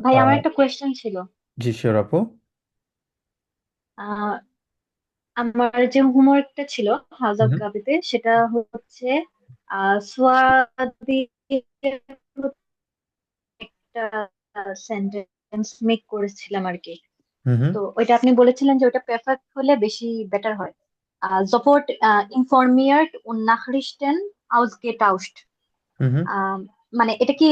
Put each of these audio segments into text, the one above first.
ভাই, আমার আহ, একটা কোয়েশ্চেন ছিল। জি শিওর আপু। আহ, আমার যে হোমওয়ার্কটা ছিল হাউস অফ হুম কাবিতে, সেটা হচ্ছে সোয়াদি একটা সেন্টেন্স মেক করেছিলাম আর কি। হুম হুম তো ওইটা আপনি বলেছিলেন যে ওটা পারফেক্ট হলে বেশি বেটার হয়। sofort informiert und Nachrichten ausgetauscht। হুম হুম। আহ, মানে এটা কি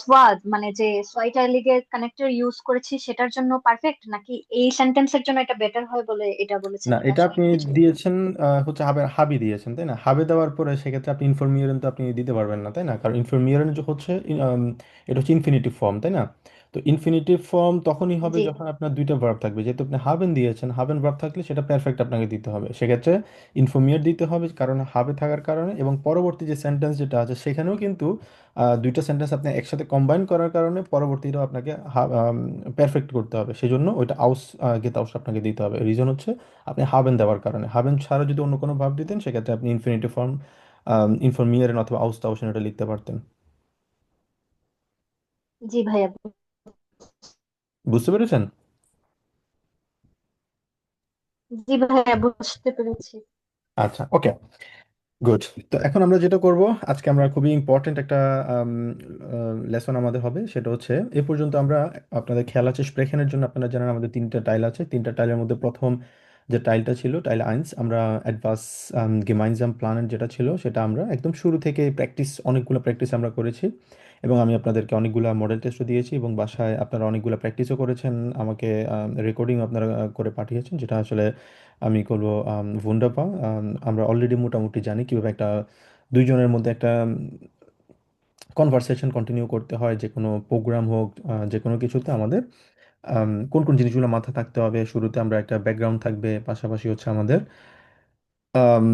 সোয়াদ মানে যে সোয়াইটার লিগে কানেক্টর ইউজ করেছি সেটার জন্য পারফেক্ট, নাকি এই সেন্টেন্সের জন্য এটা বেটার হয় বলে এটা বলেছেন? না, এটা এটা আসলে আপনি বুঝি। দিয়েছেন হচ্ছে হাবে হাবি দিয়েছেন তাই না? হাবে দেওয়ার পরে সেক্ষেত্রে আপনি ইনফরমিয়ারেন তো আপনি দিতে পারবেন না তাই না, কারণ ইনফরমিয়ারেন যে হচ্ছে এটা হচ্ছে ইনফিনিটিভ ফর্ম তাই না? তো ইনফিনিটিভ ফর্ম তখনই হবে জি। যখন আপনার দুইটা ভার্ব থাকবে, যেহেতু আপনি হাবেন দিয়েছেন, হাবেন ভার্ব থাকলে সেটা পারফেক্ট আপনাকে দিতে হবে, সেক্ষেত্রে ইনফরমিয়ার দিতে হবে কারণ হাবে থাকার কারণে, এবং পরবর্তী যে সেন্টেন্স যেটা আছে সেখানেও কিন্তু দুইটা সেন্টেন্স আপনি একসাথে কম্বাইন করার কারণে পরবর্তীটাও আপনাকে পারফেক্ট করতে হবে, সেই জন্য ওইটা আউস গেট আউস আপনাকে দিতে হবে। রিজন হচ্ছে আপনি হাবেন দেওয়ার কারণে, হাবেন ছাড়া যদি অন্য কোনো ভাব দিতেন সেক্ষেত্রে আপনি ইনফিনিটিভ ফর্ম ইনফরমিয়ারেন অথবা আউস তাউসেন এটা লিখতে পারতেন। জি ভাইয়া। বুঝতে পেরেছেন? জি ভাইয়া, বুঝতে পেরেছি। আচ্ছা, ওকে, গুড। তো এখন আমরা যেটা করব, আজকে আমরা খুবই ইম্পর্টেন্ট একটা লেসন আমাদের হবে, সেটা হচ্ছে এ পর্যন্ত আমরা আপনাদের খেয়াল আছে স্প্রেখানের জন্য আপনারা জানেন আমাদের তিনটা টাইল আছে, তিনটা টাইলের মধ্যে প্রথম যে টাইলটা ছিল টাইল আইন্স, আমরা অ্যাডভান্স গেমাইনজাম প্ল্যানের যেটা ছিল সেটা আমরা একদম শুরু থেকে প্র্যাকটিস, অনেকগুলো প্র্যাকটিস আমরা করেছি, এবং আমি আপনাদেরকে অনেকগুলো মডেল টেস্টও দিয়েছি এবং বাসায় আপনারা অনেকগুলো প্র্যাকটিসও করেছেন, আমাকে রেকর্ডিং আপনারা করে পাঠিয়েছেন, যেটা আসলে আমি বলবো ভুন্ডাপা। আমরা অলরেডি মোটামুটি জানি কিভাবে একটা দুইজনের মধ্যে একটা কনভারসেশন কন্টিনিউ করতে হয়, যে কোনো প্রোগ্রাম হোক, যে কোনো কিছুতে আমাদের কোন কোন জিনিসগুলো মাথায় থাকতে হবে। শুরুতে আমরা একটা ব্যাকগ্রাউন্ড থাকবে, পাশাপাশি হচ্ছে আমাদের আম,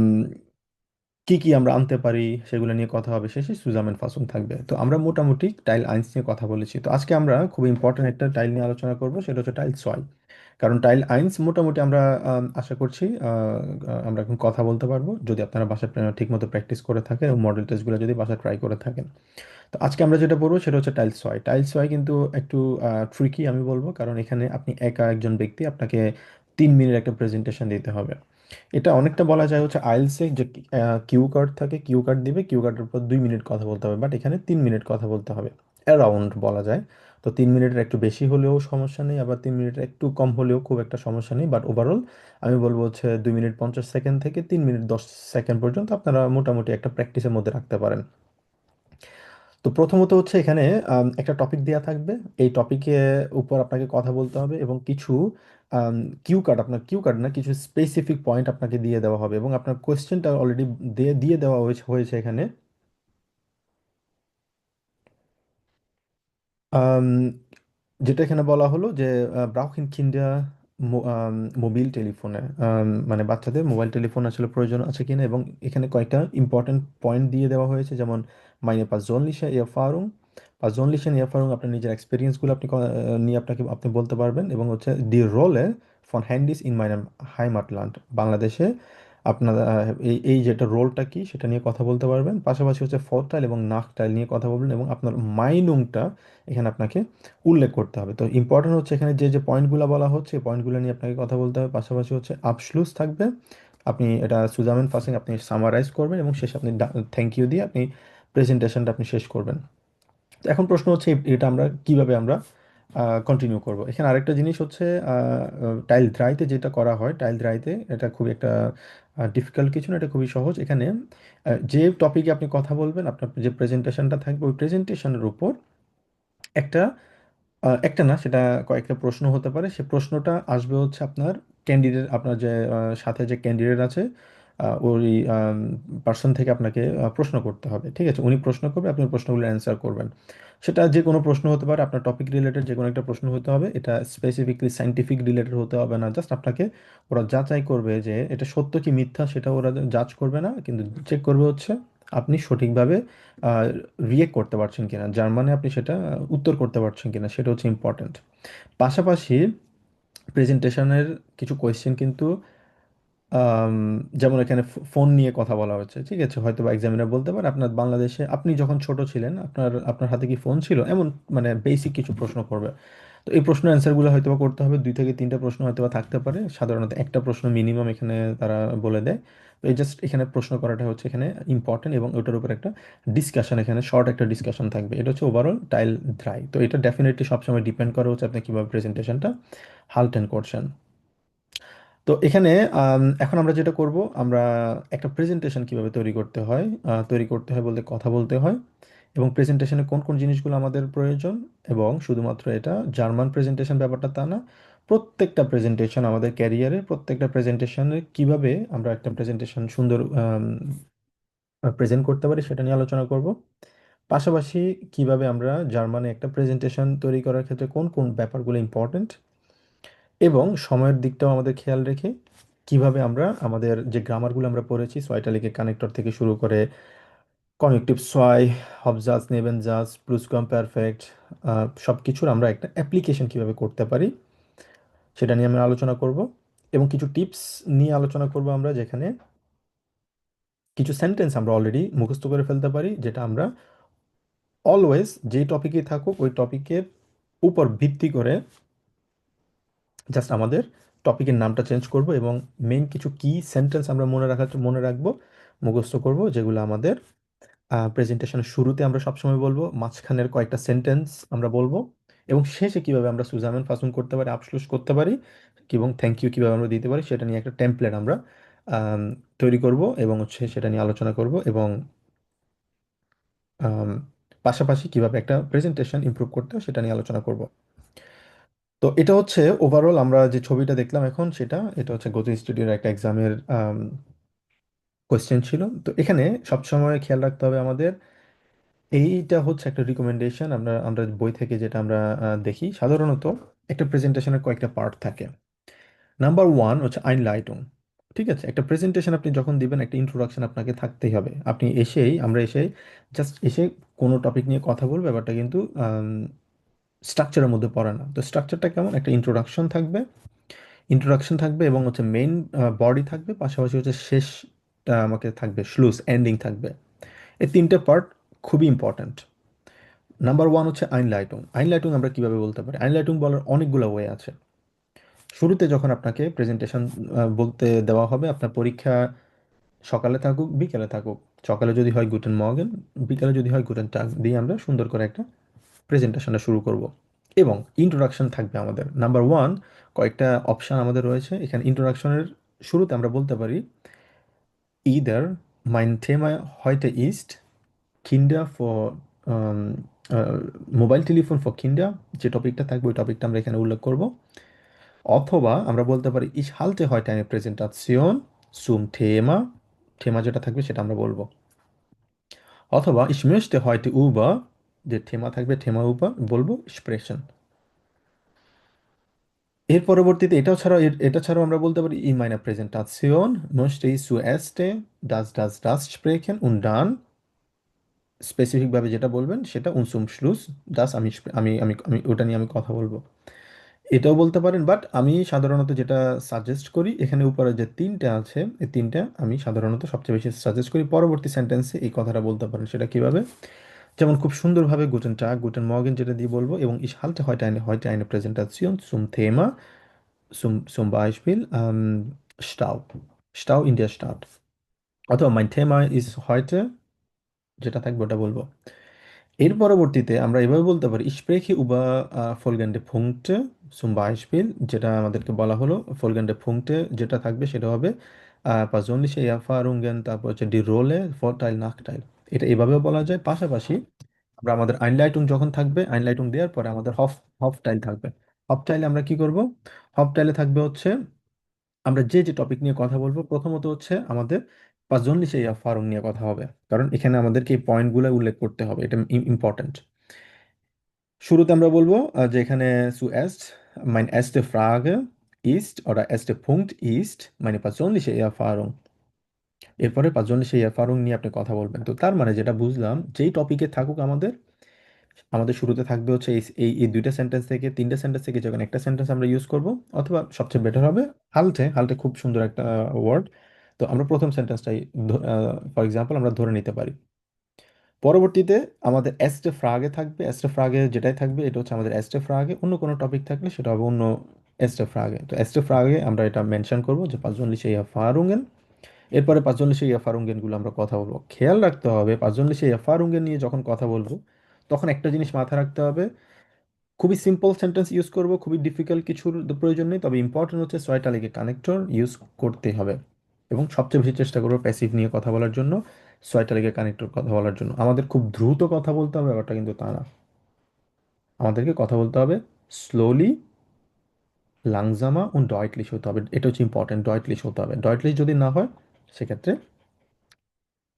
কি কি আমরা আনতে পারি সেগুলো নিয়ে কথা হবে, শেষে সুজামেন ফাসুন থাকবে। তো আমরা মোটামুটি টাইল আইন্স নিয়ে কথা বলেছি, তো আজকে আমরা খুব ইম্পর্টেন্ট একটা টাইল নিয়ে আলোচনা করব, সেটা হচ্ছে টাইল সয়। কারণ টাইল আইন্স মোটামুটি আমরা আশা করছি আমরা এখন কথা বলতে পারবো যদি আপনারা বাসায় ঠিকমতো প্র্যাকটিস করে থাকেন এবং মডেল টেস্টগুলো যদি বাসায় ট্রাই করে থাকেন। তো আজকে আমরা যেটা পড়বো সেটা হচ্ছে টাইল সয়। টাইল সয় কিন্তু একটু ট্রিকি আমি বলবো, কারণ এখানে আপনি একা একজন ব্যক্তি, আপনাকে 3 মিনিট একটা প্রেজেন্টেশন দিতে হবে। এটা অনেকটা বলা যায় হচ্ছে আইএলসে যে কিউ কার্ড থাকে, কিউ কার্ড দিবে, কিউ কার্ডের পর 2 মিনিট কথা বলতে হবে, বাট এখানে 3 মিনিট কথা বলতে হবে অ্যারাউন্ড বলা যায়। তো 3 মিনিটের একটু বেশি হলেও সমস্যা নেই, আবার 3 মিনিটের একটু কম হলেও খুব একটা সমস্যা নেই, বাট ওভারঅল আমি বলবো হচ্ছে 2 মিনিট 50 সেকেন্ড থেকে 3 মিনিট 10 সেকেন্ড পর্যন্ত আপনারা মোটামুটি একটা প্র্যাকটিসের মধ্যে রাখতে পারেন। তো প্রথমত হচ্ছে এখানে একটা টপিক দেওয়া থাকবে, এই টপিকে উপর আপনাকে কথা বলতে হবে এবং কিছু কিউ কার্ড, আপনার কিউ কার্ড না, কিছু স্পেসিফিক পয়েন্ট আপনাকে দিয়ে দেওয়া হবে, এবং আপনার কোয়েশ্চেনটা অলরেডি দিয়ে দিয়ে দেওয়া হয়েছে হয়েছে এখানে। আম, যেটা এখানে বলা হলো যে ব্রাউকিন কিন্ডার মোবিল টেলিফোনে, মানে বাচ্চাদের মোবাইল টেলিফোন আসলে প্রয়োজন আছে কিনা, এবং এখানে কয়েকটা ইম্পর্টেন্ট পয়েন্ট দিয়ে দেওয়া হয়েছে, যেমন মাইনে পার্সোনলিশে ইয়ারফারুং, পার্সোনলিশে ইয়ারফারুং আপনার নিজের এক্সপিরিয়েন্সগুলো আপনি নিয়ে আপনি বলতে পারবেন, এবং হচ্ছে ডি রোলে ফন হ্যান্ডিস ইন মাইন হাইমাটল্যান্ড, বাংলাদেশে আপনার এই এই যেটা রোলটা কি সেটা নিয়ে কথা বলতে পারবেন, পাশাপাশি হচ্ছে ফরটাইল এবং নাকটাইল নিয়ে কথা বলবেন, এবং আপনার মাইনুংটা এখানে আপনাকে উল্লেখ করতে হবে। তো ইম্পর্টেন্ট হচ্ছে এখানে যে যে পয়েন্টগুলো বলা হচ্ছে পয়েন্টগুলো নিয়ে আপনাকে কথা বলতে হবে, পাশাপাশি হচ্ছে আপশ্লুস থাকবে, আপনি এটা সুজামেন ফাসিং আপনি সামারাইজ করবেন এবং শেষে আপনি থ্যাংক ইউ দিয়ে আপনি প্রেজেন্টেশনটা আপনি শেষ করবেন। তো এখন প্রশ্ন হচ্ছে এটা আমরা কিভাবে আমরা কন্টিনিউ করব। এখানে আরেকটা জিনিস হচ্ছে টাইল ড্রাইতে যেটা করা হয়, টাইল ড্রাইতে এটা খুব একটা ডিফিকাল্ট কিছু না, এটা খুবই সহজ। এখানে যে টপিকে আপনি কথা বলবেন, আপনার যে প্রেজেন্টেশনটা থাকবে ওই প্রেজেন্টেশনের উপর একটা একটা না, সেটা কয়েকটা প্রশ্ন হতে পারে, সে প্রশ্নটা আসবে হচ্ছে আপনার ক্যান্ডিডেট, আপনার যে সাথে যে ক্যান্ডিডেট আছে ওই পার্সন থেকে আপনাকে প্রশ্ন করতে হবে, ঠিক আছে? উনি প্রশ্ন করবে, আপনি ওই প্রশ্নগুলো অ্যান্সার করবেন। সেটা যে কোনো প্রশ্ন হতে পারে, আপনার টপিক রিলেটেড যে কোনো একটা প্রশ্ন হতে হবে, এটা স্পেসিফিকলি সাইন্টিফিক রিলেটেড হতে হবে না, জাস্ট আপনাকে ওরা যাচাই করবে যে এটা সত্য কি মিথ্যা, সেটা ওরা জাজ করবে না, কিন্তু চেক করবে হচ্ছে আপনি সঠিকভাবে রিয়েক্ট করতে পারছেন কিনা, যার মানে আপনি সেটা উত্তর করতে পারছেন কিনা, সেটা হচ্ছে ইম্পর্ট্যান্ট। পাশাপাশি প্রেজেন্টেশনের কিছু কোয়েশ্চেন কিন্তু আম, যেমন এখানে ফোন নিয়ে কথা বলা হচ্ছে, ঠিক আছে, হয়তো বা এক্সামিনার বলতে পারে আপনার বাংলাদেশে আপনি যখন ছোট ছিলেন আপনার আপনার হাতে কি ফোন ছিল, এমন মানে বেসিক কিছু প্রশ্ন করবে। তো এই প্রশ্নের অ্যান্সারগুলো হয়তো বা করতে হবে, 2 থেকে 3টা প্রশ্ন হয়তো বা থাকতে পারে, সাধারণত একটা প্রশ্ন মিনিমাম এখানে তারা বলে দেয়। তো এই জাস্ট এখানে প্রশ্ন করাটা হচ্ছে এখানে ইম্পর্টেন্ট, এবং ওটার উপর একটা ডিসকাশন, এখানে শর্ট একটা ডিসকাশন থাকবে। এটা হচ্ছে ওভারঅল টাইল ড্রাই। তো এটা ডেফিনেটলি সবসময় ডিপেন্ড করে হচ্ছে আপনি কীভাবে প্রেজেন্টেশনটা হালটেন করছেন। তো এখানে এখন আমরা যেটা করব, আমরা একটা প্রেজেন্টেশন কিভাবে তৈরি করতে হয়, তৈরি করতে হয় বলতে কথা বলতে হয়, এবং প্রেজেন্টেশনে কোন কোন জিনিসগুলো আমাদের প্রয়োজন। এবং শুধুমাত্র এটা জার্মান প্রেজেন্টেশন ব্যাপারটা তা না, প্রত্যেকটা প্রেজেন্টেশন আমাদের ক্যারিয়ারে প্রত্যেকটা প্রেজেন্টেশনে কিভাবে আমরা একটা প্রেজেন্টেশন সুন্দর প্রেজেন্ট করতে পারি সেটা নিয়ে আলোচনা করব। পাশাপাশি কিভাবে আমরা জার্মানে একটা প্রেজেন্টেশন তৈরি করার ক্ষেত্রে কোন কোন ব্যাপারগুলো ইম্পর্ট্যান্ট, এবং সময়ের দিকটাও আমাদের খেয়াল রেখে কিভাবে আমরা আমাদের যে গ্রামারগুলো আমরা পড়েছি, সোয়াইটালিকে কানেক্টর থেকে শুরু করে কনেকটিভ সোয়াই, হবজাস, নেবেনজাস, প্লুসকমপ্যারফেক্ট, সব কিছুর আমরা একটা অ্যাপ্লিকেশন কিভাবে করতে পারি সেটা নিয়ে আমরা আলোচনা করব। এবং কিছু টিপস নিয়ে আলোচনা করব আমরা, যেখানে কিছু সেন্টেন্স আমরা অলরেডি মুখস্থ করে ফেলতে পারি, যেটা আমরা অলওয়েজ যেই টপিকে থাকুক ওই টপিকের উপর ভিত্তি করে জাস্ট আমাদের টপিকের নামটা চেঞ্জ করব, এবং মেইন কিছু কি সেন্টেন্স আমরা মনে রাখবো, মুখস্থ করব, যেগুলো আমাদের প্রেজেন্টেশনের শুরুতে আমরা সবসময় বলবো, মাঝখানের কয়েকটা সেন্টেন্স আমরা বলবো, এবং শেষে কিভাবে আমরা সুজামেন ফাসুন করতে পারি, আফসোস করতে পারি, এবং থ্যাংক ইউ কিভাবে আমরা দিতে পারি সেটা নিয়ে একটা টেমপ্লেট আমরা আম, তৈরি করব, এবং হচ্ছে সেটা নিয়ে আলোচনা করব, এবং আম, পাশাপাশি কিভাবে একটা প্রেজেন্টেশন ইমপ্রুভ করতে হয় সেটা নিয়ে আলোচনা করব। তো এটা হচ্ছে ওভারঅল আমরা যে ছবিটা দেখলাম এখন, এটা হচ্ছে গত স্টুডিওর একটা এক্সামের কোয়েশ্চেন ছিল। তো এখানে সবসময় খেয়াল রাখতে হবে আমাদের, এইটা হচ্ছে একটা রিকমেন্ডেশন, আমরা আমরা বই থেকে যেটা আমরা দেখি সাধারণত একটা প্রেজেন্টেশনের কয়েকটা পার্ট থাকে। নাম্বার ওয়ান হচ্ছে আইনলাইটুং। ঠিক আছে, একটা প্রেজেন্টেশন আপনি যখন দিবেন একটা ইন্ট্রোডাকশন আপনাকে থাকতেই হবে। আপনি এসেই আমরা এসেই জাস্ট এসে কোনো টপিক নিয়ে কথা বলবো, ব্যাপারটা কিন্তু স্ট্রাকচারের মধ্যে পড়ে না। তো স্ট্রাকচারটা কেমন, একটা ইন্ট্রোডাকশন থাকবে, এবং হচ্ছে মেইন বডি থাকবে, পাশাপাশি হচ্ছে শেষটা আমাকে থাকবে, শ্লুস এন্ডিং থাকবে। এই 3টে পার্ট খুবই ইম্পর্ট্যান্ট। নাম্বার ওয়ান হচ্ছে আইনলাইটুং। আইনলাইটুং আমরা কিভাবে বলতে পারি? আইনলাইটুং বলার অনেকগুলো ওয়ে আছে। শুরুতে যখন আপনাকে প্রেজেন্টেশন বলতে দেওয়া হবে, আপনার পরীক্ষা সকালে থাকুক বিকেলে থাকুক, সকালে যদি হয় গুটেন মর্গেন, বিকালে যদি হয় গুটেন টাগ দিয়ে আমরা সুন্দর করে একটা প্রেজেন্টেশনটা শুরু করব। এবং ইন্ট্রোডাকশন থাকবে আমাদের নাম্বার ওয়ান। কয়েকটা অপশান আমাদের রয়েছে এখানে। ইন্ট্রোডাকশনের শুরুতে আমরা বলতে পারি either mein Thema heute ist Kinder for mobile telephone for কিন্ডার, যে টপিকটা থাকবে ওই টপিকটা আমরা এখানে উল্লেখ করব। অথবা আমরা বলতে পারি ich halte heute eine Präsentation zum Thema, যেটা থাকবে সেটা আমরা বলবো। অথবা ich möchte heute über, যে থেমা থাকবে থেমা উপর বলবো sprechen। এর পরবর্তীতে এটা ছাড়াও আমরা বলতে পারি in meiner Präsentation möchte ich zuerst das sprechen und dann স্পেসিফিকভাবে যেটা বলবেন সেটা উনসুম শ্লুস দাস, আমি আমি আমি আমি ওটা নিয়ে আমি কথা বলবো, এটাও বলতে পারেন। বাট আমি সাধারণত যেটা সাজেস্ট করি, এখানে উপরে যে 3টে আছে এই 3টে আমি সাধারণত সবচেয়ে বেশি সাজেস্ট করি পরবর্তী সেন্টেন্সে এই কথাটা বলতে পারেন। সেটা কিভাবে? যেমন খুব সুন্দরভাবে গুটেন টাগ গুটেন মর্গেন যেটা দিয়ে বলবো, এবং ich halte heute eine Präsentation zum Thema, zum Beispiel Stau in der Stadt। অথবা mein Thema ist heute, যেটা থাকবে ওটা বলবো। এর পরবর্তীতে আমরা এভাবে বলতে পারি ich spreche über folgende Punkte, zum Beispiel, যেটা আমাদেরকে বলা হলো folgende Punkte, যেটা থাকবে সেটা হবে persönliche Erfahrungen, তারপর হচ্ছে die Rolle, Vorteil, Nachteil। এটা এভাবেও বলা যায়। পাশাপাশি আমরা আমাদের আইনলাইটুং যখন থাকবে, আইনলাইটুং দেওয়ার পরে আমাদের হফটাইল থাকবে। হফটাইলে আমরা কি করব? হফটাইলে থাকবে হচ্ছে আমরা যে যে টপিক নিয়ে কথা বলবো, প্রথমত হচ্ছে আমাদের persönliche Erfahrung নিয়ে কথা হবে, কারণ এখানে আমাদেরকে এই পয়েন্টগুলো উল্লেখ করতে হবে, এটা ইম্পর্টেন্ট। শুরুতে আমরা বলবো যে এখানে zuerst mein erste Frage ist oder erste Punkt ist meine persönliche Erfahrung। এরপরে persönliche Erfahrung নিয়ে আপনি কথা বলবেন। তো তার মানে যেটা বুঝলাম, যেই টপিকে থাকুক আমাদের আমাদের শুরুতে থাকবে হচ্ছে এই দুইটা সেন্টেন্স থেকে তিনটা সেন্টেন্স থেকে যখন একটা সেন্টেন্স আমরা ইউজ করব, অথবা সবচেয়ে বেটার হবে হালটে। হালটে খুব সুন্দর একটা ওয়ার্ড। তো আমরা প্রথম সেন্টেন্সটাই ফর এক্সাম্পল আমরা ধরে নিতে পারি। পরবর্তীতে আমাদের এস্টে ফ্রাগে থাকবে। এস্টে ফ্রাগে যেটাই থাকবে এটা হচ্ছে আমাদের এস্টে ফ্রাগে। অন্য কোনো টপিক থাকলে সেটা হবে অন্য এস্টে ফ্রাগে। তো এস্টে ফ্রাগে আমরা এটা মেনশন করবো যে পাঁচজনলিশে ইয়াফারুঙ্গেন। এরপরে পাঁচজনলিশে ইয়াফারুঙ্গেন গুলো আমরা কথা বলবো। খেয়াল রাখতে হবে পাঁচজনলিশে ইয়াফারুঙ্গেন নিয়ে যখন কথা বলবো তখন একটা জিনিস মাথায় রাখতে হবে, খুবই সিম্পল সেন্টেন্স ইউজ করব, খুবই ডিফিকাল্ট কিছুর প্রয়োজন নেই। তবে ইম্পর্টেন্ট হচ্ছে ছয়টা লেগে কানেক্টর ইউজ করতে হবে। এবং সবচেয়ে বেশি চেষ্টা করবো প্যাসিভ নিয়ে কথা বলার জন্য, ছয়টা লেগে কানেক্টর কথা বলার জন্য। আমাদের খুব দ্রুত কথা বলতে হবে ব্যাপারটা কিন্তু তা না। আমাদেরকে কথা বলতে হবে স্লোলি, লাংজামা ও ডয়েটলিশ হতে হবে। এটা হচ্ছে ইম্পর্টেন্ট, ডয়েটলিশ হতে হবে। ডয়েটলিশ যদি না হয় সেক্ষেত্রে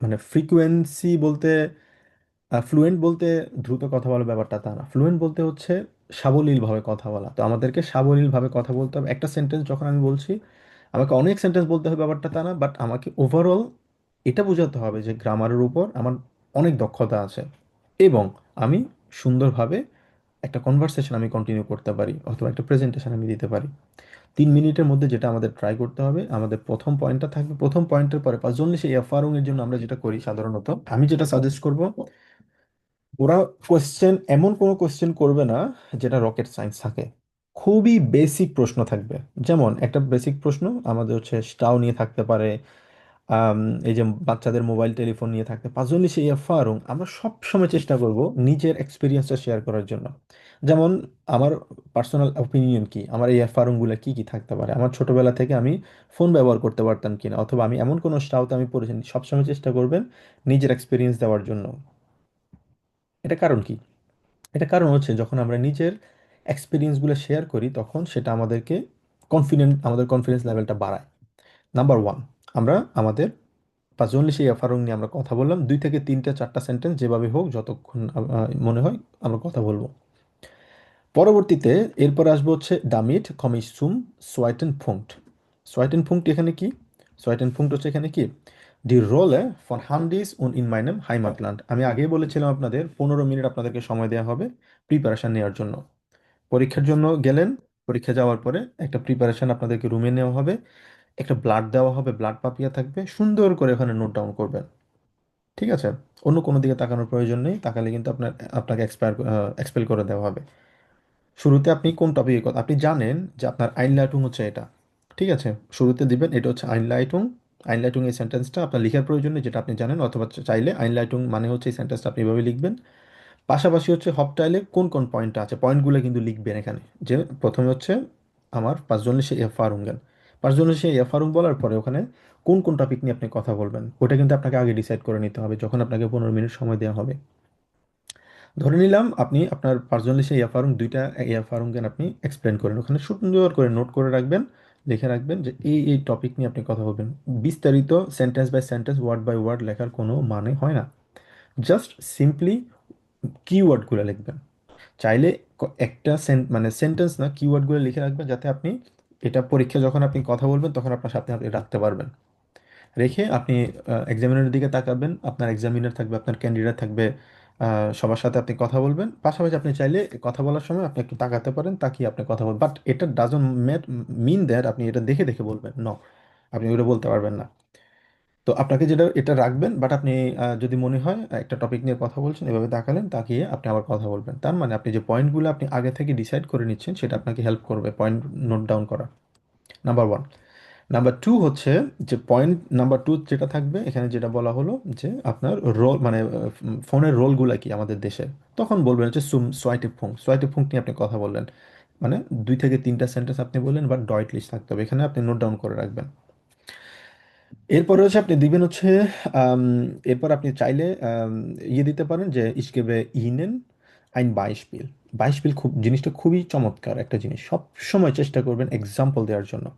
মানে ফ্রিকোয়েন্সি বলতে, ফ্লুয়েন্ট বলতে দ্রুত কথা বলার ব্যাপারটা তা না। ফ্লুয়েন্ট বলতে হচ্ছে সাবলীলভাবে কথা বলা। তো আমাদেরকে সাবলীলভাবে কথা বলতে হবে। একটা সেন্টেন্স যখন আমি বলছি আমাকে অনেক সেন্টেন্স বলতে হবে ব্যাপারটা তা না, বাট আমাকে ওভারঅল এটা বোঝাতে হবে যে গ্রামারের উপর আমার অনেক দক্ষতা আছে এবং আমি সুন্দরভাবে একটা কনভারসেশন আমি কন্টিনিউ করতে পারি অথবা একটা প্রেজেন্টেশন আমি দিতে পারি। 3 মিনিটের মধ্যে যেটা আমাদের ট্রাই করতে হবে, আমাদের প্রথম পয়েন্টটা থাকবে। প্রথম পয়েন্টের পরে পাঁচজন সেই এফআরও এর জন্য আমরা যেটা করি সাধারণত, আমি যেটা সাজেস্ট করব, ওরা কোশ্চেন এমন কোনো কোশ্চেন করবে না যেটা রকেট সায়েন্স থাকে। খুবই বেসিক প্রশ্ন থাকবে। যেমন একটা বেসিক প্রশ্ন আমাদের হচ্ছে স্টাও নিয়ে থাকতে পারে, আম, এই যে বাচ্চাদের মোবাইল টেলিফোন নিয়ে থাকতে। পাঁচজন সেই ফারুং আমরা সব সময় চেষ্টা করব নিজের এক্সপিরিয়েন্সটা শেয়ার করার জন্য। যেমন আমার পার্সোনাল ওপিনিয়ন কি, আমার এই ফারুংগুলো কি কি থাকতে পারে, আমার ছোটবেলা থেকে আমি ফোন ব্যবহার করতে পারতাম কিনা, অথবা আমি এমন কোনো স্টাউতে আমি পড়েছি। সবসময় চেষ্টা করবেন নিজের এক্সপিরিয়েন্স দেওয়ার জন্য। এটা কারণ কি? এটা কারণ হচ্ছে যখন আমরা নিজের এক্সপিরিয়েন্সগুলো শেয়ার করি তখন সেটা আমাদেরকে আমাদের কনফিডেন্স লেভেলটা বাড়ায়। নাম্বার ওয়ান, আমরা আমাদের পাঁচজন সেই এফআরং নিয়ে আমরা কথা বললাম। 2 থেকে 3টা 4টা সেন্টেন্স যেভাবে হোক, যতক্ষণ মনে হয় আমরা কথা বলবো। পরবর্তীতে এরপরে আসবো হচ্ছে দামিট কমিসুম সোয়াইটেন ফুঙ্কট। সোয়াইটেন ফুঙ্কট এখানে কি? সোয়াইটেন ফুঙ্কট হচ্ছে এখানে কি, ডি রোলে ফর হান্ডিস উন ইন মাইনেম হাইমাটল্যান্ড। আমি আগেই বলেছিলাম আপনাদের 15 মিনিট আপনাদেরকে সময় দেওয়া হবে প্রিপারেশন নেওয়ার জন্য। পরীক্ষার জন্য গেলেন, পরীক্ষা যাওয়ার পরে একটা প্রিপারেশন আপনাদেরকে রুমে নেওয়া হবে, একটা ব্লাড দেওয়া হবে, ব্লাড পাপিয়া থাকবে, সুন্দর করে ওখানে নোট ডাউন করবেন। ঠিক আছে? অন্য কোনো দিকে তাকানোর প্রয়োজন নেই, তাকালে কিন্তু আপনাকে এক্সপেল করে দেওয়া হবে। শুরুতে আপনি কোন টপিকের কথা আপনি জানেন যে আপনার আইনলাইটুং হচ্ছে এটা। ঠিক আছে? শুরুতে দিবেন এটা হচ্ছে আইনলাইটুং। আইনলাইটুং এই সেন্টেন্সটা আপনার লিখার প্রয়োজন নেই, যেটা আপনি জানেন, অথবা চাইলে আইনলাইটুং মানে হচ্ছে এই সেন্টেন্সটা আপনি এভাবে লিখবেন। পাশাপাশি হচ্ছে হপটাইলে কোন কোন পয়েন্টটা আছে পয়েন্টগুলো কিন্তু লিখবেন এখানে। যে প্রথমে হচ্ছে আমার পাঁচজনের সেই এফারুঙ্গেন, পাঁচজনের সেই এফারুং বলার পরে ওখানে কোন কোন টপিক নিয়ে আপনি কথা বলবেন ওটা কিন্তু আপনাকে আগে ডিসাইড করে নিতে হবে যখন আপনাকে 15 মিনিট সময় দেওয়া হবে। ধরে নিলাম আপনি আপনার পাঁচজনের সেই এফারুং দুইটা এফারুঙ্গেন আপনি এক্সপ্লেন করেন, ওখানে সুন্দর করে নোট করে রাখবেন, লিখে রাখবেন যে এই টপিক নিয়ে আপনি কথা বলবেন। বিস্তারিত sentence by sentence word by word লেখার কোনো মানে হয় না। জাস্ট সিম্পলি কিওয়ার্ডগুলো লিখবেন। চাইলে একটা মানে সেন্টেন্স না, কিওয়ার্ডগুলো লিখে রাখবেন যাতে আপনি এটা পরীক্ষা যখন আপনি কথা বলবেন তখন আপনার সাথে আপনি রাখতে পারবেন। রেখে আপনি এক্সামিনারের দিকে তাকাবেন, আপনার এক্সামিনার থাকবে, আপনার ক্যান্ডিডেট থাকবে, সবার সাথে আপনি কথা বলবেন। পাশাপাশি আপনি চাইলে কথা বলার সময় আপনি একটু তাকাতে পারেন, তাকিয়ে আপনি কথা বলবেন। বাট এটা ডাজন্ট মিন দ্যাট আপনি এটা দেখে দেখে বলবেন। আপনি ওটা বলতে পারবেন না। তো আপনাকে যেটা এটা রাখবেন, বাট আপনি যদি মনে হয় একটা টপিক নিয়ে কথা বলছেন, এভাবে তাকালেন, তাকিয়ে আপনি আবার কথা বলবেন। তার মানে আপনি যে পয়েন্টগুলো আপনি আগে থেকে ডিসাইড করে নিচ্ছেন সেটা আপনাকে হেল্প করবে পয়েন্ট নোট ডাউন করা। Number one. নাম্বার টু হচ্ছে যে পয়েন্ট নাম্বার টু যেটা থাকবে এখানে যেটা বলা হলো যে আপনার রোল মানে ফোনের রোলগুলো কি আমাদের দেশে, তখন বলবেন হচ্ছে সোয়াইটিক ফোন নিয়ে আপনি কথা বললেন। মানে 2 থেকে 3টা সেন্টেন্স আপনি বললেন, বাট ডয়েট লিস্ট থাকতে হবে এখানে, আপনি নোট ডাউন করে রাখবেন। এরপরে হচ্ছে আপনি দিবেন হচ্ছে আম, এরপর আপনি চাইলে ইয়ে দিতে পারেন যে ইসকেবে ইনেন আইন বাইশপিল। বাইশপিল খুব জিনিসটা খুবই চমৎকার একটা জিনিস। সব সময় চেষ্টা করবেন এক্সাম্পল দেওয়ার জন্য।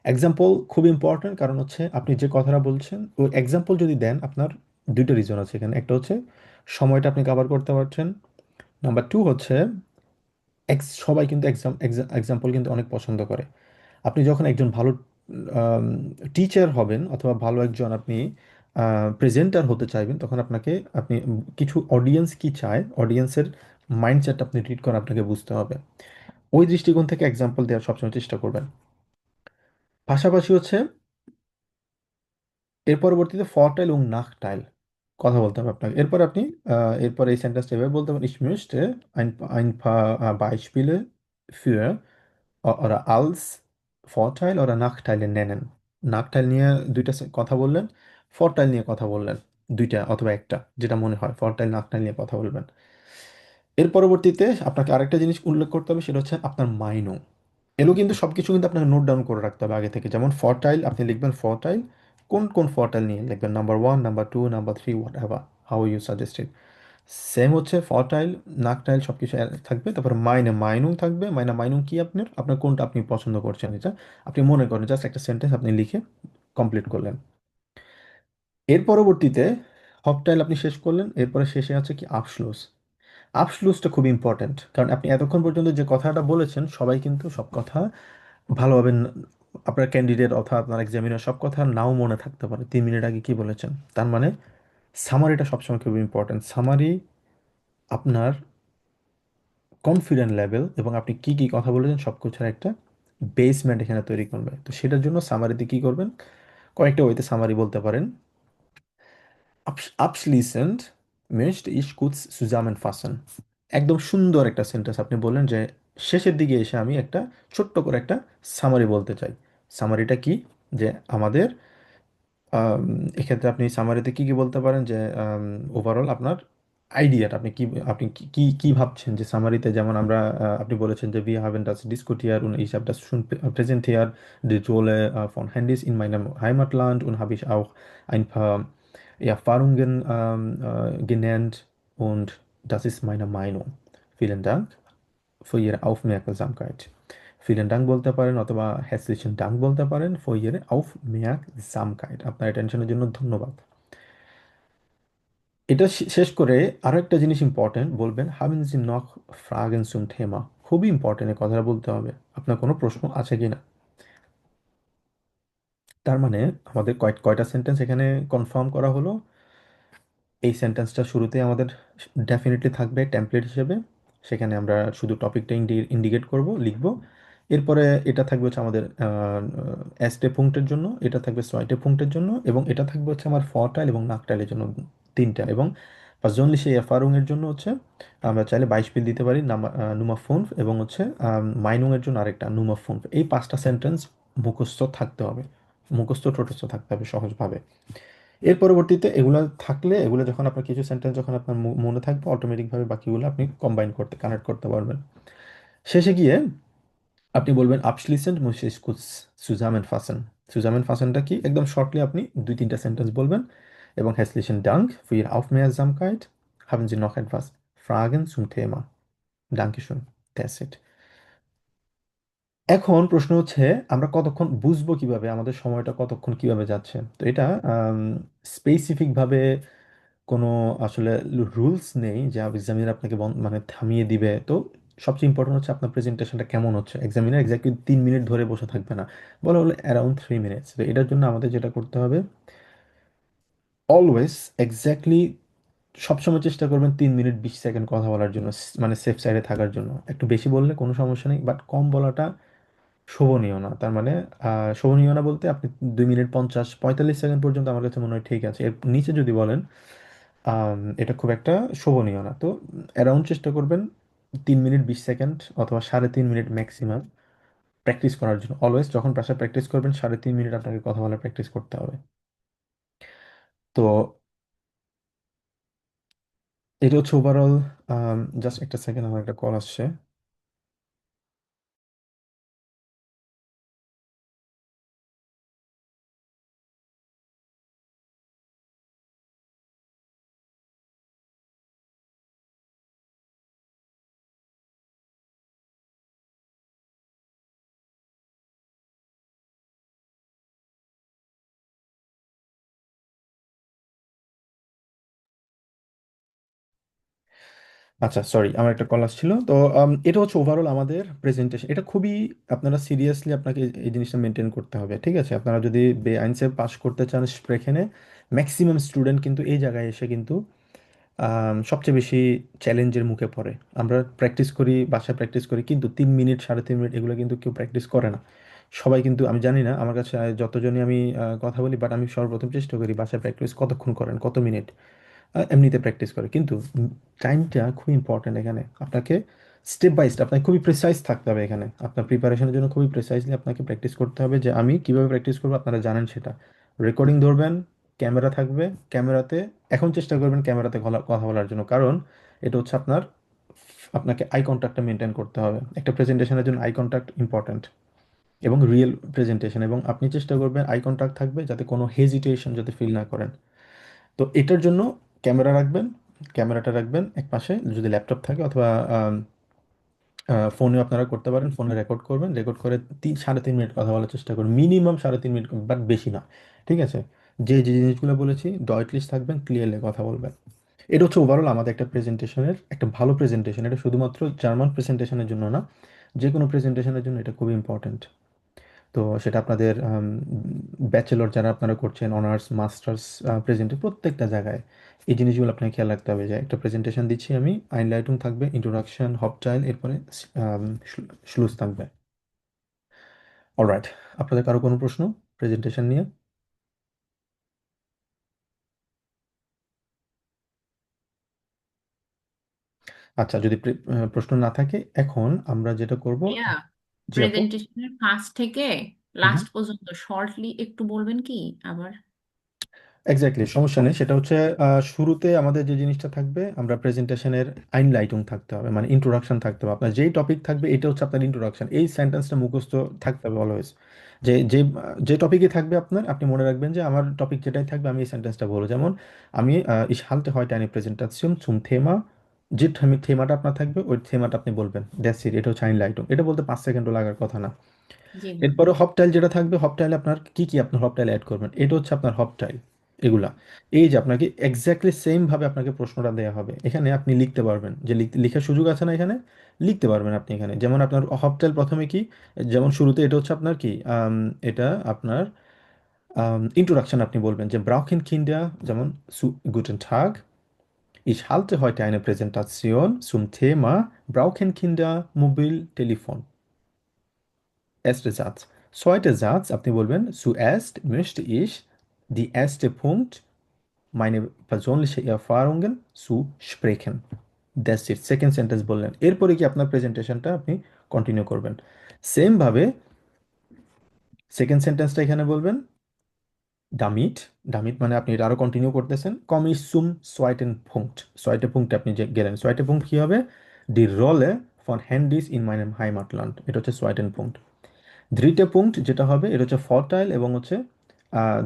এক্সাম্পল খুব ইম্পর্ট্যান্ট, কারণ হচ্ছে আপনি যে কথাটা বলছেন ওই এক্সাম্পল যদি দেন আপনার 2টা রিজন আছে এখানে। একটা হচ্ছে সময়টা আপনি কভার করতে পারছেন। নাম্বার টু হচ্ছে সবাই কিন্তু এক্সাম্পল কিন্তু অনেক পছন্দ করে। আপনি যখন একজন ভালো টিচার হবেন অথবা ভালো একজন আপনি প্রেজেন্টার হতে চাইবেন, তখন আপনাকে আপনি কিছু অডিয়েন্স কি চায়, অডিয়েন্সের মাইন্ডসেট আপনি রিড করে আপনাকে বুঝতে হবে। ওই দৃষ্টিকোণ থেকে এক্সাম্পল দেওয়ার সবসময় চেষ্টা করবেন। পাশাপাশি হচ্ছে এর পরবর্তীতে ফরটাইল এবং নাকটাইল কথা বলতে হবে আপনাকে। এরপর আপনি এরপর এই সেন্টেন্সটা এভাবে বলতে পারেন: Ich möchte ein paar Beispiele für oder als Vorteil oder Nachteile nennen. নাকটাইল নিয়ে দুইটা কথা বললেন, ফরটাইল নিয়ে কথা বললেন, দুইটা অথবা একটা, যেটা মনে হয়, ফরটাইল নাকটাইল নিয়ে কথা বলবেন। এর পরবর্তীতে আপনাকে আরেকটা জিনিস উল্লেখ করতে হবে, সেটা হচ্ছে আপনার মাইনও। এগুলো কিন্তু সবকিছু কিন্তু আপনাকে নোট ডাউন করে রাখতে হবে আগে থেকে। যেমন ফরটাইল আপনি লিখবেন, ফরটাইল কোন কোন ফরটাইল নিয়ে লিখবেন, number one, number two, number three, whatever, how you suggested. Same হচ্ছে ফরটাইল, নাকটাইল সব কিছু থাকবে। তারপরে মাইনে, মাইনুং থাকবে। মাইনুং কি আপনার, আপনার কোনটা আপনি পছন্দ করছেন, এটা আপনি মনে করেন জাস্ট একটা সেন্টেন্স আপনি লিখে কমপ্লিট করলেন। এর পরবর্তীতে হকটাইল আপনি শেষ করলেন, এরপরে শেষে আছে কি আফসলুস। আফসলুসটা খুব ইম্পর্ট্যান্ট, কারণ আপনি এতক্ষণ পর্যন্ত যে কথাটা বলেছেন সবাই কিন্তু সব কথা ভালোভাবে আপনার ক্যান্ডিডেট অথবা আপনার এক্সামিনার সব কথা নাও মনে থাকতে পারে 3 মিনিট আগে কি বলেছেন। তার মানে সামারিটা সবসময় খুব ইম্পর্ট্যান্ট। সামারি আপনার কনফিডেন্ট লেভেল এবং আপনি কি কি কথা বলেছেন সব কিছুর একটা বেসমেন্ট এখানে তৈরি করবে। তো সেটার জন্য সামারিতে কি করবেন, কয়েকটা ওয়েতে সামারি বলতে পারেন। Abschließend möchte ich kurz zusammenfassen. একদম সুন্দর একটা সেন্টেন্স আপনি বললেন যে শেষের দিকে এসে আমি একটা ছোট্ট করে একটা সামারি বলতে চাই। সামারিটা কি, যে আমাদের আম, এক্ষেত্রে আপনি সামারিতে কি কি বলতে পারেন, যে ওভারঅল আপনার আইডিয়াটা আপনি কি, আপনি কি কি কি ভাবছেন যে সামারিতে। যেমন আমরা আপনি বলেছেন যে wir haben das diskutiert und ich habe das schon präsentiert, die Rolle von Handys in meinem Heimatland, und habe ich auch ein paar Erfahrungen genannt, und das ist meine Meinung. Vielen Dank für Ihre Aufmerksamkeit. Vielen Dank বলতে পারেন, অথবা herzlichen Dank বলতে পারেন for Ihre Aufmerksamkeit, আপনার অ্যাটেনশনের জন্য ধন্যবাদ। এটা শেষ করে আরো একটা জিনিস ইম্পর্টেন্ট বলবেন, haben Sie noch Fragen zum Thema। খুবই ইম্পর্টেন্ট, এই কথাটা বলতে হবে, আপনার কোনো প্রশ্ন আছে কিনা। তার মানে আমাদের কয়টা সেন্টেন্স এখানে কনফার্ম করা হলো। এই সেন্টেন্সটা শুরুতে আমাদের ডেফিনেটলি থাকবে টেমপ্লেট হিসেবে, সেখানে আমরা শুধু টপিকটা ইন্ডিকেট করব, লিখব। এরপরে এটা থাকবে হচ্ছে আমাদের এসটে পুংটের জন্য, এটা থাকবে ছয়টে পুংটের জন্য, এবং এটা থাকবে হচ্ছে আমার ফরটাইল এবং নাকটাইলের জন্য তিনটা, এবং পাঁচজনলি সেই এফারুং এর জন্য হচ্ছে আমরা চাইলে 22 পিল দিতে পারি, নুমা ফোন, এবং হচ্ছে মাইনুং এর জন্য আরেকটা নুমা ফোন। এই পাঁচটা সেন্টেন্স মুখস্থ থাকতে হবে, মুখস্থ টোটস্থ থাকতে হবে সহজভাবে। এর পরবর্তীতে এগুলো থাকলে, এগুলো যখন আপনার কিছু সেন্টেন্স যখন আপনার মনে থাকবে, অটোমেটিকভাবে বাকিগুলো আপনি কম্বাইন করতে, কানেক্ট করতে পারবেন। শেষে গিয়ে আপনি বলবেন abschließend muss ich kurz zusammenfassen। zusammenfassenটা কি, একদম শর্টলি আপনি 2-3টা সেন্টেন্স বলবেন, এবং herzlichen Dank für Ihre Aufmerksamkeit, haben Sie noch etwas Fragen zum Thema, Dankeschön, that's it। এখন প্রশ্ন হচ্ছে আমরা কতক্ষণ বুঝবো কিভাবে, আমাদের সময়টা কতক্ষণ কিভাবে যাচ্ছে। তো এটা স্পেসিফিক ভাবে কোনো আসলে রুলস নেই যে এক্সামিনার আপনাকে মানে থামিয়ে দিবে। তো সবচেয়ে ইম্পর্টেন্ট হচ্ছে আপনার প্রেজেন্টেশনটা কেমন হচ্ছে। এক্সামিনার এক্স্যাক্টলি 3 মিনিট ধরে বসে থাকবে না, বলা হলো অ্যারাউন্ড 3 মিনিটস। তো এটার জন্য আমাদের যেটা করতে হবে, অলওয়েজ এক্স্যাক্টলি সবসময় চেষ্টা করবেন 3 মিনিট 20 সেকেন্ড কথা বলার জন্য, মানে সেফ সাইডে থাকার জন্য। একটু বেশি বললে কোনো সমস্যা নেই, বাট কম বলাটা শোভনীয় না। তার মানে শোভনীয় না বলতে আপনি 2 মিনিট 50-45 সেকেন্ড পর্যন্ত আমার কাছে মনে হয় ঠিক আছে। এর নিচে যদি বলেন এটা খুব একটা শোভনীয় না। তো অ্যারাউন্ড চেষ্টা করবেন 3 মিনিট 20 সেকেন্ড অথবা 3.5 মিনিট ম্যাক্সিমাম প্র্যাকটিস করার জন্য। অলওয়েজ যখন ভাষা প্র্যাকটিস করবেন 3.5 মিনিট আপনাকে কথা বলার প্র্যাকটিস করতে হবে। তো এটা হচ্ছে ওভারঅল। জাস্ট একটা সেকেন্ড, আমার একটা কল আসছে। আচ্ছা, সরি, আমার একটা কল আসছিল। তো এটা হচ্ছে ওভারঅল আমাদের প্রেজেন্টেশন। এটা খুবই, আপনারা সিরিয়াসলি আপনাকে এই জিনিসটা মেনটেন করতে হবে, ঠিক আছে? আপনারা যদি বেআইনসে পাশ করতে চান স্প্রেখেনে, ম্যাক্সিমাম স্টুডেন্ট কিন্তু এই জায়গায় এসে কিন্তু সবচেয়ে বেশি চ্যালেঞ্জের মুখে পড়ে। আমরা প্র্যাকটিস করি, বাসায় প্র্যাকটিস করি, কিন্তু 3 মিনিট, 3.5 মিনিট এগুলো কিন্তু কেউ প্র্যাকটিস করে না। সবাই কিন্তু, আমি জানি না, আমার কাছে যতজনই আমি কথা বলি, বাট আমি সর্বপ্রথম চেষ্টা করি বাসায় প্র্যাকটিস কতক্ষণ করেন, কত মিনিট এমনিতে প্র্যাকটিস করে। কিন্তু টাইমটা খুব ইম্পর্ট্যান্ট এখানে। আপনাকে স্টেপ বাই স্টেপ আপনাকে খুবই প্রিসাইজ থাকতে হবে এখানে। আপনার প্রিপারেশনের জন্য খুবই প্রিসাইজলি আপনাকে প্র্যাকটিস করতে হবে, যে আমি কিভাবে প্র্যাকটিস করবো আপনারা জানেন সেটা। রেকর্ডিং ধরবেন, ক্যামেরা থাকবে, ক্যামেরাতে এখন চেষ্টা করবেন ক্যামেরাতে কথা বলার জন্য, কারণ এটা হচ্ছে আপনাকে আই কন্ট্যাক্টটা মেনটেন করতে হবে। একটা প্রেজেন্টেশনের জন্য আই কন্ট্যাক্ট ইম্পর্ট্যান্ট, এবং রিয়েল প্রেজেন্টেশন। এবং আপনি চেষ্টা করবেন আই কন্ট্যাক্ট থাকবে যাতে কোনো হেজিটেশন যাতে ফিল না করেন। তো এটার জন্য ক্যামেরা রাখবেন, ক্যামেরাটা রাখবেন এক পাশে, যদি ল্যাপটপ থাকে, অথবা ফোনে আপনারা করতে পারেন। ফোনে রেকর্ড করবেন, রেকর্ড করে 3.5 মিনিট কথা বলার চেষ্টা করুন, মিনিমাম 3.5 মিনিট, বাট বেশি না, ঠিক আছে? যে যে জিনিসগুলো বলেছি ডয়েটলিস্ট থাকবেন, ক্লিয়ারলি কথা বলবেন। এটা হচ্ছে ওভারঅল আমাদের একটা প্রেজেন্টেশনের, একটা ভালো প্রেজেন্টেশন। এটা শুধুমাত্র জার্মান প্রেজেন্টেশনের জন্য না, যে কোনো প্রেজেন্টেশনের জন্য এটা খুবই ইম্পর্ট্যান্ট। তো সেটা আপনাদের ব্যাচেলর যারা আপনারা করছেন, অনার্স, মাস্টার্স, প্রেজেন্টে, প্রত্যেকটা জায়গায় এই জিনিসগুলো আপনাকে খেয়াল রাখতে হবে। যে একটা প্রেজেন্টেশন দিচ্ছি আমি, আইনলাইটুং থাকবে, ইন্ট্রোডাকশন, হপটাইল, এরপরে শ্লুজ থাকবে। অলরাইট, আপনাদের কারো কোনো প্রশ্ন প্রেজেন্টেশন নিয়ে? আচ্ছা, যদি প্রশ্ন না থাকে, এখন আমরা যেটা করব। ভাইয়া, জি আপু। প্রেজেন্টেশনের ফার্স্ট থেকে হুম। লাস্ট পর্যন্ত শর্টলি একটু বলবেন কি আবার? এক্স্যাক্টলি, সমস্যা নেই। সেটা হচ্ছে শুরুতে আমাদের যে জিনিসটা থাকবে, আমরা প্রেজেন্টেশনের আইনলাইটুং থাকতে হবে, মানে ইন্ট্রোডাকশন থাকতে হবে। আপনার যেই টপিক থাকবে এটা হচ্ছে আপনার ইন্ট্রোডাকশন। এই সেন্টেন্সটা মুখস্থ থাকতে হবে অলওয়েজ। যে যে যে টপিকে থাকবে আপনার, আপনি মনে রাখবেন যে আমার টপিক যেটাই থাকবে আমি এই সেন্টেন্সটা বলবো। যেমন আমি ich halte heute eine Präsentation zum Thema, যে থেমাটা আপনার থাকবে ওই থেমাটা আপনি বলবেন, দ্যাটস ইট। এটা হচ্ছে আইনলাইটুং। এটা বলতে 5 সেকেন্ডও লাগার কথা না। জি ভাইয়া। এরপরে হপটাইল যেটা থাকবে, হপটাইলে আপনার কি কি আপনার হপটাইল অ্যাড করবেন, এটা হচ্ছে আপনার হপটাইল। এগুলা, এই যে আপনাকে এক্স্যাক্টলি সেম ভাবে আপনাকে প্রশ্নটা দেওয়া হবে, এখানে আপনি লিখতে পারবেন, যে লিখার সুযোগ আছে না এখানে, লিখতে পারবেন আপনি এখানে। যেমন আপনার হপটাইল প্রথমে কি, যেমন শুরুতে এটা হচ্ছে আপনার কি, এটা আপনার ইন্ট্রোডাকশন। আপনি বলবেন যে ব্রাউকেন কিন্ডার, যেমন গুটেন টাগ, ich halte heute eine Präsentation zum Thema brauchen Kinder Mobiltelefon. Erster Satz. Zweiter Satz, আপনি বলবেন zuerst möchte ich die erste Punkt meine persönliche Erfahrungen zu sprechen. That's it. Second sentence বললেন, এরপরে কি আপনার প্রেজেন্টেশনটা আপনি কন্টিনিউ করবেন same ভাবে। সেকেন্ড সেন্টেন্সটা এখানে বলবেন damit, damit মানে আপনি এটা আরো কন্টিনিউ করতেছেন, komme ich zum zweiten Punkt, zweite Punkt আপনি যে গেলেন, zweite Punkt কি হবে, die Rolle von Handys in meinem Heimatland, এটা হচ্ছে zweiten Punkt। ধৃতে পুঙ্ক্ট যেটা হবে, এটা হচ্ছে ফরটাইল, এবং হচ্ছে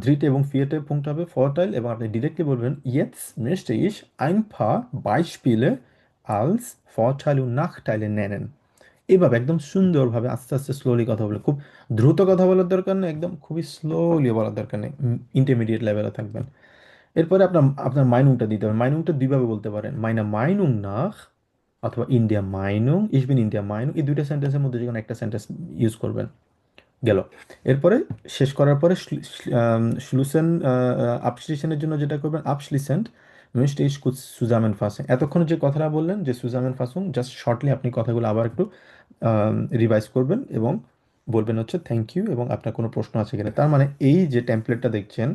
ধৃতে এবং ফিয়েতে পুঙ্ক্ট হবে ফরটাইল, এবং আপনি ডিরেক্টলি বলবেন jetzt möchte ich ein paar Beispiele als Vorteile und Nachteile nennen। এইভাবে একদম সুন্দরভাবে আস্তে আস্তে স্লোলি কথা বলে, খুব দ্রুত কথা বলার দরকার নেই, একদম খুবই স্লোলি বলার দরকার নেই, ইন্টারমিডিয়েট লেভেলে থাকবেন। এরপরে আপনার আপনার মাইনুংটা দিতে হবে। মাইনুংটা দুইভাবে বলতে পারেন, মাইনা মাইনুং নাখ, অথবা ইন্ডিয়া মাইনুং, ich bin ইন্ডিয়া মাইনুং। এই দুইটা সেন্টেন্সের মধ্যে যে কোনো একটা সেন্টেন্স ইউজ করবেন, গেল। এরপরে শেষ করার পরে শ্লুসেন, আপশ্লিসেনের জন্য যেটা করবেন আপশ্লিসেন্ট, möchte ich kurz zusammenfassen। এতক্ষণ যে কথাটা বললেন যে সুজামেনফাসুং, জাস্ট শর্টলি আপনি কথাগুলো আবার একটু রিভাইজ করবেন, এবং বলবেন হচ্ছে থ্যাংক ইউ, এবং আপনার কোনো প্রশ্ন আছে কিনা। তার মানে এই যে টেমপ্লেটটা দেখছেন,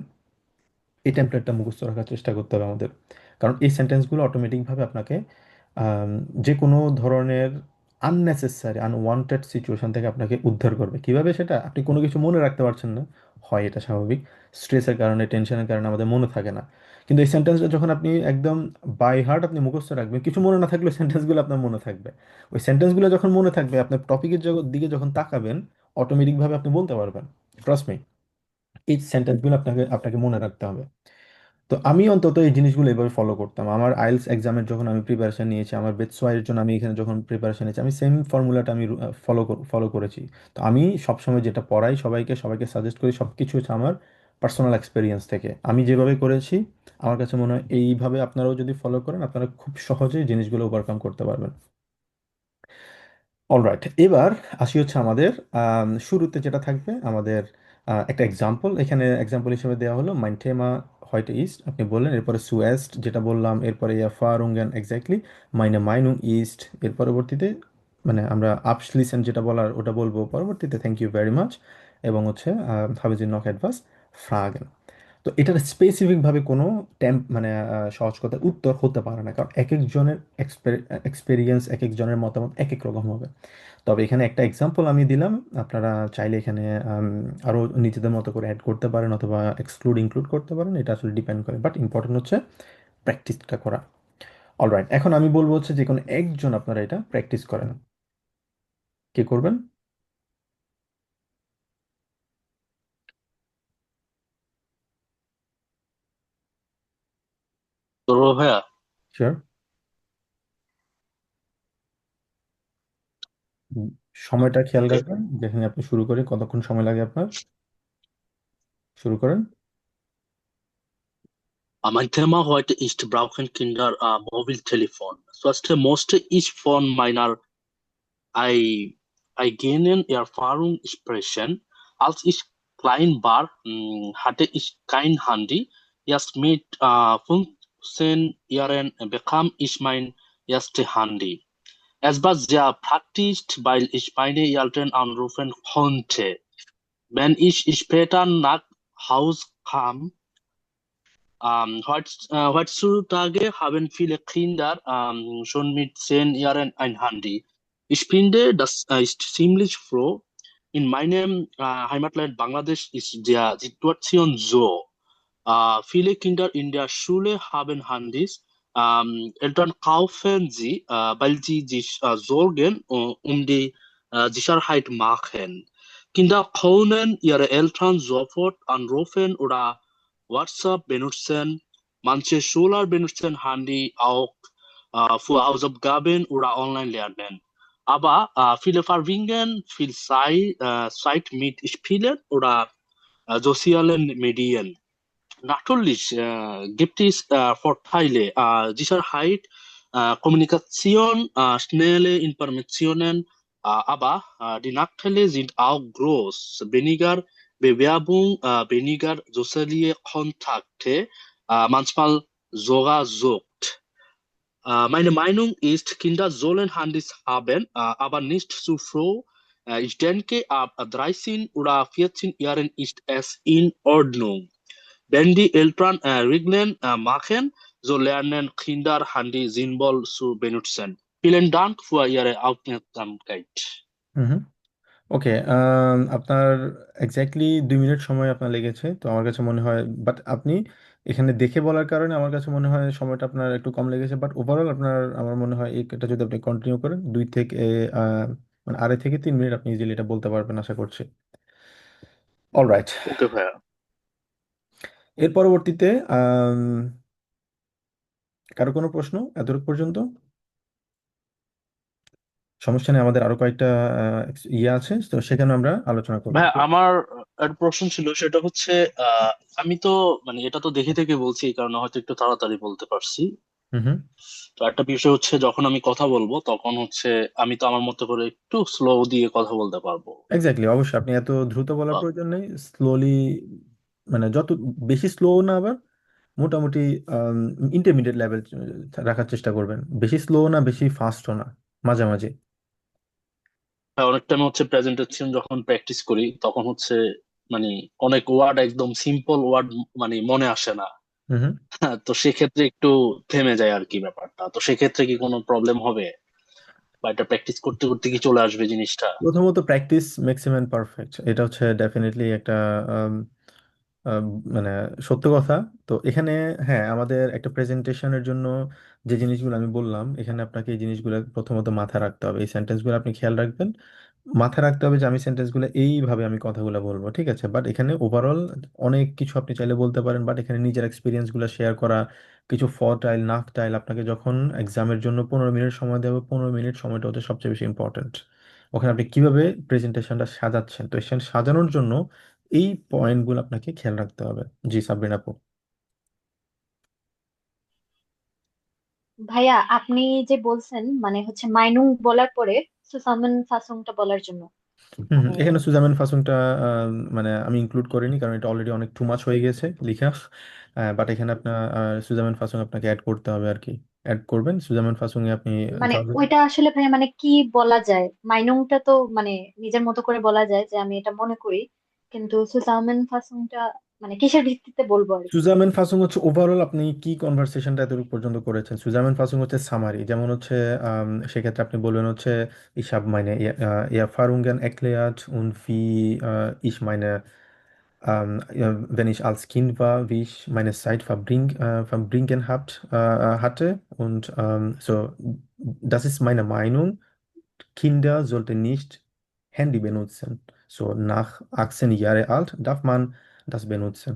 এই টেমপ্লেটটা মুখস্থ রাখার চেষ্টা করতে হবে আমাদের। কারণ এই সেন্টেন্সগুলো অটোমেটিকভাবে আপনাকে আম, যে কোনো ধরনের আননেসেসারি, আনওয়ান্টেড সিচুয়েশন থেকে আপনাকে উদ্ধার করবে। কিভাবে সেটা, আপনি কোনো কিছু মনে রাখতে পারছেন না, হয় এটা স্বাভাবিক, স্ট্রেসের কারণে, টেনশনের কারণে আমাদের মনে থাকে না। কিন্তু এই সেন্টেন্সটা যখন আপনি একদম বাই হার্ট আপনি মুখস্থ রাখবেন, কিছু মনে না থাকলেও সেন্টেন্সগুলো আপনার মনে থাকবে। ওই সেন্টেন্সগুলো যখন মনে থাকবে, আপনার টপিকের দিকে যখন তাকাবেন, অটোমেটিকভাবে আপনি বলতে পারবেন। ট্রাস্ট মি, এই সেন্টেন্সগুলো আপনাকে আপনাকে মনে রাখতে হবে। তো আমি অন্তত এই জিনিসগুলো এভাবে ফলো করতাম। আমার আইএলস এক্সামের যখন আমি প্রিপারেশন নিয়েছি, আমার বেটসওয়াইয়ের জন্য আমি এখানে যখন প্রিপারেশন নিয়েছি, আমি সেম ফর্মুলাটা আমি ফলো করেছি। তো আমি সবসময় যেটা পড়াই সবাইকে, সবাইকে সাজেস্ট করি, সব কিছু হচ্ছে আমার পার্সোনাল এক্সপিরিয়েন্স থেকে আমি যেভাবে করেছি, আমার কাছে মনে হয় এইভাবে আপনারাও যদি ফলো করেন, আপনারা খুব সহজেই জিনিসগুলো ওভারকাম করতে পারবেন। অলরাইট, এবার আসি হচ্ছে আমাদের শুরুতে যেটা থাকবে আমাদের একটা এক্সাম্পল। এখানে এক্সাম্পল হিসেবে দেওয়া হলো মাইনটেমা হয়তো ইস্ট, আপনি বললেন, এরপরে সুয়েস্ট যেটা বললাম, এরপরে ফারুঙ্গান এক্স্যাক্টলি, মাইনে মাইনুং ইস্ট, এর পরবর্তীতে মানে আমরা আপসলিসেন যেটা বলার ওটা বলবো পরবর্তীতে, থ্যাংক ইউ ভেরি মাচ, এবং হচ্ছে হাবিজি নক অ্যাডভাস ফ্রাগেন। তো এটার স্পেসিফিকভাবে কোনো মানে সহজ কথার উত্তর হতে পারে না, কারণ এক একজনের এক্সপেরিয়েন্স, এক একজনের মতামত এক এক রকম হবে। তবে এখানে একটা এক্সাম্পল আমি দিলাম, আপনারা চাইলে এখানে আরও নিজেদের মতো করে অ্যাড করতে পারেন অথবা ইনক্লুড করতে পারেন, এটা আসলে ডিপেন্ড করে, বাট ইম্পর্টেন্ট হচ্ছে প্র্যাকটিসটা করা। অলরাইট, এখন আমি বলবো হচ্ছে যে কোনো একজন আপনারা এটা প্র্যাকটিস করেন। কে করবেন? তো ভাইয়া, শিওর। সময়টা খেয়াল ওকে। রাখবেন, যেখানে আপনি শুরু করেন, কতক্ষণ সময় লাগে আপনার, শুরু করেন। Mein Thema heute ist brauchen Kinder Mobiltelefon. Zuerst musste ich von meiner eigenen Erfahrung sprechen. Als ich klein war, hatte ich kein Handy. Erst mit 15 Jahren bekam ich mein erstes Handy. Es war sehr praktisch, weil ich meine Eltern anrufen konnte. Wenn ich später nach Hause kam, heutzutage haben viele Kinder schon mit 10 Jahren ein Handy. Ich finde, das ist ziemlich froh. In meinem Heimatland Bangladesch ist der Situation so. Viele Kinder in der Schule haben Handys. Eltern kaufen sie, weil sie sich Sorgen um die Sicherheit machen. Kinder können ihre Eltern sofort anrufen oder WhatsApp benutzen. Manche Schüler benutzen Handy auch für Hausaufgaben oder Online-Lernen. Aber viele verbringen viel Zeit mit Spielen oder sozialen Medien. Natürlich gibt es Vorteile, Sicherheit, Kommunikation, schnelle Informationen, aber die Nachteile sind auch groß. Weniger Bewerbung, weniger soziale Kontakte, manchmal sogar Sucht. Meine Meinung ist, Kinder sollen Handys haben, aber nicht zu früh. Ich denke, ab 13 oder 14 Jahren ist es in Ordnung. Wenn die Eltern Regeln machen, so lernen Kinder Handy sinnvoll zu benutzen. Vielen Dank für Ihre Aufmerksamkeit. হুম। ওকে, আপনার exactly 2 minute সময় আপনার লেগেছে, তো আমার কাছে মনে হয়, but আপনি এখানে দেখে বলার কারণে আমার কাছে মনে হয় সময়টা আপনার একটু কম লেগেছে, বাট ওভারঅল আপনার, আমার মনে হয় এটা যদি আপনি কন্টিনিউ করেন 2 থেকে মানে 2.5 থেকে 3 মিনিট আপনি ইজিলি এটা বলতে পারবেন আশা করছি। অলরাইট, Okay, ভাইয়া। এর পরবর্তীতে কারো কোনো প্রশ্ন এতটুকু পর্যন্ত? সমস্যা নেই, আমাদের আরো কয়েকটা ইয়ে আছে, তো সেখানে আমরা আলোচনা করবো। ভাইয়া, আমার একটা প্রশ্ন ছিল, সেটা হচ্ছে আহ, আমি তো মানে এটা তো দেখে থেকে বলছি, এই কারণে হয়তো একটু তাড়াতাড়ি বলতে পারছি। হুম হুম। তো একটা বিষয় হচ্ছে, যখন আমি কথা বলবো তখন হচ্ছে আমি তো আমার মতো করে একটু স্লো দিয়ে কথা বলতে পারবো। এক্স্যাক্টলি, অবশ্যই আপনি এত দ্রুত বলার প্রয়োজন নেই, স্লোলি, মানে যত বেশি স্লো না, আবার মোটামুটি ইন্টারমিডিয়েট লেভেল রাখার চেষ্টা করবেন, বেশি স্লো না বেশি ফাস্টও না, মাঝামাঝি। হ্যাঁ, অনেক টাইম হচ্ছে প্রেজেন্টেশন যখন প্র্যাকটিস করি তখন হচ্ছে মানে অনেক ওয়ার্ড, একদম সিম্পল ওয়ার্ড মানে মনে আসে না। হুম হুম। হ্যাঁ, তো সেক্ষেত্রে একটু থেমে যায় আর কি ব্যাপারটা। তো সেক্ষেত্রে কি কোনো প্রবলেম হবে, বা এটা প্র্যাকটিস করতে করতে কি চলে আসবে জিনিসটা? প্রথমত practice makes a man perfect, এটা হচ্ছে ডেফিনেটলি একটা আম, আম, মানে সত্য কথা। তো এখানে হ্যাঁ, আমাদের একটা প্রেজেন্টেশনের জন্য যে জিনিসগুলো আমি বললাম, এখানে আপনাকে এই জিনিসগুলো প্রথমত মাথায় রাখতে হবে, এই সেন্টেন্সগুলো আপনি খেয়াল রাখবেন, মাথায় রাখতে হবে যে আমি সেন্টেন্সগুলো এইভাবে আমি কথাগুলো বলবো, ঠিক আছে? বাট এখানে ওভারঅল অনেক কিছু আপনি চাইলে বলতে পারেন, বাট এখানে নিজের এক্সপিরিয়েন্সগুলো শেয়ার করা, কিছু ফটাইল নাকটাইল, আপনাকে যখন এক্সামের জন্য 15 মিনিট সময় দেবে, 15 মিনিট সময়টা হচ্ছে সবচেয়ে বেশি ইম্পর্টেন্ট। ওখানে আপনি কিভাবে প্রেজেন্টেশনটা সাজাচ্ছেন, তো এখানে সাজানোর জন্য এই পয়েন্টগুলো আপনাকে খেয়াল রাখতে হবে। জি সাবরিন আপু। ভাইয়া আপনি যে বলছেন মানে হচ্ছে মাইনুং বলার পরে সুসামেন ফাসুংটা বলার জন্য মানে এখানে সুজামেন ফাসুংটা আহ, মানে আমি ইনক্লুড করিনি, কারণ এটা অলরেডি অনেক টু মাচ হয়ে গেছে লেখা। বাট এখানে আপনার সুজামেন ফাসুং আপনাকে অ্যাড করতে হবে আর কি। অ্যাড করবেন সুজামেন ফাসুং এ আপনি মানে তাহলে। ওইটা আসলে ভাইয়া মানে কি বলা যায়? মাইনুংটা তো মানে নিজের মতো করে বলা যায় যে আমি এটা মনে করি, কিন্তু সুসামেন ফাসুংটা মানে কিসের ভিত্তিতে বলবো আর কি। সুজামেন ফাসুং হচ্ছে ওভারঅল আপনি কি কনভারসেশনটা এতটুকু পর্যন্ত করেছেন। সুজামেন ফাসুং হচ্ছে সামারি, যেমন হচ্ছে সেক্ষেত্রে আপনি বলবেন হচ্ছে ich habe meine Erfahrungen erklärt und wie ich meine wenn ich als Kind war, wie ich meine Zeit verbringen hatte. Und so, das ist meine Meinung. Kinder sollten nicht Handy benutzen. So, nach 18 Jahre alt darf man das benutzen।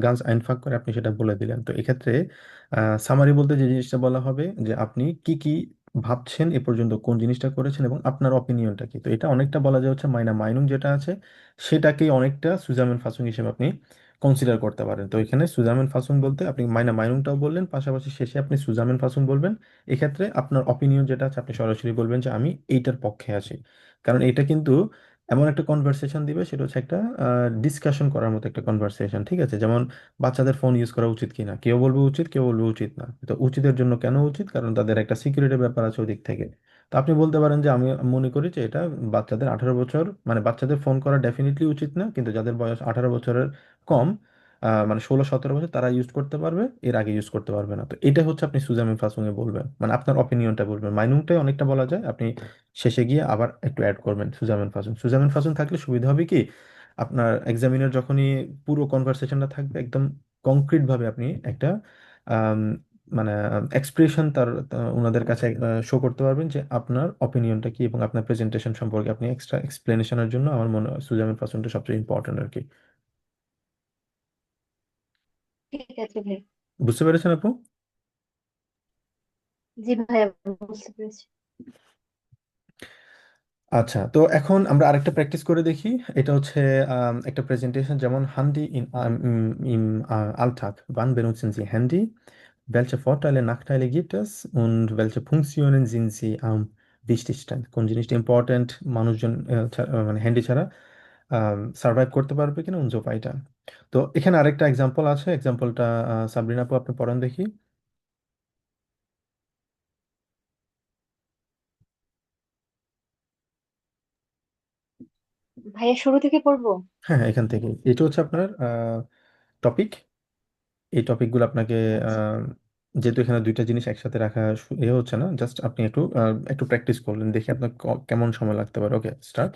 গাছ আইনফাক করে আপনি সেটা বলে দিলেন। তো এক্ষেত্রে summary বলতে যে জিনিসটা বলা হবে যে আপনি কি কি ভাবছেন এ পর্যন্ত, কোন জিনিসটা করেছেন এবং আপনার অপিনিয়নটা কি। তো এটা অনেকটা বলা যায় হচ্ছে মাইনা মাইনুং যেটা আছে সেটাকেই অনেকটা সুজামেন ফাসুং হিসেবে আপনি কনসিডার করতে পারেন। তো এখানে সুজামেন ফাসুং বলতে আপনি মাইনা মাইনুংটাও বললেন, পাশাপাশি শেষে আপনি সুজামেন ফাসুং বলবেন। এক্ষেত্রে আপনার অপিনিয়ন যেটা আছে আপনি সরাসরি বলবেন যে আমি এইটার পক্ষে আছি। কারণ এটা কিন্তু এমন একটা কনভারসেশন দিবে, সেটা হচ্ছে একটা ডিসকাশন করার মতো একটা কনভারসেশন, ঠিক আছে? যেমন বাচ্চাদের ফোন ইউজ করা উচিত কিনা, কেউ বলবে উচিত, কেউ বলবে উচিত না। তো উচিতের জন্য কেন উচিত? কারণ তাদের একটা সিকিউরিটির ব্যাপার আছে ওদিক থেকে। তো আপনি বলতে পারেন যে আমি মনে করি যে এটা বাচ্চাদের 18 বছর, মানে বাচ্চাদের ফোন করা ডেফিনেটলি উচিত না, কিন্তু যাদের বয়স 18 বছরের কম, মানে 16-17 বছর, তারা ইউজ করতে পারবে, এর আগে ইউজ করতে পারবে না। তো এটা হচ্ছে আপনি সুজামেন ফাসুংয়ে বলবেন, মানে আপনার অপিনিয়নটা বলবেন। মাইনুংটাই অনেকটা বলা যায়, আপনি শেষে গিয়ে আবার একটু অ্যাড করবেন সুজামেন ফাসুন। সুজামেন ফাসুন থাকলে সুবিধা হবে কি, আপনার এক্সামিনার যখনই পুরো কনভারসেশনটা থাকবে একদম কংক্রিট ভাবে আপনি একটা আম, মানে এক্সপ্রেশন ওনাদের কাছে শো করতে পারবেন যে আপনার অপিনিয়নটা কি এবং আপনার প্রেজেন্টেশন সম্পর্কে আপনি এক্সট্রা এক্সপ্লেনেশনের জন্য আমার মনে হয় সুজামেন ফাসুনটা সবচেয়ে ইম্পর্টেন্ট আর কি। ঠিক আছে ভাই। বুঝতে পেরেছেন আপু? জি ভাইয়া, বুঝতে পেরেছি। আচ্ছা, তো এখন আমরা আরেকটা প্র্যাকটিস করে দেখি। এটা হচ্ছে একটা প্রেজেন্টেশন, যেমন handi in Alltag, wann benutzen Sie Handy? Welche Vorteile, Nachteile gibt es und welche Funktionen sind Sie am wichtigsten? কোন জিনিসটা ইম্পর্টেন্ট, মানুষজন মানে হ্যান্ডি ছাড়া সার্ভাইভ করতে পারবে কিনা, উনজো পাইটা। তো এখানে আরেকটা এক্সাম্পল আছে, এক্সাম্পলটা সাবরিনা আপু আপনি পড়ান দেখি। ভাইয়া শুরু থেকে পড়বো? হ্যাঁ হ্যাঁ, এখান থেকে। এটা হচ্ছে আপনার টপিক। এই টপিকগুলো আপনাকে আচ্ছা। আহ, যেহেতু এখানে দুইটা জিনিস একসাথে রাখা হচ্ছে না, জাস্ট আপনি একটু একটু প্র্যাকটিস করলেন, দেখি আপনার কেমন সময় লাগতে পারে। ওকে, start.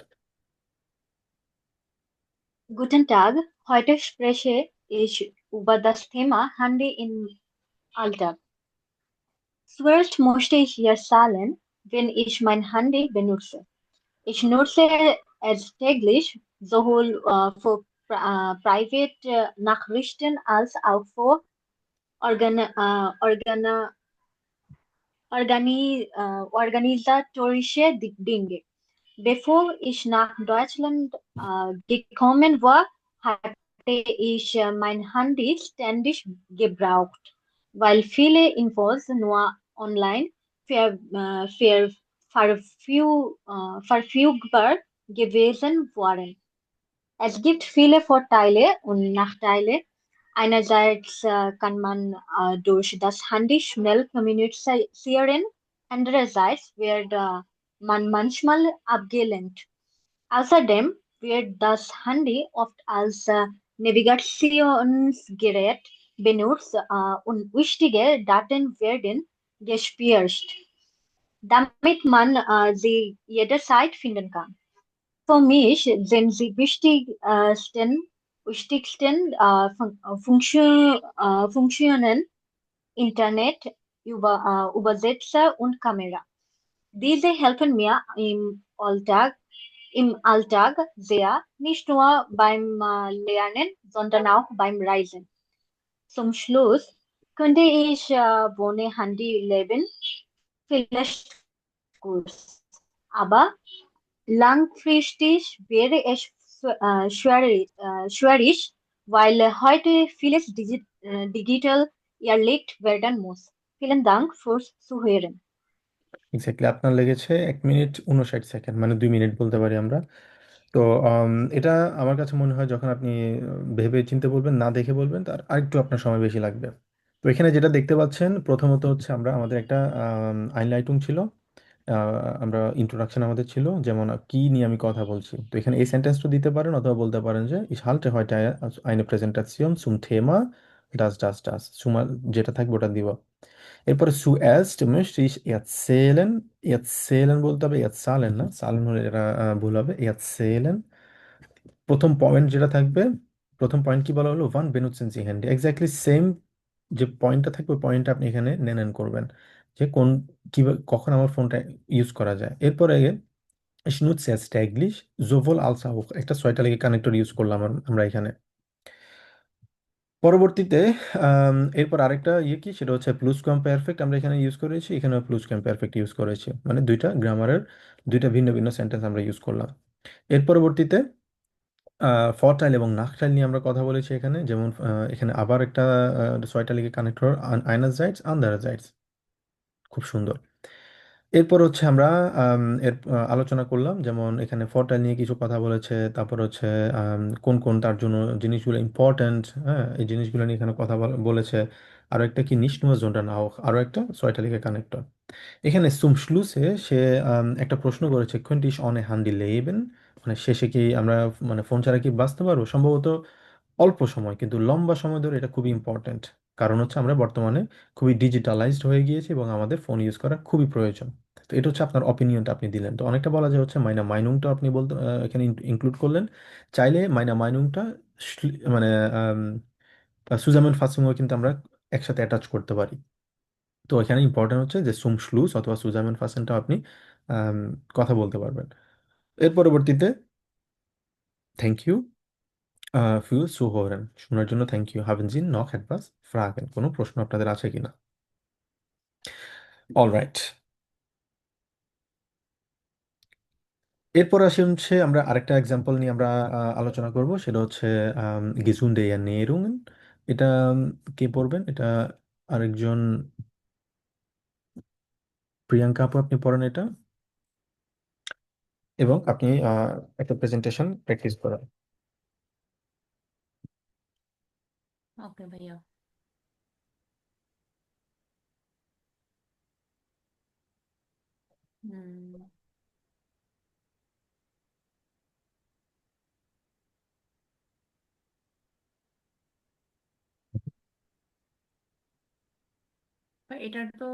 Guten Tag, heute spreche ich über das Thema Handy im Alltag. Zuerst möchte ich hier sagen, wenn ich mein Handy benutze. Ich nutze es täglich, sowohl Private Nachrichten als auch für Organ Organ organisatorische Dinge. Bevor ich nach Deutschland gekommen war, hatte ich mein Handy ständig gebraucht, weil viele Infos nur online verfügbar gewesen waren. Es gibt viele Vorteile und Nachteile. Einerseits kann man durch das Handy schnell kommunizieren, andererseits wird man manchmal abgelenkt. Außerdem wird das Handy oft als Navigationsgerät benutzt und wichtige Daten werden gespeichert, damit man sie jederzeit finden kann. Für mich sind die wichtigsten Funktionen Internet, Übersetzer und Kamera. Diese helfen mir im Alltag sehr, nicht nur beim Lernen, sondern auch beim Reisen. Zum Schluss könnte ich ohne Handy leben, vielleicht kurz, aber langfristig wäre es Schwerisch, weil heute vieles digital erledigt werden muss. Vielen Dank fürs Zuhören. Exactly আপনার লেগেছে 1 minute 59 second, মানে 2 minute বলতে পারি আমরা। তো এটা আমার কাছে মনে হয় যখন আপনি ভেবে চিন্তে বলবেন, না দেখে বলবেন, তার আরেকটু আপনার সময় বেশি লাগবে। তো এখানে যেটা দেখতে পাচ্ছেন, প্রথমত হচ্ছে আমাদের একটা আইনলাইটুং ছিল, আমরা ইন্ট্রোডাকশন আমাদের ছিল, যেমন কি নিয়ে আমি কথা বলছি। তো এখানে এই সেন্টেন্সটা দিতে পারেন, অথবা বলতে পারেন যে ich halte heute eine Präsentation zum Thema das যেটা থাকবে ওটা দিব। এরপরে zuerst möchte ich erzählen, erzählen বলতে হবে, erzählen না, সালেন হলে এটা ভুল হবে, erzählen। প্রথম পয়েন্ট যেটা থাকবে, প্রথম পয়েন্ট কি বলা হলো, wann benutzen Sie Handy, exactly same যে পয়েন্টটা থাকবে, পয়েন্টটা আপনি এখানে নেন করবেন, যে কিভাবে কখন আমার ফোনটা ইউজ করা যায়। এরপরে ich nutze es täglich sowohl als auch, একটা 6টা লেগে কানেক্টর ইউজ করলাম আমরা এখানে। পরবর্তীতে এরপর আরেকটা কি, সেটা হচ্ছে প্লুস কোয়াম পারফেক্ট আমরা এখানে ইউজ করেছি, এখানে প্লুস কোয়াম পারফেক্ট ইউজ করেছি, মানে দুইটা গ্রামারের দুইটা ভিন্ন ভিন্ন সেন্টেন্স আমরা ইউজ করলাম। এর পরবর্তীতে ফরটাইল এবং নাকটাইল নিয়ে আমরা কথা বলেছি এখানে, যেমন এখানে আবার একটা 6টা লেগে কানেক্টর, আইনারজাইটস আন্ডারজাইটস, খুব সুন্দর। এরপর হচ্ছে আমরা এর আলোচনা করলাম, যেমন এখানে ফরটাইল নিয়ে কিছু কথা বলেছে, তারপর হচ্ছে কোন কোন তার জন্য জিনিসগুলো ইম্পর্ট্যান্ট, হ্যাঁ, এই জিনিসগুলো নিয়ে এখানে কথা বলেছে। আরও একটা কি, নিশ্নুয়া জোনটা নাও, আরও একটা 6টা লিখে কানেক্টর। এখানে সুম শ্লুসে সে একটা প্রশ্ন করেছে, könnte ich ohne Handy leben, মানে শেষে কি আমরা মানে ফোন ছাড়া কি বাঁচতে পারবো। সম্ভবত অল্প সময়, কিন্তু লম্বা সময় ধরে এটা খুবই ইম্পর্ট্যান্ট, কারণ হচ্ছে আমরা বর্তমানে খুবই ডিজিটালাইজড হয়ে গিয়েছি এবং আমাদের ফোন ইউজ করা খুবই প্রয়োজন। তো এটা হচ্ছে আপনার অপিনিয়নটা আপনি দিলেন। তো অনেকটা বলা যায় হচ্ছে মাইনা মাইনুংটা আপনি বলতে এখানে ইনক্লুড করলেন। চাইলে মাইনা মাইনুংটা মানে সুজামেন ফাসুংও কিন্তু আমরা একসাথে অ্যাটাচ করতে পারি। তো এখানে ইম্পর্টেন্ট হচ্ছে যে সুম শ্লুস অথবা সুজামেন ফাসেনটাও আপনি আম, কথা বলতে পারবেন। এর পরবর্তীতে থ্যাংক ইউ ফিউ সুহোরেন, শোনার জন্য থ্যাংক ইউ। হাভেন জি নক etwas ফ্রাগেন, কোনো প্রশ্ন আপনাদের আছে কিনা? অলরাইট, এরপর আসি হচ্ছে আমরা আরেকটা এক্সাম্পল নিয়ে আমরা আলোচনা করব, সেটা হচ্ছে gesunde Ernährung। এটা কে পড়বেন? এটা আরেকজন, প্রিয়াঙ্কা আপু আপনি পড়েন এটা, এবং আপনি একটা প্রেজেন্টেশন প্র্যাকটিস করেন। ওকে ভাইয়া। হুম, এটার তো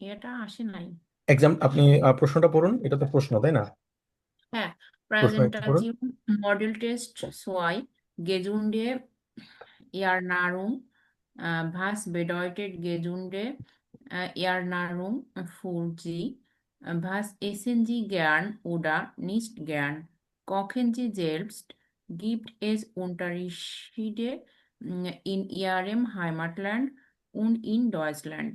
এটা আসে নাই। আপনি প্রশ্নটা পড়ুন, এটা তো প্রশ্ন তাই না? হ্যাঁ, প্রশ্ন একটু পড়ুন। প্রেজেন্টাজিউম মডেল টেস্ট সোয়াই গেজুন্ডে Ernährung, was bedeutet gesunde Ernährung für Sie? Was essen Sie gern oder nicht gern? Kochen Sie selbst? Gibt es Unterschiede in Ihrem Heimatland und in Deutschland?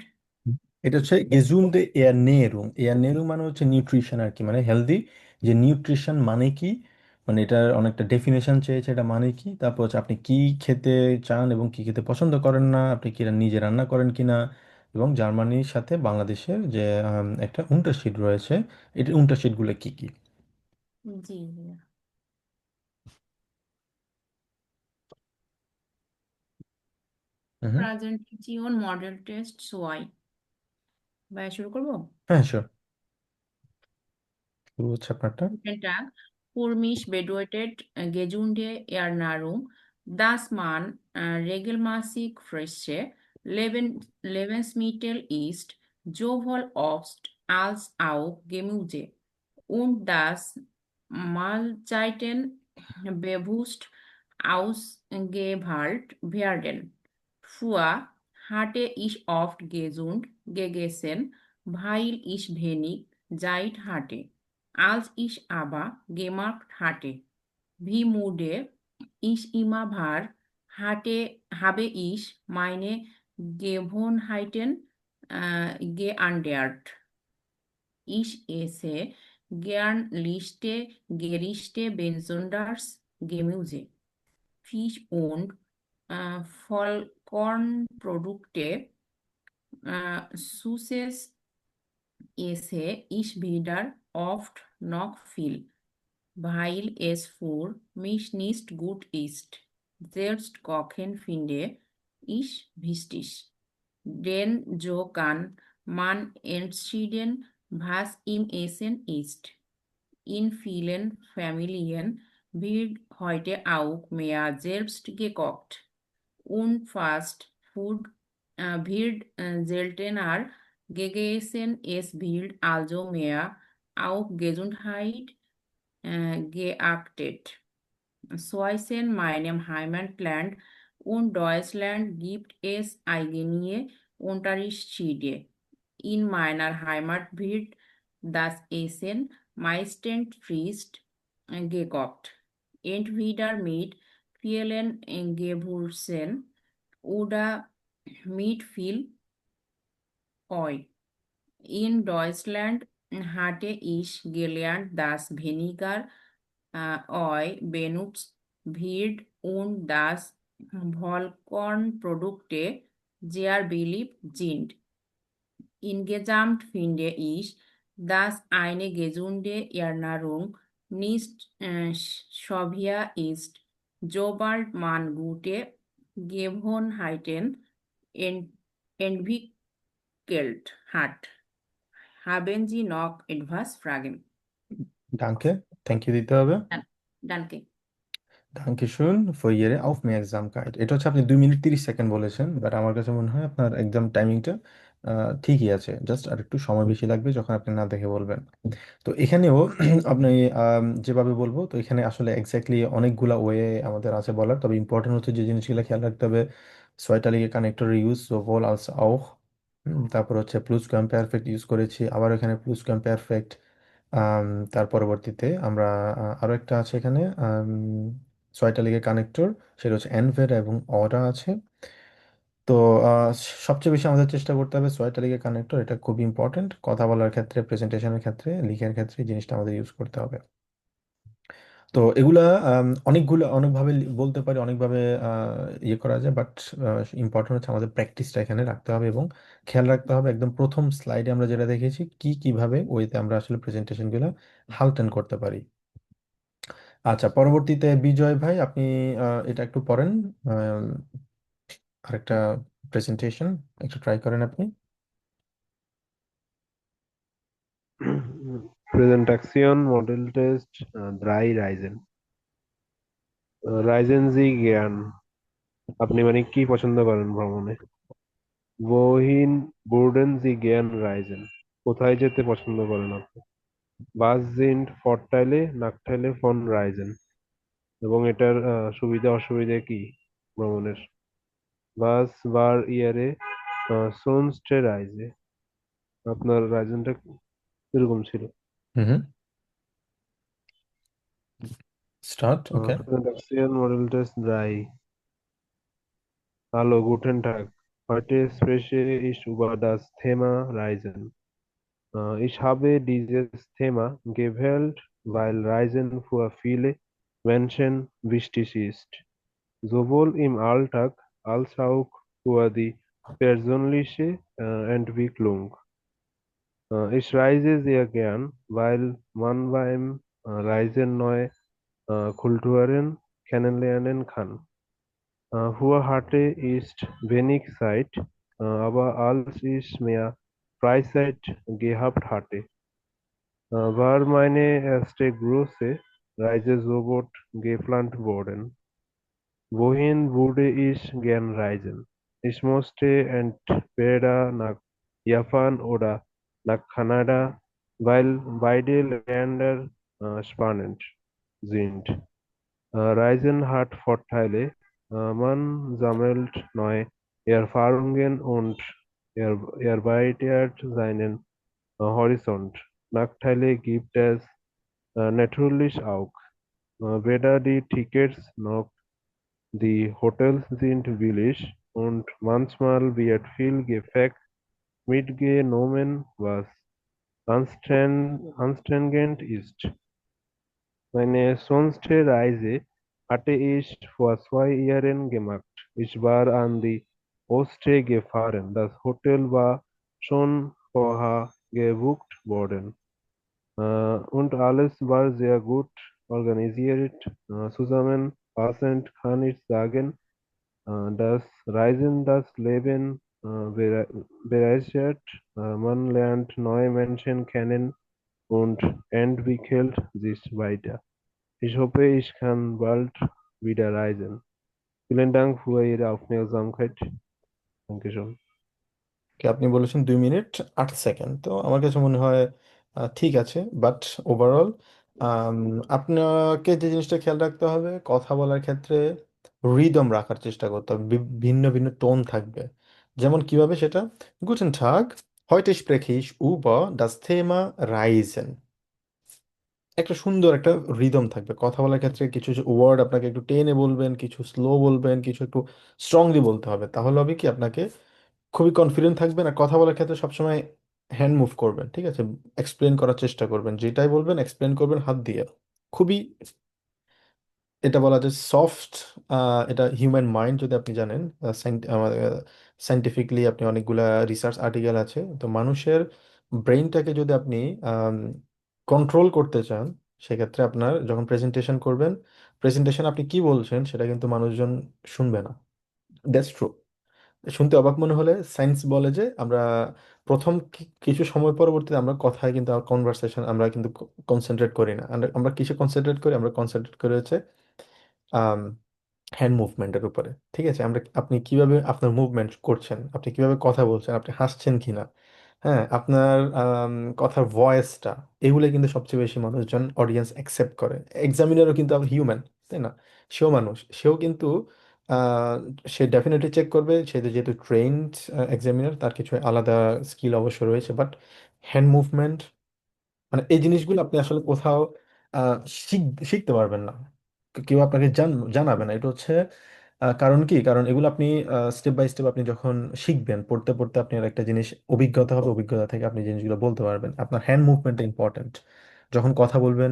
এটা হচ্ছে গেজুন্ডে এয়ারনেরুম। এয়ারনেরুম মানে হচ্ছে নিউট্রিশন আর কি, মানে হেলদি, যে নিউট্রিশন মানে কি, মানে এটার অনেকটা ডেফিনেশন চেয়েছে, এটা মানে কি, তারপর হচ্ছে আপনি কি খেতে চান এবং কি খেতে পছন্দ করেন না, আপনি কি নিজে রান্না করেন কিনা, এবং জার্মানির সাথে বাংলাদেশের যে একটা উন্টারশিট রয়েছে, এটার উন্টারশিটগুলো কি কি। জি ভাইয়া। হুম, প্রেজেন্টেশন মডেল টেস্ট সোয়াই। ভাইয়া শুরু করবো? হ্যাঁ শিওর, শুরু হচ্ছে আপনারটা। Guten Tag, für mich bedeutet gesunde Ernährung, dass man regelmäßig frische Lebensmittel isst, sowohl Obst als auch Gemüse, und dass Mahlzeiten bewusst ausgewählt werden. Früher hatte ich oft gesund gegessen, weil ich wenig Zeit hatte. Als ich aber gemerkt hatte, wie müde ich immer war, habe ich meine Gewohnheiten geändert. Ich esse gern lichte Gerichte besonders Gemüse. Fisch und Vollkornprodukte. Süßes esse ich wieder oft noch viel, weil es für mich nicht gut ist. Selbst kochen finde ich wichtig, denn so kann man entschieden, was im Essen ist. In vielen Familien wird heute auch mehr selbst gekocht und Fast Food wird seltener gegessen. Es wird also mehr auf Gesundheit geachtet. Zwischen meinem Heimatland und Deutschland gibt es eigene Unterschiede. In meiner Heimat wird das Essen meistens frisch gekocht, entweder mit vielen Gewürzen oder mit viel Öl. In Deutschland hatte ich gelernt, dass weniger Öl benutzt wird und dass Vollkornprodukte sehr beliebt sind. Insgesamt finde ich, dass eine gesunde Ernährung nicht schwer ist, sobald man gute Gewohnheiten entwickelt hat. Haben Sie noch etwas Fragen? Danke. Thank you দিতে হবে। Danke. Dankeschön für Ihre Aufmerksamkeit। এটা হচ্ছে আপনি 2 minute 30 second বলেছেন, but আমার কাছে মনে হয় আপনার একদম টাইমিংটা ঠিকই আছে, জাস্ট আর একটু সময় বেশি লাগবে যখন আপনি না দেখে বলবেন। তো এখানেও আপনি যেভাবে বলবো, তো এখানে আসলে এক্স্যাক্টলি অনেকগুলা ওয়ে আমাদের আছে বলার, তবে ইম্পর্টেন্ট হচ্ছে যে জিনিসগুলো খেয়াল রাখতে হবে। ছয়টালিগে কানেক্টর ইউজ সোভল আলস আউখ, তারপর হচ্ছে প্লুসকুয়ামপারফেক্ট ইউজ করেছি, আবার এখানে প্লুসকুয়ামপারফেক্ট। তার পরবর্তীতে আমরা আরো একটা আছে এখানে ছয়টালিগে কানেক্টর, সেটা হচ্ছে এনভের এবং অরা আছে। তো আহ, সবচেয়ে বেশি আমাদের চেষ্টা করতে হবে ছয়টালিগে কানেক্টর, এটা খুব ইম্পর্টেন্ট কথা বলার ক্ষেত্রে, প্রেজেন্টেশনের ক্ষেত্রে, লিখার ক্ষেত্রে এই জিনিসটা আমাদের ইউজ করতে হবে। তো এগুলা অনেকগুলো অনেকভাবে বলতে পারি, অনেকভাবে ইয়ে করা যায়, বাট ইম্পর্টেন্ট হচ্ছে আমাদের প্র্যাকটিসটা এখানে রাখতে হবে এবং খেয়াল রাখতে হবে একদম প্রথম স্লাইডে আমরা যেটা দেখেছি কিভাবে ওইতে আমরা আসলে প্রেজেন্টেশনগুলো হালটেন করতে পারি। আচ্ছা, পরবর্তীতে বিজয় ভাই আপনি এটা একটু পড়েন, আরেকটা প্রেজেন্টেশন একটু ট্রাই করেন আপনি। Presentation model test dry Ryzen Ryzen জি জ্ঞান আপনি মানে কি পছন্দ করেন ভ্রমণে? wohin würden Sie gern reisen কোথায় যেতে পছন্দ করেন আপনি? Was sind Vorteile Nachteile von Reisen এবং এটার সুবিধা অসুবিধা কি ভ্রমণের? Was war Ihre schönste Reise আপনার রাইজেনটা কিরকম ছিল? হুম, start. Okay. Presentation model test dry Hallo, guten Tag. Heute spreche ich über das Thema Reisen. Ich habe dieses Thema gewählt, weil Reisen für viele Menschen wichtig ist, sowohl im Alltag als auch für die persönliche Entwicklung. Ich reise sehr gern, weil man beim Reisen neue Kulturen kennenlernen kann. Für hatte ist wenig Zeit, aber als ich mehr Freizeit gehabt hatte, war meine erste große Reise sofort geplant worden. Wohin würde ich gern reisen? Ich musste entweder nach Japan oder nach Kanada, weil beide Länder spannend sind. Reisen hat Vorteile, man sammelt neue Erfahrungen und erweitert seinen Horizont. Nachteile gibt es natürlich auch. Weder die Tickets noch die Hotels sind billig und manchmal wird viel Gepäck mitgenommen, was anstrengend ist. Meine schönste Reise Hatte ist vor 2 Jahren gemacht. Ich war an die Ostsee gefahren. Das Hotel war schon vorher gebucht worden. Und alles war sehr gut organisiert. Zusammenfassend kann ich sagen, dass Reisen das Leben bereichert. Man lernt neue Menschen kennen und entwickelt sich weiter. Ich hoffe, ich kann bald wieder reisen. Vielen Dank für Ihre Aufmerksamkeit. Dankeschön. আপনি বলেছেন 2 minute 8 second, তো আমার কাছে মনে হয় ঠিক আছে, but overall আপনাকে যে জিনিসটা খেয়াল রাখতে হবে, কথা বলার ক্ষেত্রে রিদম রাখার চেষ্টা করতে হবে, ভিন্ন ভিন্ন টোন থাকবে। যেমন কিভাবে সেটা, গুটেন টাগ, heute spreche ich über das Thema Reisen। একটা সুন্দর একটা রিদম থাকবে কথা বলার ক্ষেত্রে। কিছু ওয়ার্ড আপনাকে একটু টেনে বলবেন, কিছু স্লো বলবেন, কিছু একটু স্ট্রংলি বলতে হবে। তাহলে হবে কি, আপনাকে খুবই কনফিডেন্ট থাকবেন। আর কথা বলার ক্ষেত্রে সবসময় হ্যান্ড মুভ করবেন, ঠিক আছে? এক্সপ্লেন করার চেষ্টা করবেন, যেটাই বলবেন এক্সপ্লেন করবেন হাত দিয়ে। খুবই, এটা বলা যায় সফট। এটা হিউম্যান মাইন্ড, যদি আপনি জানেন সাইন্টিফিকলি, আপনি অনেকগুলা রিসার্চ আর্টিকেল আছে, তো মানুষের ব্রেইনটাকে যদি আপনি কন্ট্রোল করতে চান, সেক্ষেত্রে আপনার যখন প্রেজেন্টেশন করবেন, প্রেজেন্টেশন আপনি কি বলছেন সেটা কিন্তু মানুষজন শুনবে না। That's true. শুনতে অবাক মনে হলে সায়েন্স বলে যে আমরা প্রথম কিছু সময় পরবর্তীতে আমরা কথায় কিন্তু কনভারসেশন আমরা কিন্তু কনসেন্ট্রেট করি না। আমরা আমরা কিসে কনসেন্ট্রেট করি? আমরা কনসেন্ট্রেট করে হচ্ছে হ্যান্ড মুভমেন্টের উপরে, ঠিক আছে? আপনি কিভাবে আপনার মুভমেন্ট করছেন, আপনি কিভাবে কথা বলছেন, আপনি হাসছেন কিনা, হ্যাঁ, আপনার কথার ভয়েসটা, এগুলো কিন্তু সবচেয়ে বেশি মানুষজন অডিয়েন্স অ্যাকসেপ্ট করে। এক্সামিনারও কিন্তু হিউম্যান, তাই না? সেও মানুষ, সেও কিন্তু আহ, সে ডেফিনেটলি চেক করবে। সে তো যেহেতু ট্রেন্ড এক্সামিনার, তার কিছু আলাদা স্কিল অবশ্য রয়েছে, বাট হ্যান্ড মুভমেন্ট, মানে এই জিনিসগুলো আপনি আসলে কোথাও আহ, শিখতে পারবেন না। কেউ আপনাকে জানাবে না। এটা হচ্ছে কারণ কি, কারণ এগুলো আপনি স্টেপ বাই স্টেপ আপনি যখন শিখবেন, পড়তে পড়তে আপনার একটা জিনিস অভিজ্ঞতা হবে, অভিজ্ঞতা থেকে আপনি জিনিসগুলো বলতে পারবেন। আপনার হ্যান্ড মুভমেন্ট ইম্পর্ট্যান্ট। যখন কথা বলবেন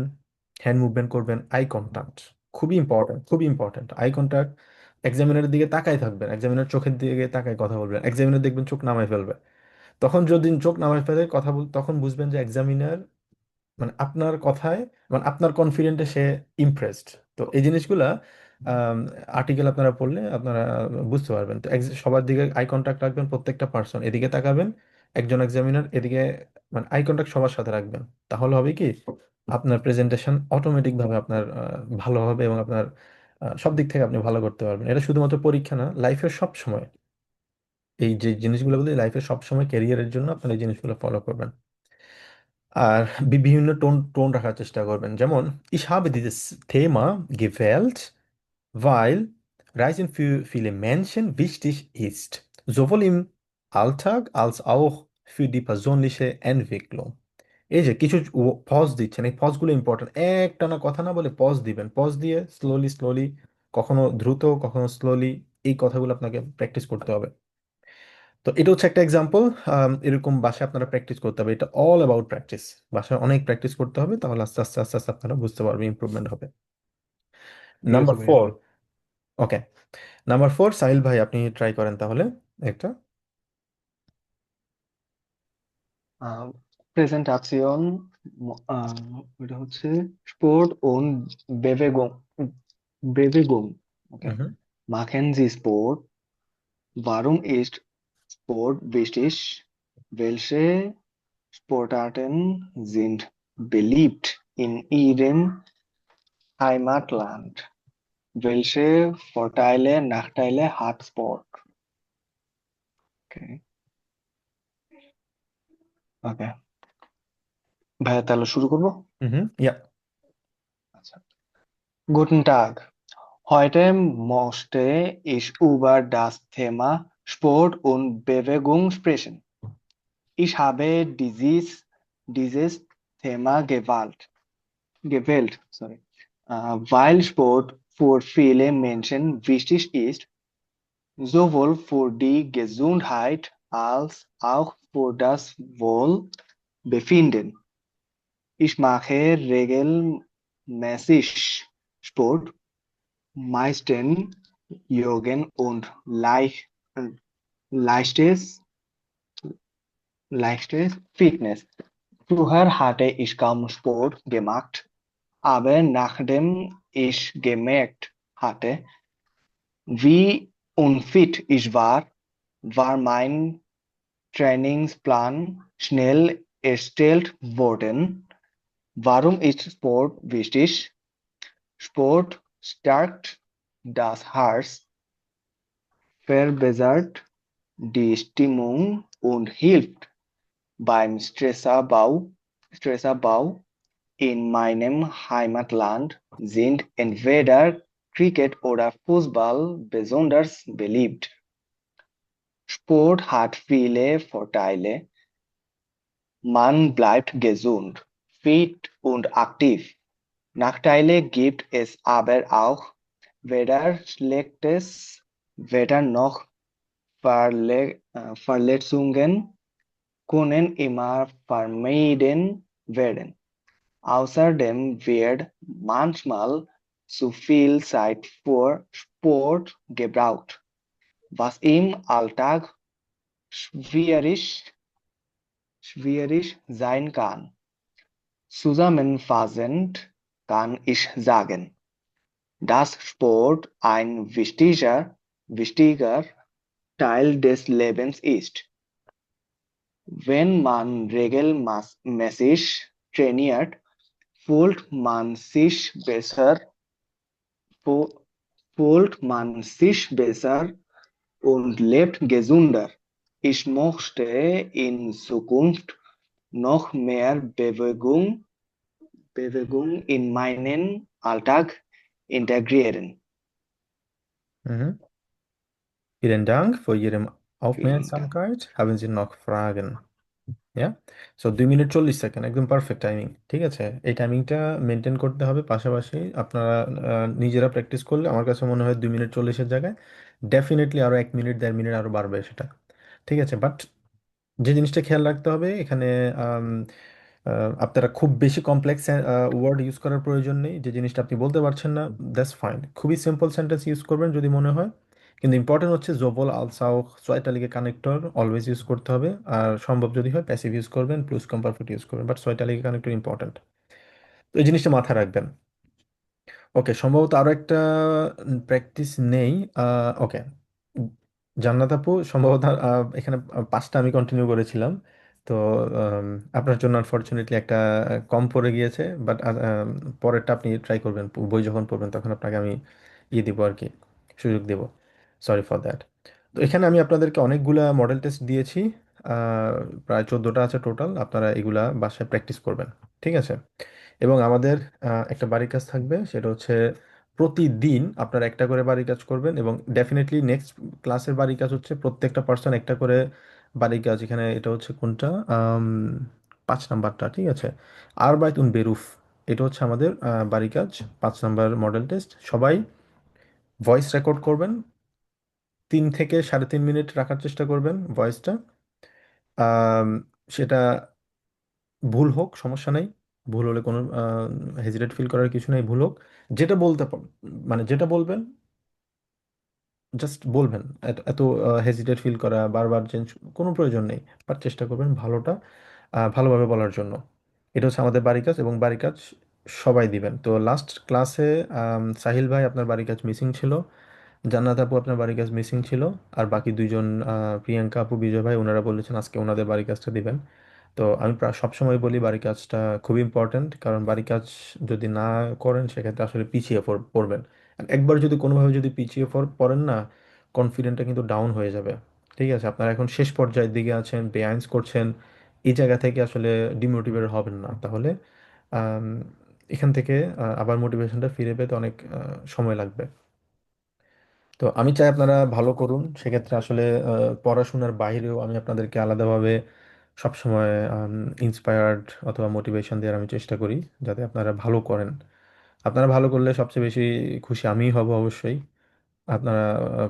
হ্যান্ড মুভমেন্ট করবেন। আই কন্টাক্ট খুবই ইম্পর্ট্যান্ট, খুবই ইম্পর্ট্যান্ট। আই কন্টাক্ট, এক্সামিনারের দিকে তাকাই থাকবেন, এক্সামিনার চোখের দিকে তাকায় কথা বলবেন। এক্সামিনার দেখবেন চোখ নামায় ফেলবে, তখন যদি চোখ নামায় ফেলে কথা তখন বুঝবেন যে এক্সামিনার মানে আপনার কথায়, মানে আপনার কনফিডেন্টে সে ইমপ্রেসড। তো এই জিনিসগুলা আর্টিকেল আপনারা পড়লে আপনারা বুঝতে পারবেন। তো সবার দিকে আই কন্টাক্ট রাখবেন, প্রত্যেকটা পার্সন এদিকে তাকাবেন, একজন এক্সামিনার এদিকে, মানে আই কন্টাক্ট সবার সাথে রাখবেন। তাহলে হবে কি, আপনার প্রেজেন্টেশন অটোমেটিক ভাবে আপনার ভালো হবে, এবং আপনার সব দিক থেকে আপনি ভালো করতে পারবেন। এটা শুধুমাত্র পরীক্ষা না, লাইফের সব সময় এই যে জিনিসগুলো বলি, লাইফের সব সময় ক্যারিয়ারের জন্য আপনার এই জিনিসগুলো ফলো করবেন। আর বিভিন্ন টোন টোন রাখার চেষ্টা করবেন। যেমন ich habe dieses Thema gewählt, weil Reisen für viele Menschen wichtig ist, sowohl im Alltag als auch für die persönliche Entwicklung। এই যে কিছু পজ দিচ্ছেন, এই পজগুলো ইম্পর্টেন্ট। একটানা কথা না বলে পজ দিবেন, পজ দিয়ে স্লোলি স্লোলি, কখনো দ্রুত কখনো স্লোলি, এই কথাগুলো আপনাকে প্র্যাকটিস করতে হবে। তো এটা হচ্ছে একটা এক্সাম্পল। এরকম বাসায় আপনারা প্র্যাকটিস করতে হবে। এটা অল অ্যাবাউট প্র্যাকটিস। বাসায় অনেক প্র্যাকটিস করতে হবে, তাহলে আস্তে আস্তে আস্তে আস্তে আপনারা বুঝতে পারবেন, ইমপ্রুভমেন্ট হবে। ঠিক আছে নাম্বার ভাইয়া। 4, ওকে, নাম্বার 4, সাহিল ভাই আপনি ট্রাই করেন তাহলে একটা। প্রেজেন্টাশন এটা হচ্ছে Sport und Bewegung. Okay. Hmm. Machen Sie Sport? Warum ist Sport wichtig? Welche Sportarten sind beliebt in Ihrem Heimatland? Welche Vorteile, Nachteile hat Sport? Okay. Okay. ভাইয়া তাহলে শুরু করবো। ইয়া। আচ্ছা। Guten Tag. Heute möchte ich über das Thema Sport und Bewegung sprechen. Ich habe dieses Thema gewählt, weil Sport für viele Menschen wichtig ist, sowohl für die Gesundheit als auch für das Wohlbefinden. Ich mache regelmäßig Sport. meisten Jürgen und leichtes, leichtes Fitness. Früher hatte ich kaum Sport gemacht, aber nachdem ich gemerkt hatte, wie unfit ich war, war mein Trainingsplan schnell erstellt worden. Warum ist Sport wichtig? Sport stärkt das Herz, verbessert die Stimmung und hilft beim Stressabbau. In meinem Heimatland sind entweder Cricket oder Fußball besonders beliebt. Sport hat viele Vorteile. Man bleibt gesund, fit und aktiv. Nachteile gibt es aber auch. Weder schlechtes Wetter noch Verletzungen können immer vermieden werden. Außerdem wird manchmal zu viel Zeit für Sport gebraucht, was im Alltag schwierig, schwierig sein kann. Zusammenfassend kann ich sagen, dass Sport ein wichtiger Teil des Lebens ist. Wenn man regelmäßig trainiert, fühlt man sich besser, fu- fühlt man sich besser und lebt gesünder. Ich möchte in Zukunft noch mehr Bewegung in meinen Alltag integrieren. Mhm. Vielen Dank für Ihre Vielen Dank. Aufmerksamkeit. Haben Sie noch Fragen? So 2 minute 40 second একদম perfect timing. ঠিক আছে, এই টাইমিংটা maintain করতে হবে। পাশাপাশি আপনারা নিজেরা প্র্যাকটিস করলে আমার কাছে মনে হয় 2 মিনিট 40-এর জায়গায় ডেফিনেটলি আরও 1 মিনিট 1.5 মিনিট আরও বাড়বে সেটা। ঠিক আছে, বাট যে জিনিসটা খেয়াল রাখতে হবে এখানে আপনারা খুব বেশি কমপ্লেক্স ওয়ার্ড ইউজ করার প্রয়োজন নেই। যে জিনিসটা আপনি বলতে পারছেন না, দ্যাটস ফাইন, খুবই সিম্পল সেন্টেন্স ইউজ করবেন যদি মনে হয়। কিন্তু ইম্পর্টেন্ট হচ্ছে জোবল আলসাও ছয়টালিকে কানেক্টর অলওয়েজ ইউজ করতে হবে। আর সম্ভব যদি হয় প্যাসিভ ইউজ করবেন, প্লুস কমপারফেক্ট ইউজ করবেন, বাট ছয়টালিকে কানেক্টর ইম্পর্টেন্ট। তো এই জিনিসটা মাথায় রাখবেন। ওকে, সম্ভবত আরও একটা প্র্যাকটিস নেই। ওকে, জান্নাত আপু সম্ভবত এখানে 5টা আমি কন্টিনিউ করেছিলাম। তো আম, আপনার জন্য আনফরচুনেটলি একটা কম পড়ে গিয়েছে, বাট পরেরটা আপনি ট্রাই করবেন, বই যখন পড়বেন তখন আপনাকে আমি দিব আর কি, সুযোগ দেব। Sorry for that. তো এখানে আমি আপনাদেরকে অনেকগুলা মডেল টেস্ট দিয়েছি, প্রায় 14টা আছে টোটাল। আপনারা এগুলা বাসায় প্র্যাকটিস করবেন, ঠিক আছে? এবং আমাদের একটা বাড়ির কাজ থাকবে, সেটা হচ্ছে প্রতিদিন আপনারা একটা করে বাড়ির কাজ করবেন। এবং ডেফিনেটলি নেক্সট ক্লাসের বাড়ির কাজ হচ্ছে প্রত্যেকটা পার্সন একটা করে বাড়ির কাজ। এখানে এটা হচ্ছে কোনটা, 5 নাম্বারটা, ঠিক আছে? আরবাইট উন বেরুফ, এটা হচ্ছে আমাদের বাড়ির কাজ, 5 নাম্বার মডেল টেস্ট। সবাই ভয়েস রেকর্ড করবেন, 3 থেকে 3.5 মিনিট রাখার চেষ্টা করবেন ভয়েসটা। সেটা ভুল হোক সমস্যা নেই, ভুল হলে কোনো হেজিটেট ফিল করার কিছু নেই। ভুল হোক, যেটা মানে যেটা বলবেন জাস্ট বলবেন। এত এত হেজিটেট ফিল করা, বারবার চেঞ্জ, কোনো প্রয়োজন নেই। বাট চেষ্টা করবেন ভালোটা ভালোভাবে বলার জন্য। এটা হচ্ছে আমাদের বাড়ির কাজ, এবং বাড়ির কাজ সবাই দিবেন। তো লাস্ট ক্লাসে সাহিল ভাই আপনার বাড়ির কাজ মিসিং ছিল, জান্নাত আপু আপনার বাড়ির কাজ মিসিং ছিল, আর বাকি দুইজন প্রিয়াঙ্কা আপু, বিজয় ভাই, ওনারা বলেছেন আজকে ওনাদের বাড়ির কাজটা দিবেন। তো আমি প্রায় সবসময় বলি বাড়ির কাজটা খুব ইম্পর্ট্যান্ট, কারণ বাড়ির কাজ যদি না করেন সেক্ষেত্রে আসলে পিছিয়ে পড়বেন। আর একবার যদি কোনোভাবে যদি পিছিয়ে পড়েন না, কনফিডেন্টটা কিন্তু ডাউন হয়ে যাবে। ঠিক আছে, আপনারা এখন শেষ পর্যায়ের দিকে আছেন, বেআইনস করছেন, এই জায়গা থেকে আসলে ডিমোটিভেট হবেন না। তাহলে আম, এখান থেকে আবার মোটিভেশনটা ফিরে পেতে অনেক সময় লাগবে। তো আমি চাই আপনারা ভালো করুন। সেক্ষেত্রে আসলে পড়াশোনার বাইরেও আমি আপনাদেরকে আলাদাভাবে সবসময় ইন্সপায়ার্ড অথবা মোটিভেশন দেওয়ার আমি চেষ্টা করি, যাতে আপনারা ভালো করেন। আপনারা ভালো করলে সবচেয়ে বেশি খুশি আমিই হব অবশ্যই। আপনারা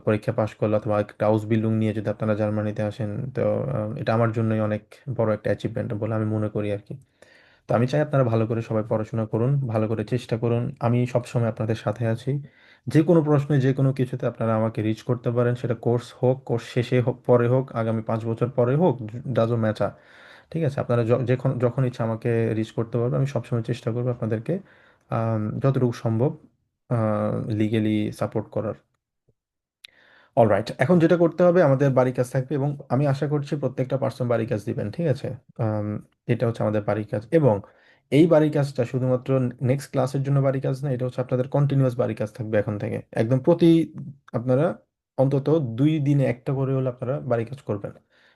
পরীক্ষা পাশ করলে অথবা একটা আউসবিল্ডিং নিয়ে যদি আপনারা জার্মানিতে আসেন, তো এটা আমার জন্যই অনেক বড় একটা অ্যাচিভমেন্ট বলে আমি মনে করি আর কি। তো আমি চাই আপনারা ভালো করে সবাই পড়াশোনা করুন, ভালো করে চেষ্টা করুন। আমি সবসময় আপনাদের সাথে আছি। যে কোনো প্রশ্নে যে কোনো কিছুতে আপনারা আমাকে রিচ করতে পারেন, সেটা কোর্স হোক, কোর্স শেষে হোক, পরে হোক, আগামী 5 বছর পরে হোক, ডাজন্ট ম্যাটার। ঠিক আছে, আপনারা যখন যখন ইচ্ছা আমাকে রিচ করতে পারবেন। আমি সবসময় চেষ্টা করবো আপনাদেরকে যতটুকু সম্ভব লিগেলি সাপোর্ট করার। অলরাইট, এখন যেটা করতে হবে, আমাদের বাড়ি কাজ থাকবে এবং আমি আশা করছি প্রত্যেকটা পার্সন বাড়ি কাজ দিবেন, ঠিক আছে? আম, এটা হচ্ছে আমাদের বাড়ি কাজ, এবং এই বাড়ি কাজটা শুধুমাত্র নেক্সট ক্লাসের জন্য বাড়ি কাজ না, এটা হচ্ছে আপনাদের কন্টিনিউয়াস বাড়ি কাজ থাকবে এখন থেকে একদম প্রতি, আপনারা অন্তত 2 দিনে একটা করে হলে আপনারা বাড়ি কাজ করবেন।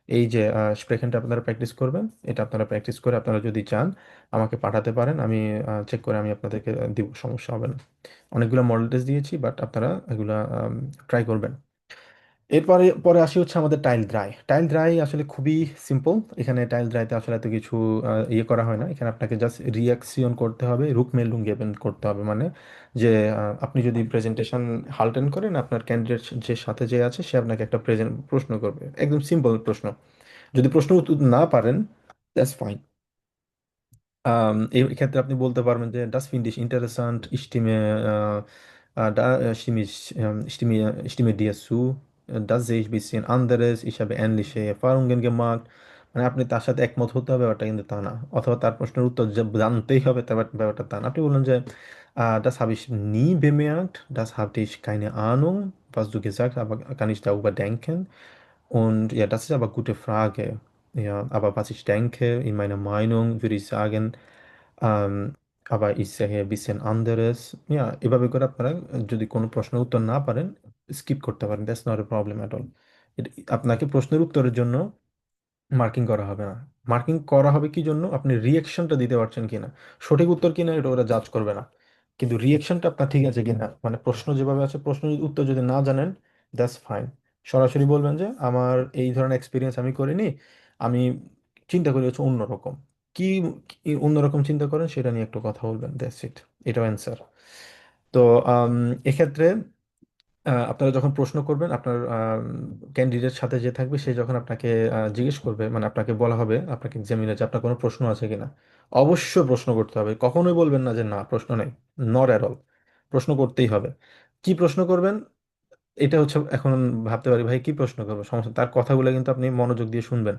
এই যে স্প্রেখেনটা আপনারা প্র্যাকটিস করবেন, এটা আপনারা প্র্যাকটিস করে আপনারা যদি চান আমাকে পাঠাতে পারেন, আমি চেক করে আমি আপনাদেরকে দিব, সমস্যা হবে না। অনেকগুলো মডেল টেস্ট দিয়েছি, বাট আপনারা এগুলা ট্রাই করবেন। এরপরে পরে আসি হচ্ছে আমাদের টাইল ড্রাই। টাইল ড্রাই আসলে খুবই সিম্পল। এখানে টাইল ড্রাইতে আসলে এত কিছু ইয়ে করা হয় না। এখানে আপনাকে জাস্ট রিয়াকশন করতে হবে, রুকমেলুম গেবেন করতে হবে, মানে যে আপনি যদি প্রেজেন্টেশন হালটেন করেন, আপনার ক্যান্ডিডেট যে সাথে যে আছে সে আপনাকে একটা প্রশ্ন করবে, একদম সিম্পল প্রশ্ন। যদি প্রশ্ন উত্তর না পারেন, দ্যাটস ফাইন। এই ক্ষেত্রে আপনি বলতে পারবেন যে das finde ich interessant, ich stimme dir zu, das sehe ich ein bisschen anderes, ich habe ähnliche Erfahrungen gemacht। মানে আপনি তার সাথে একমত হতে হবে, ব্যাপারটা কিন্তু তা না। অথবা তার প্রশ্নের উত্তর জানতেই হবে, তার ব্যাপারটা তা না। আপনি বললেন যে das habe ich nie bemerkt, das hatte ich keine Ahnung, was du gesagt hast, aber kann ich darüber denken? Und ja, das ist aber eine gute Frage. Ja, aber was ich denke, in meiner Meinung würde ich sagen, ähm, aber ich sehe ein bisschen anderes. Ja, এভাবে করে আপনারা যদি কোনো প্রশ্নের উত্তর না পারেন, skip করতে পারেন, that's not a problem at all. আপনাকে প্রশ্নের উত্তরের জন্য মার্কিং করা হবে না। মার্কিং করা হবে কি জন্য? আপনি রিয়েকশনটা দিতে পারছেন কিনা, সঠিক উত্তর কিনা এটা ওরা জাজ করবে না, কিন্তু রিয়েকশনটা আপনার ঠিক আছে কিনা, মানে প্রশ্ন যেভাবে আছে, প্রশ্ন উত্তর যদি না জানেন, দ্যাটস ফাইন। সরাসরি বলবেন যে আমার এই ধরনের এক্সপিরিয়েন্স আমি করিনি, আমি চিন্তা করি হচ্ছে অন্যরকম। কি কি অন্যরকম চিন্তা করেন সেটা নিয়ে একটু কথা বলবেন, দ্যাটস ইট। এটাও অ্যান্সার। তো এক্ষেত্রে আপনারা যখন প্রশ্ন করবেন, আপনার ক্যান্ডিডেট সাথে যে থাকবে সে যখন আপনাকে জিজ্ঞেস করবে, মানে আপনাকে বলা হবে, আপনাকে এক্সামিনার, যে আপনার কোনো প্রশ্ন আছে কিনা, অবশ্যই প্রশ্ন করতে হবে। কখনোই বলবেন না যে না প্রশ্ন নেই, নট অ্যাট অল। প্রশ্ন করতেই হবে। কি প্রশ্ন করবেন, এটা হচ্ছে এখন ভাবতে পারি ভাই কি প্রশ্ন করবো, সমস্যা, তার কথাগুলো কিন্তু আপনি মনোযোগ দিয়ে শুনবেন।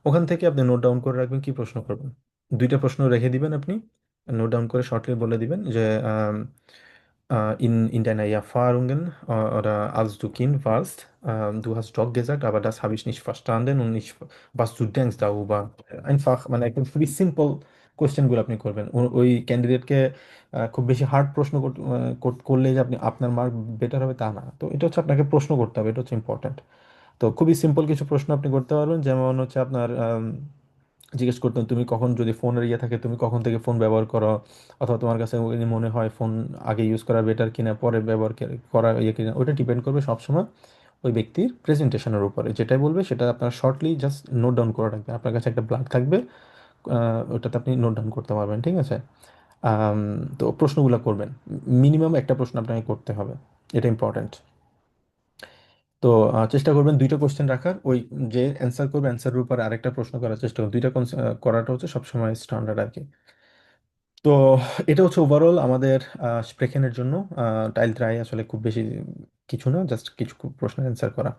ওখান থেকে আপনি নোট ডাউন করে রাখবেন কি প্রশ্ন করবেন। 2টা প্রশ্ন রেখে দিবেন আপনি, নোট ডাউন করে শর্টলি বলে দিবেন যে in deiner Erfahrungen oder als du Kind warst, du hast doch gesagt, aber das habe ich nicht verstanden und nicht, was du denkst darüber। einfach মানে একদম খুবই সিম্পল কোয়েশ্চেনগুলো আপনি করবেন। ওই ক্যান্ডিডেটকে খুব বেশি হার্ড প্রশ্ন করলে যে আপনি আপনার মার্ক বেটার হবে তা না। তো এটা হচ্ছে আপনাকে প্রশ্ন করতে হবে, এটা হচ্ছে ইম্পর্ট্যান্ট। তো খুবই সিম্পল কিছু প্রশ্ন আপনি করতে পারবেন, যেমন হচ্ছে আপনার জিজ্ঞেস করতেন তুমি কখন, যদি ফোনের ইয়ে থাকে, তুমি কখন থেকে ফোন ব্যবহার করো, অথবা তোমার কাছে মনে হয় ফোন আগে ইউজ করা বেটার কিনা, পরে ব্যবহার করা ইয়ে কিনা, ওইটা ডিপেন্ড করবে সবসময় ওই ব্যক্তির প্রেজেন্টেশনের উপরে। যেটাই বলবে সেটা আপনার শর্টলি জাস্ট নোট ডাউন করে রাখবেন, আপনার কাছে একটা ব্ল্যাঙ্ক থাকবে, ওটাতে আপনি নোট ডাউন করতে পারবেন, ঠিক আছে? আম, তো প্রশ্নগুলো করবেন, মিনিমাম একটা প্রশ্ন আপনাকে করতে হবে, এটা ইম্পর্ট্যান্ট। তো চেষ্টা করবেন 2টা কোশ্চেন রাখার, ওই যে অ্যান্সার করবে অ্যান্সারের উপর আরেকটা প্রশ্ন করার চেষ্টা করুন। করাটা হচ্ছে সবসময় স্ট্যান্ডার্ড আর কি। তো এটা হচ্ছে ওভারঅল আমাদের স্প্রেখেনের জন্য। টাইল ট্রাই আসলে খুব বেশি কিছু না, জাস্ট কিছু প্রশ্নের অ্যান্সার করা।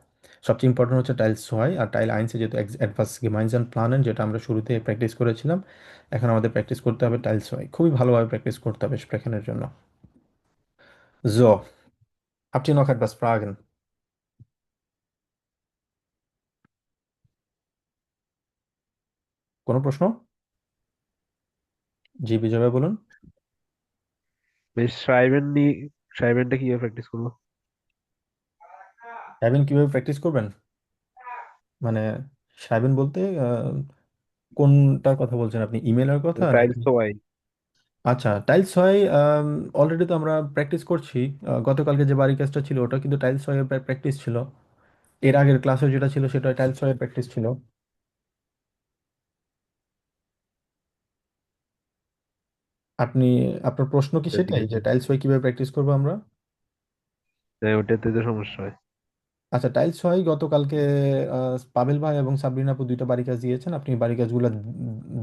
সবচেয়ে ইম্পর্টেন্ট হচ্ছে টাইল 6 আর টাইল 1 যেহেতু অ্যাডভান্স গেমাইনস প্ল্যানেন, যেটা আমরা শুরুতে প্র্যাকটিস করেছিলাম, এখন আমাদের প্র্যাকটিস করতে হবে টাইল 6, খুবই ভালোভাবে প্র্যাকটিস করতে হবে স্প্রেখেনের জন্য। So, habt ihr noch etwas Fragen? কোনো প্রশ্ন? জি বিজয় ভাই বলুন। বেশ, সাইবেনটা কিভাবে প্র্যাকটিস করবো? সাইবেন কিভাবে প্র্যাকটিস করবেন, মানে সাইবেন বলতে কোনটার কথা বলছেন আপনি, ইমেলের কথা টাইলস নাকি? তো ওয়াই। আচ্ছা, টাইলস হয় অলরেডি তো আমরা প্র্যাকটিস করছি। গতকালকে যে বাড়ি কাজটা ছিল ওটা কিন্তু টাইলস হয় প্র্যাকটিস ছিল। এর আগের ক্লাসে যেটা ছিল সেটা টাইলস হয় প্র্যাকটিস ছিল। আপনি, আপনার প্রশ্ন কি সেটাই যে টাইলস হয় কিভাবে প্র্যাকটিস করবো আমরা? হ্যাঁ, ওটাতে তো সমস্যা হয়। আচ্ছা, টাইলস হয় গতকালকে পাবেল ভাই এবং সাবরিনা আপু দুইটা বাড়ি কাজ দিয়েছেন। আপনি বাড়ি কাজগুলো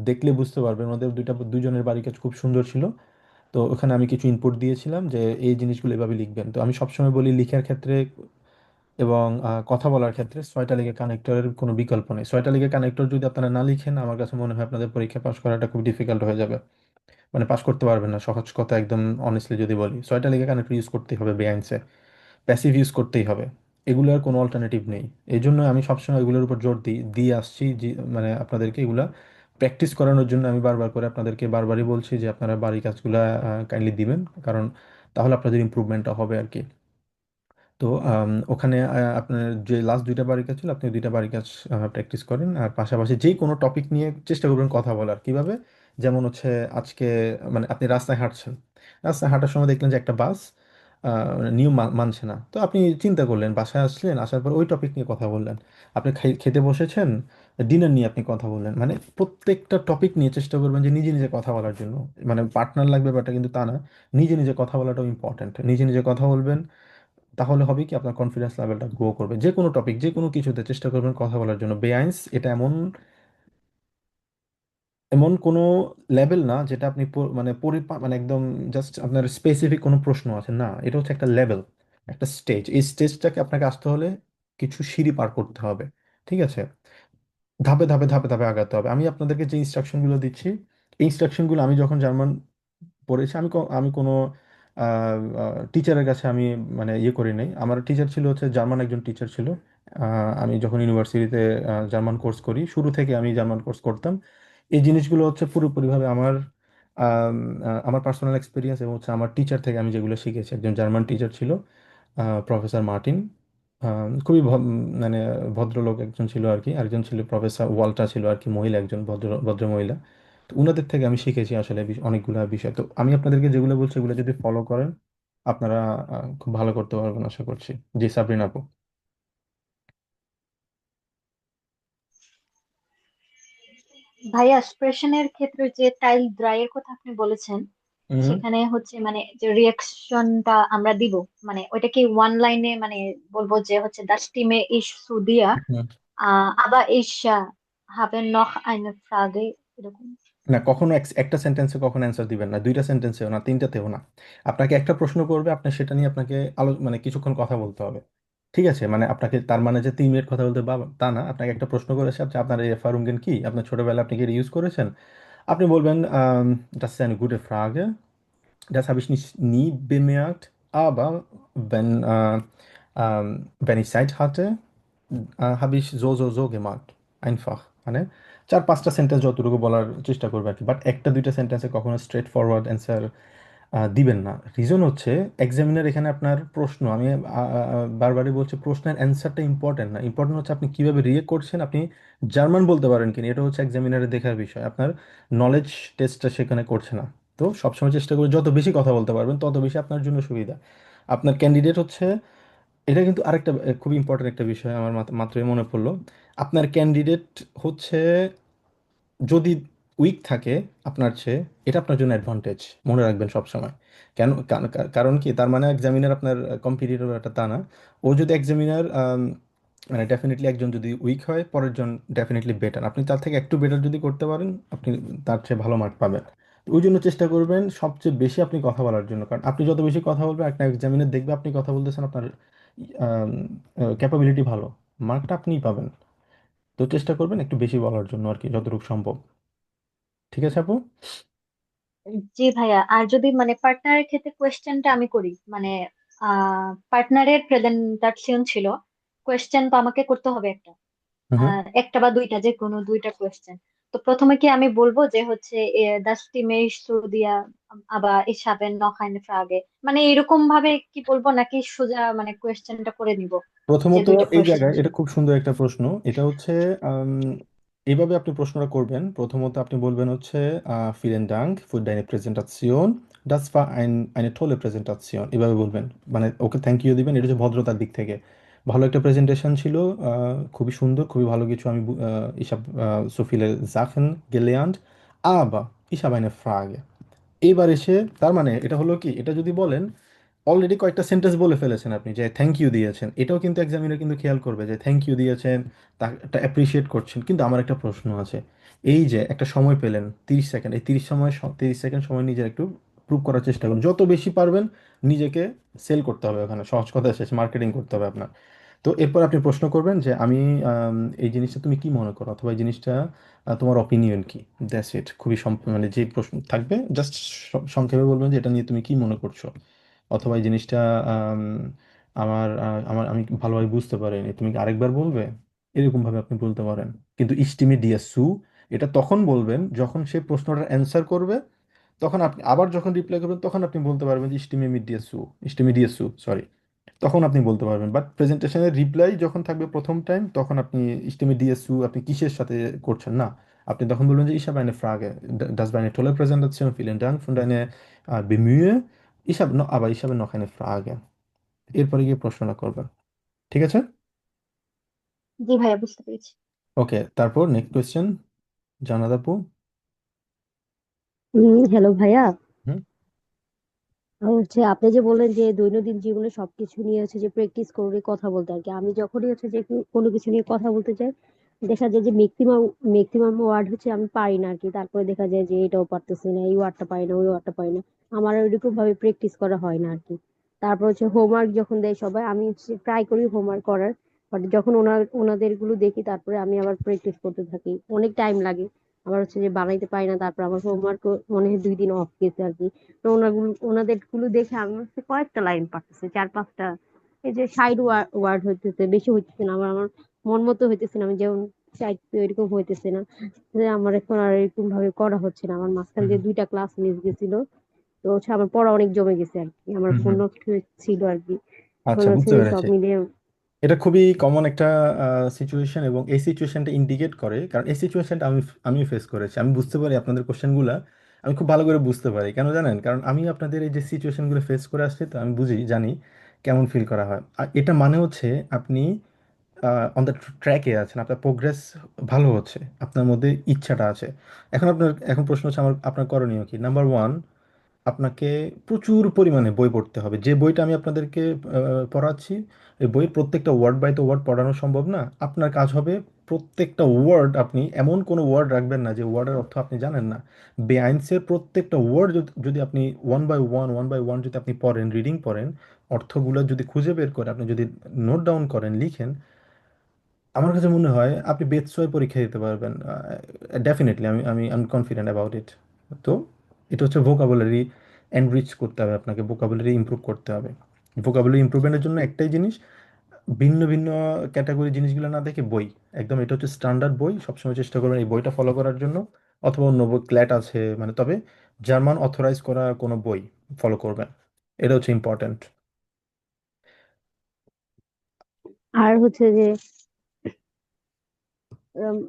দেখলে বুঝতে পারবেন, ওদের দুজনের বাড়ি কাজ খুব সুন্দর ছিল। তো ওখানে আমি কিছু ইনপুট দিয়েছিলাম যে এই জিনিসগুলো এভাবে লিখবেন। তো আমি সবসময় বলি লিখার ক্ষেত্রে এবং কথা বলার ক্ষেত্রে 6টা লিগে কানেক্টরের কোনো বিকল্প নেই। 6টা লিগে কানেক্টর যদি আপনারা না লিখেন, আমার কাছে মনে হয় আপনাদের পরীক্ষা পাস করাটা খুব ডিফিকাল্ট হয়ে যাবে। মানে পাস করতে পারবেন না, সহজ কথা একদম অনেস্টলি যদি বলি। 6টা লিগে কানেক্টর ইউজ করতেই হবে বেআইনসে, প্যাসিভ ইউজ করতেই হবে। এগুলোর কোনো অল্টারনেটিভ নেই। এই জন্য আমি সবসময় এগুলোর উপর জোর দিয়ে আসছি, যে মানে আপনাদেরকে এগুলা প্র্যাকটিস করানোর জন্য আমি বারবার করে আপনাদেরকে বারবারই বলছি যে আপনারা বাড়ি কাজগুলা কাইন্ডলি দিবেন, কারণ তাহলে আপনাদের ইমপ্রুভমেন্টটা হবে আর কি। তো ওখানে আপনার যে লাস্ট দুইটা বাড়ির কাজ ছিল, আপনি ওই দুইটা বাড়ির কাজ প্র্যাকটিস করেন, আর পাশাপাশি যে কোনো টপিক নিয়ে চেষ্টা করবেন কথা বলার। কিভাবে? যেমন হচ্ছে আজকে মানে আপনি রাস্তায় হাঁটছেন, রাস্তায় হাঁটার সময় দেখলেন যে একটা বাস নিয়ম মানছে না। তো আপনি চিন্তা করলেন, বাসায় আসলেন, আসার পর ওই টপিক নিয়ে কথা বললেন। আপনি খেতে বসেছেন, ডিনার নিয়ে আপনি কথা বললেন। মানে প্রত্যেকটা টপিক নিয়ে চেষ্টা করবেন যে নিজে নিজে কথা বলার জন্য। মানে পার্টনার লাগবে ব্যাপারটা কিন্তু তা না, নিজে নিজে কথা বলাটাও ইম্পর্ট্যান্ট। নিজে নিজে কথা বলবেন, তাহলে হবে কি আপনার কনফিডেন্স লেভেলটা গ্রো করবে। যে কোনো টপিক, যে কোনো কিছুতে চেষ্টা করবেন কথা বলার জন্য। বেআইন্স এটা এমন এমন কোনো লেভেল না যেটা আপনি মানে মানে একদম জাস্ট আপনার স্পেসিফিক কোনো প্রশ্ন আছে না। এটা হচ্ছে একটা লেভেল, একটা স্টেজ। এই স্টেজটাকে আপনাকে আসতে হলে কিছু সিঁড়ি পার করতে হবে। ঠিক আছে? ধাপে ধাপে ধাপে ধাপে আগাতে হবে। আমি আপনাদেরকে যে ইনস্ট্রাকশনগুলো দিচ্ছি, এই ইনস্ট্রাকশনগুলো আমি যখন জার্মান পড়েছি, আমি কোনো টিচারের কাছে আমি মানে ইয়ে করি নাই। আমার টিচার ছিল হচ্ছে জার্মান একজন টিচার ছিল। আমি যখন ইউনিভার্সিটিতে জার্মান কোর্স করি, শুরু থেকে আমি জার্মান কোর্স করতাম। এই জিনিসগুলো হচ্ছে পুরোপুরিভাবে আমার পার্সোনাল এক্সপিরিয়েন্স এবং হচ্ছে আমার টিচার থেকে আমি যেগুলো শিখেছি। একজন জার্মান টিচার ছিল, প্রফেসর মার্টিন। খুবই মানে ভদ্রলোক একজন ছিল আর কি। আরেকজন ছিল প্রফেসর ওয়াল্টা ছিল আর কি, মহিলা, একজন ভদ্র মহিলা। তো উনাদের থেকে আমি শিখেছি আসলে অনেকগুলো বিষয়। তো আমি আপনাদেরকে যেগুলো বলছি এগুলো যদি ফলো করেন, আপনারা খুব ভালো করতে পারবেন আশা করছি। জি সাবরিন আপু। ভাইয়া, এক্সপ্রেশনের ক্ষেত্রে যে টাইল ড্রাইয়ের কথা আপনি বলেছেন, হুম। সেখানে হচ্ছে মানে যে রিয়াকশনটা আমরা দিব, মানে ওইটা কি ওয়ান লাইনে মানে বলবো যে হচ্ছে das Stimme ich zu dir, হুম। aber ich habe noch eine Frage, এরকম? না, কখনো একটা সেন্টেন্সে কখনো অ্যান্সার দিবেন না, দুইটা সেন্টেন্সেও না, তিনটাতেও না। আপনাকে একটা প্রশ্ন করবে, আপনি সেটা নিয়ে আপনাকে মানে কিছুক্ষণ কথা বলতে হবে। ঠিক আছে? মানে আপনাকে তার মানে যে 3 মিনিট কথা বলতে বা তা না। আপনাকে একটা প্রশ্ন করেছে, আচ্ছা আপনার এই এফারুঙ্গেন কি, আপনার ছোটবেলায় আপনি কি ইউজ করেছেন? আপনি বলবেন das ist eine gute Frage, das habe ich nicht nie bemerkt, aber wenn ich Zeit hatte, habe ich so gemacht, einfach। মানে 4-5টা সেন্টেন্স যতটুকু বলার চেষ্টা করবে আর কি, বাট একটা দুইটা সেন্টেন্সে কখনো স্ট্রেট ফরওয়ার্ড অ্যান্সার দিবেন না। রিজন হচ্ছে এক্সামিনার এখানে আপনার প্রশ্ন, আমি বারবারই বলছি, প্রশ্নের অ্যান্সারটা ইম্পর্টেন্ট না, ইম্পর্টেন্ট হচ্ছে আপনি কিভাবে রিয়েক্ট করছেন, আপনি জার্মান বলতে পারেন কিনা। এটা হচ্ছে এক্সামিনারের দেখার বিষয়, আপনার নলেজ টেস্টটা সেখানে করছে না। তো সবসময় চেষ্টা করে যত বেশি কথা বলতে পারবেন তত বেশি আপনার জন্য সুবিধা। আপনার ক্যান্ডিডেট হচ্ছে, এটা কিন্তু আরেকটা খুব ইম্পর্টেন্ট একটা বিষয় আমার মাত্রই মনে পড়লো। আপনার ক্যান্ডিডেট হচ্ছে যদি উইক থাকে আপনার চেয়ে, এটা আপনার জন্য অ্যাডভান্টেজ, মনে রাখবেন সবসময়। কেন? কারণ কি, তার মানে এক্সামিনার আপনার কম্পিটিটর একটা তা না। ও যদি এক্সামিনার মানে ডেফিনেটলি একজন যদি উইক হয়, পরের জন ডেফিনেটলি বেটার। আপনি তার থেকে একটু বেটার যদি করতে পারেন, আপনি তার চেয়ে ভালো মার্ক পাবেন। তো ওই জন্য চেষ্টা করবেন সবচেয়ে বেশি আপনি কথা বলার জন্য, কারণ আপনি যত বেশি কথা বলবেন, একটা এক্সামিনার দেখবে আপনি কথা বলতেছেন, আপনার ক্যাপাবিলিটি ভালো, মার্কটা আপনিই পাবেন। তো চেষ্টা করবেন একটু বেশি বলার জন্য আর কি, যতটুকু সম্ভব। ঠিক আছে আপু? জি ভাইয়া, আর যদি মানে পার্টনারের ক্ষেত্রে কোয়েশ্চেনটা আমি করি, মানে পার্টনারের প্রেজেন্টেশন ছিল, কোয়েশ্চেন তো আমাকে করতে হবে একটা, হুম হুম। একটা বা দুইটা, যে কোনো দুইটা কোয়েশ্চেন। তো প্রথমে কি আমি বলবো যে হচ্ছে das Stimme ich zu dir, aber ich habe noch eine Frage, মানে এরকম ভাবে কি বলবো, নাকি সোজা মানে কোয়েশ্চেনটা করে নিব, যে প্রথমত দুইটা এই কোয়েশ্চেন জায়গায় এটা ছিল? খুব সুন্দর একটা প্রশ্ন। এটা হচ্ছে এইভাবে আপনি প্রশ্নটা করবেন। প্রথমত আপনি বলবেন হচ্ছে vielen Dank für deine Präsentation, das war eine tolle Präsentation। এভাবে বলবেন, মানে ওকে থ্যাংক ইউ দিবেন। এটা হচ্ছে ভদ্রতার দিক থেকে, ভালো একটা প্রেজেন্টেশন ছিল, খুবই সুন্দর, খুবই ভালো কিছু আমি ich habe so viele Sachen gelernt, aber ich habe eine Frage। এবার এসে তার মানে এটা হলো কি, এটা যদি বলেন অলরেডি কয়েকটা সেন্টেন্স বলে ফেলেছেন আপনি যে থ্যাংক ইউ দিয়েছেন, এটাও কিন্তু এক্সামিনার কিন্তু খেয়াল করবে যে থ্যাংক ইউ দিয়েছেন, তাটা অ্যাপ্রিসিয়েট করছেন। কিন্তু আমার একটা প্রশ্ন আছে, এই যে একটা সময় পেলেন 30 সেকেন্ড, এই 30 সেকেন্ড সময় নিজের একটু প্রুভ করার চেষ্টা করুন, যত বেশি পারবেন নিজেকে সেল করতে হবে, ওখানে সহজ কথা শেষ, মার্কেটিং করতে হবে আপনার। তো এরপর আপনি প্রশ্ন করবেন যে আমি এই জিনিসটা তুমি কি মনে করো, অথবা এই জিনিসটা তোমার অপিনিয়ন কি, দ্যাটস ইট। খুবই মানে যে প্রশ্ন থাকবে জাস্ট সংক্ষেপে বলবেন যে এটা নিয়ে তুমি কি মনে করছো, অথবা এই জিনিসটা আম, আমি ভালোভাবে বুঝতে পারিনি, তুমি কি আরেকবার বলবে, এরকম ভাবে আপনি বলতে পারেন। কিন্তু ইস্টিমি ডিয়াসু এটা তখন বলবেন যখন সে প্রশ্নটার অ্যান্সার করবে, তখন আপনি আবার যখন রিপ্লাই করবেন তখন আপনি বলতে পারবেন যে ইস্টিমি ডিয়াসু সরি, তখন আপনি বলতে পারবেন। বাট প্রেজেন্টেশনের রিপ্লাই যখন থাকবে প্রথম টাইম, তখন আপনি ইস্টিমি ডিয়াসু আপনি কিসের সাথে করছেন না, আপনি তখন বলবেন যে ich habe eine Frage, das war eine tolle Präsentation, vielen Dank für deine Bemühe, aber ich habe noch eine Frage। এরপরে গিয়ে প্রশ্নটা করবেন, ঠিক আছে? জি ভাইয়া, বুঝতে পেরেছি। ওকে, তারপর নেক্সট কোয়েশ্চেন, জানাদ আপু। হ্যালো ভাইয়া। হুম। আপনি যে বললেন যে দৈনন্দিন জীবনে সবকিছু নিয়ে যে প্র্যাকটিস করে কথা বলতে আর কি, আমি যখনই যে কোনো কিছু নিয়ে কথা বলতে চাই, দেখা যায় যে ম্যাক্সিমাম ম্যাক্সিমাম ওয়ার্ড আমি পারি না আর কি। তারপরে দেখা যায় যে এটাও পারতেছি না, এই ওয়ার্ডটা পারি না, ওই ওয়ার্ডটা পারি না। আমার ওইরকম ভাবে প্র্যাকটিস করা হয় না আর কি। তারপর হোমওয়ার্ক যখন দেয় সবাই, আমি ট্রাই করি হোমওয়ার্ক করার, বাট যখন ওনাদের গুলো দেখি তারপরে আমি আবার প্র্যাকটিস করতে থাকি, অনেক টাইম লাগে। আবার যে বানাইতে পারি না, তারপর আমার হোমওয়ার্ক মনে হয় 2 দিন অফ গেছে আর কি। তো ওনাদের গুলো দেখে আমি কয়েকটা লাইন পারতেছি, 4-5টা। এই যে সাইড ওয়ার্ড হইতেছে, বেশি হইতেছে না, আমার মন মতো হইতেছে না, আমি যেমন চাইছি ওইরকম হইতেছে না। যে আমার এখন আর এরকম ভাবে করা হচ্ছে না। আমার মাঝখানে হুম যে 2টা ক্লাস মিস গেছিল, তো আমার পড়া অনেক জমে গেছে আর কি, আমার হুম ফোন হুম। নষ্ট ছিল আর কি। এখন আচ্ছা, বুঝতে যে সব পেরেছি। মিলিয়ে এটা খুবই কমন একটা সিচুয়েশন, এবং এই সিচুয়েশনটা ইন্ডিকেট করে, কারণ এই সিচুয়েশনটা আমি ফেস করেছি, আমি বুঝতে পারি আপনাদের কোশ্চেনগুলো, আমি খুব ভালো করে বুঝতে পারি। কেন জানেন? কারণ আমি আপনাদের এই যে সিচুয়েশনগুলো ফেস করে আসছি, তো আমি জানি কেমন ফিল করা হয়। আর এটা মানে হচ্ছে আপনি অন দ্য ট্র্যাকে আছেন, আপনার প্রোগ্রেস ভালো হচ্ছে, আপনার মধ্যে ইচ্ছাটা আছে। এখন প্রশ্ন হচ্ছে আমার আপনার করণীয় কি। নাম্বার ওয়ান, আপনাকে প্রচুর পরিমাণে বই পড়তে হবে। যে বইটা আমি আপনাদেরকে পড়াচ্ছি, এই বইয়ের প্রত্যেকটা ওয়ার্ড বাই তো ওয়ার্ড পড়ানো সম্ভব না। আপনার কাজ হবে প্রত্যেকটা ওয়ার্ড, আপনি এমন কোনো ওয়ার্ড রাখবেন না যে ওয়ার্ডের অর্থ আপনি জানেন না। বেআইনসের প্রত্যেকটা ওয়ার্ড যদি আপনি ওয়ান বাই ওয়ান যদি আপনি পড়েন, রিডিং পড়েন, অর্থগুলো যদি খুঁজে বের করে আপনি যদি নোট ডাউন করেন, লিখেন, আমার কাছে মনে হয় আপনি বেতসই পরীক্ষা দিতে পারবেন। ডেফিনেটলি আমি কনফিডেন্ট অ্যাবাউট ইট। তো এটা হচ্ছে ভোকাবুলারি এনরিচ করতে হবে, আপনাকে ভোকাবুলারি ইমপ্রুভ করতে হবে। ভোকাবুলারি ইমপ্রুভমেন্টের জন্য একটাই জিনিস, ভিন্ন ভিন্ন ক্যাটাগরি জিনিসগুলো না দেখে বই, একদম এটা হচ্ছে স্ট্যান্ডার্ড বই, সবসময় চেষ্টা করবেন এই বইটা ফলো করার জন্য। অথবা অন্য বই ক্ল্যাট আছে, মানে তবে জার্মান অথরাইজ করা কোনো বই ফলো করবেন, এটা হচ্ছে ইম্পর্ট্যান্ট। আর যে উম,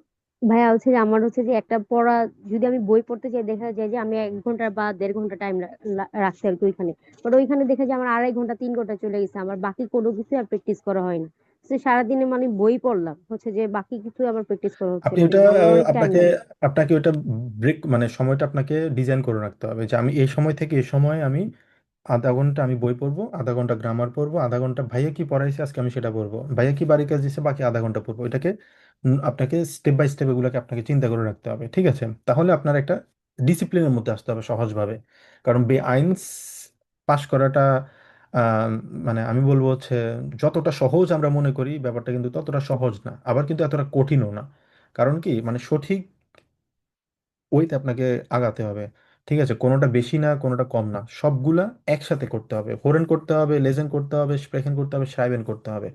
ভাইয়া যে আমার যে একটা পড়া, যদি আমি বই পড়তে চাই, দেখা যায় যে আমি 1 ঘন্টা বা 1.5 ঘন্টা টাইম রাখছি আর কি ওইখানে। বাট ওইখানে দেখা যায় আমার 2.5 ঘন্টা 3 ঘন্টা চলে গেছে, আমার বাকি কোনো কিছু আর প্র্যাকটিস করা হয় না। তো সারাদিনে বই পড়লাম, যে বাকি কিছু আমার প্র্যাকটিস করা হচ্ছে আপনি না, ওটা আমার অনেক টাইম আপনাকে লাগে। আপনাকে ওটা ব্রেক, মানে সময়টা আপনাকে ডিজাইন করে রাখতে হবে যে আমি এই সময় থেকে এই সময় আমি আধা ঘন্টা আমি বই পড়বো, আধা ঘন্টা গ্রামার পড়বো, আধা ঘন্টা ভাইয়া কি পড়াইছে আজকে আমি সেটা পড়বো, ভাইয়া কি বাড়ি কাজ দিচ্ছে বাকি আধা ঘন্টা পড়বো। এটাকে আপনাকে স্টেপ বাই স্টেপ এগুলোকে আপনাকে চিন্তা করে রাখতে হবে, ঠিক আছে? তাহলে আপনার একটা ডিসিপ্লিনের মধ্যে আসতে হবে সহজভাবে। কারণ বেআইনস পাশ করাটা আহ, মানে আমি বলবো হচ্ছে যতটা সহজ আমরা মনে করি ব্যাপারটা কিন্তু ততটা সহজ না, আবার কিন্তু এতটা কঠিনও না। কারণ কি, মানে সঠিক ওইতে আপনাকে আগাতে হবে, ঠিক আছে? কোনোটা বেশি না, কোনোটা কম না, সবগুলা একসাথে করতে হবে। হোরেন করতে হবে, লেজেন করতে হবে, স্প্রেখেন করতে হবে, শ্রাইবেন করতে হবে,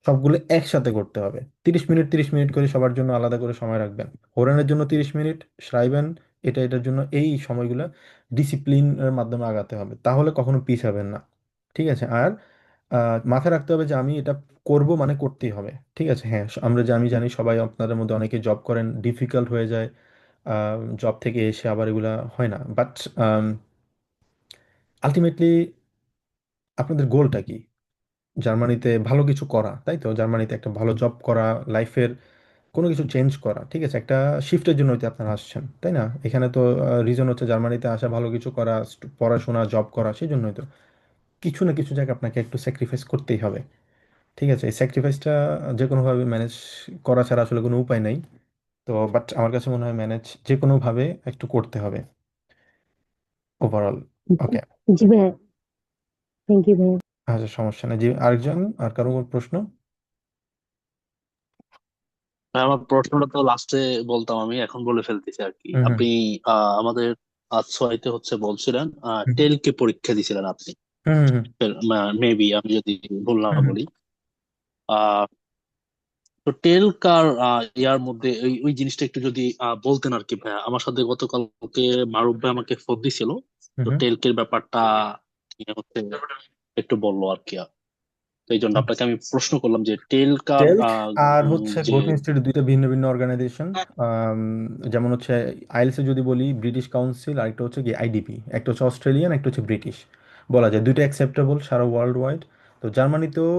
সবগুলো একসাথে করতে হবে। 30 মিনিট 30 মিনিট করে সবার জন্য আলাদা করে সময় রাখবেন। হোরেনের জন্য 30 মিনিট, শ্রাইবেন এটার জন্য, এই সময়গুলো ডিসিপ্লিনের মাধ্যমে আগাতে হবে, তাহলে কখনো পিছাবেন না, ঠিক আছে? আর মাথায় রাখতে হবে যে আমি এটা করব মানে করতেই হবে, ঠিক আছে? হ্যাঁ, আমি জানি সবাই আপনাদের মধ্যে অনেকে জব করেন, ডিফিকাল্ট হয়ে যায় জব থেকে এসে আবার এগুলা হয় না, বাট আলটিমেটলি আপনাদের গোলটা কি? জার্মানিতে ভালো কিছু করা, তাই তো? জার্মানিতে একটা ভালো জব করা, লাইফের কোনো কিছু চেঞ্জ করা, ঠিক আছে? একটা শিফটের জন্য হয়তো আপনারা আসছেন, তাই না? এখানে তো রিজন হচ্ছে জার্মানিতে আসা, ভালো কিছু করা, পড়াশোনা, জব করা, সেই জন্যই তো। কিছু না কিছু জায়গায় আপনাকে একটু স্যাক্রিফাইস করতেই হবে। ঠিক আছে, এই স্যাক্রিফাইসটা যে কোনোভাবে ম্যানেজ করা ছাড়া আসলে কোনো উপায় নাই। তো বাট আমার কাছে মনে হয় ম্যানেজ যে কোনোভাবে একটু করতে হবে ওভারঅল। ওকে, জি ভাইয়া, থ্যাংক ইউ ভাইয়া। আচ্ছা সমস্যা নেই। জি, আরেকজন, আর কারো কোনো প্রশ্ন? আমার প্রশ্নটা তো লাস্টে বলতাম, আমি এখন বলে ফেলতেছি আর কি। হুম হুম আপনি আমাদের ছয়তে হচ্ছে বলছিলেন হুম টেলকে পরীক্ষা দিয়েছিলেন আপনি, হুম হুম মেবি আমি যদি ভুল না হুম হুম। বলি। আহ তো টেল কার ইয়ার মধ্যে ওই ওই জিনিসটা একটু যদি বলতেন আর কি ভাইয়া। আমার সাথে গতকালকে মারুফ ভাই আমাকে ফোন দিছিল, তো হুম টেলকের ব্যাপারটা নিয়ে হচ্ছে একটু বললো আর কি। তো এই জন্য হুম। আপনাকে আমি প্রশ্ন করলাম যে টেল কার টেলক আর হচ্ছে যে গোট ইনস্টিটিউট দুইটা ভিন্ন ভিন্ন অর্গানাইজেশন। যেমন হচ্ছে আইএলসে যদি বলি ব্রিটিশ কাউন্সিল, আরেকটা হচ্ছে কি আইডিপি, একটা হচ্ছে অস্ট্রেলিয়ান, একটা হচ্ছে ব্রিটিশ। বলা যায় দুইটা অ্যাকসেপ্টেবল সারা ওয়ার্ল্ড ওয়াইড। তো জার্মানিতেও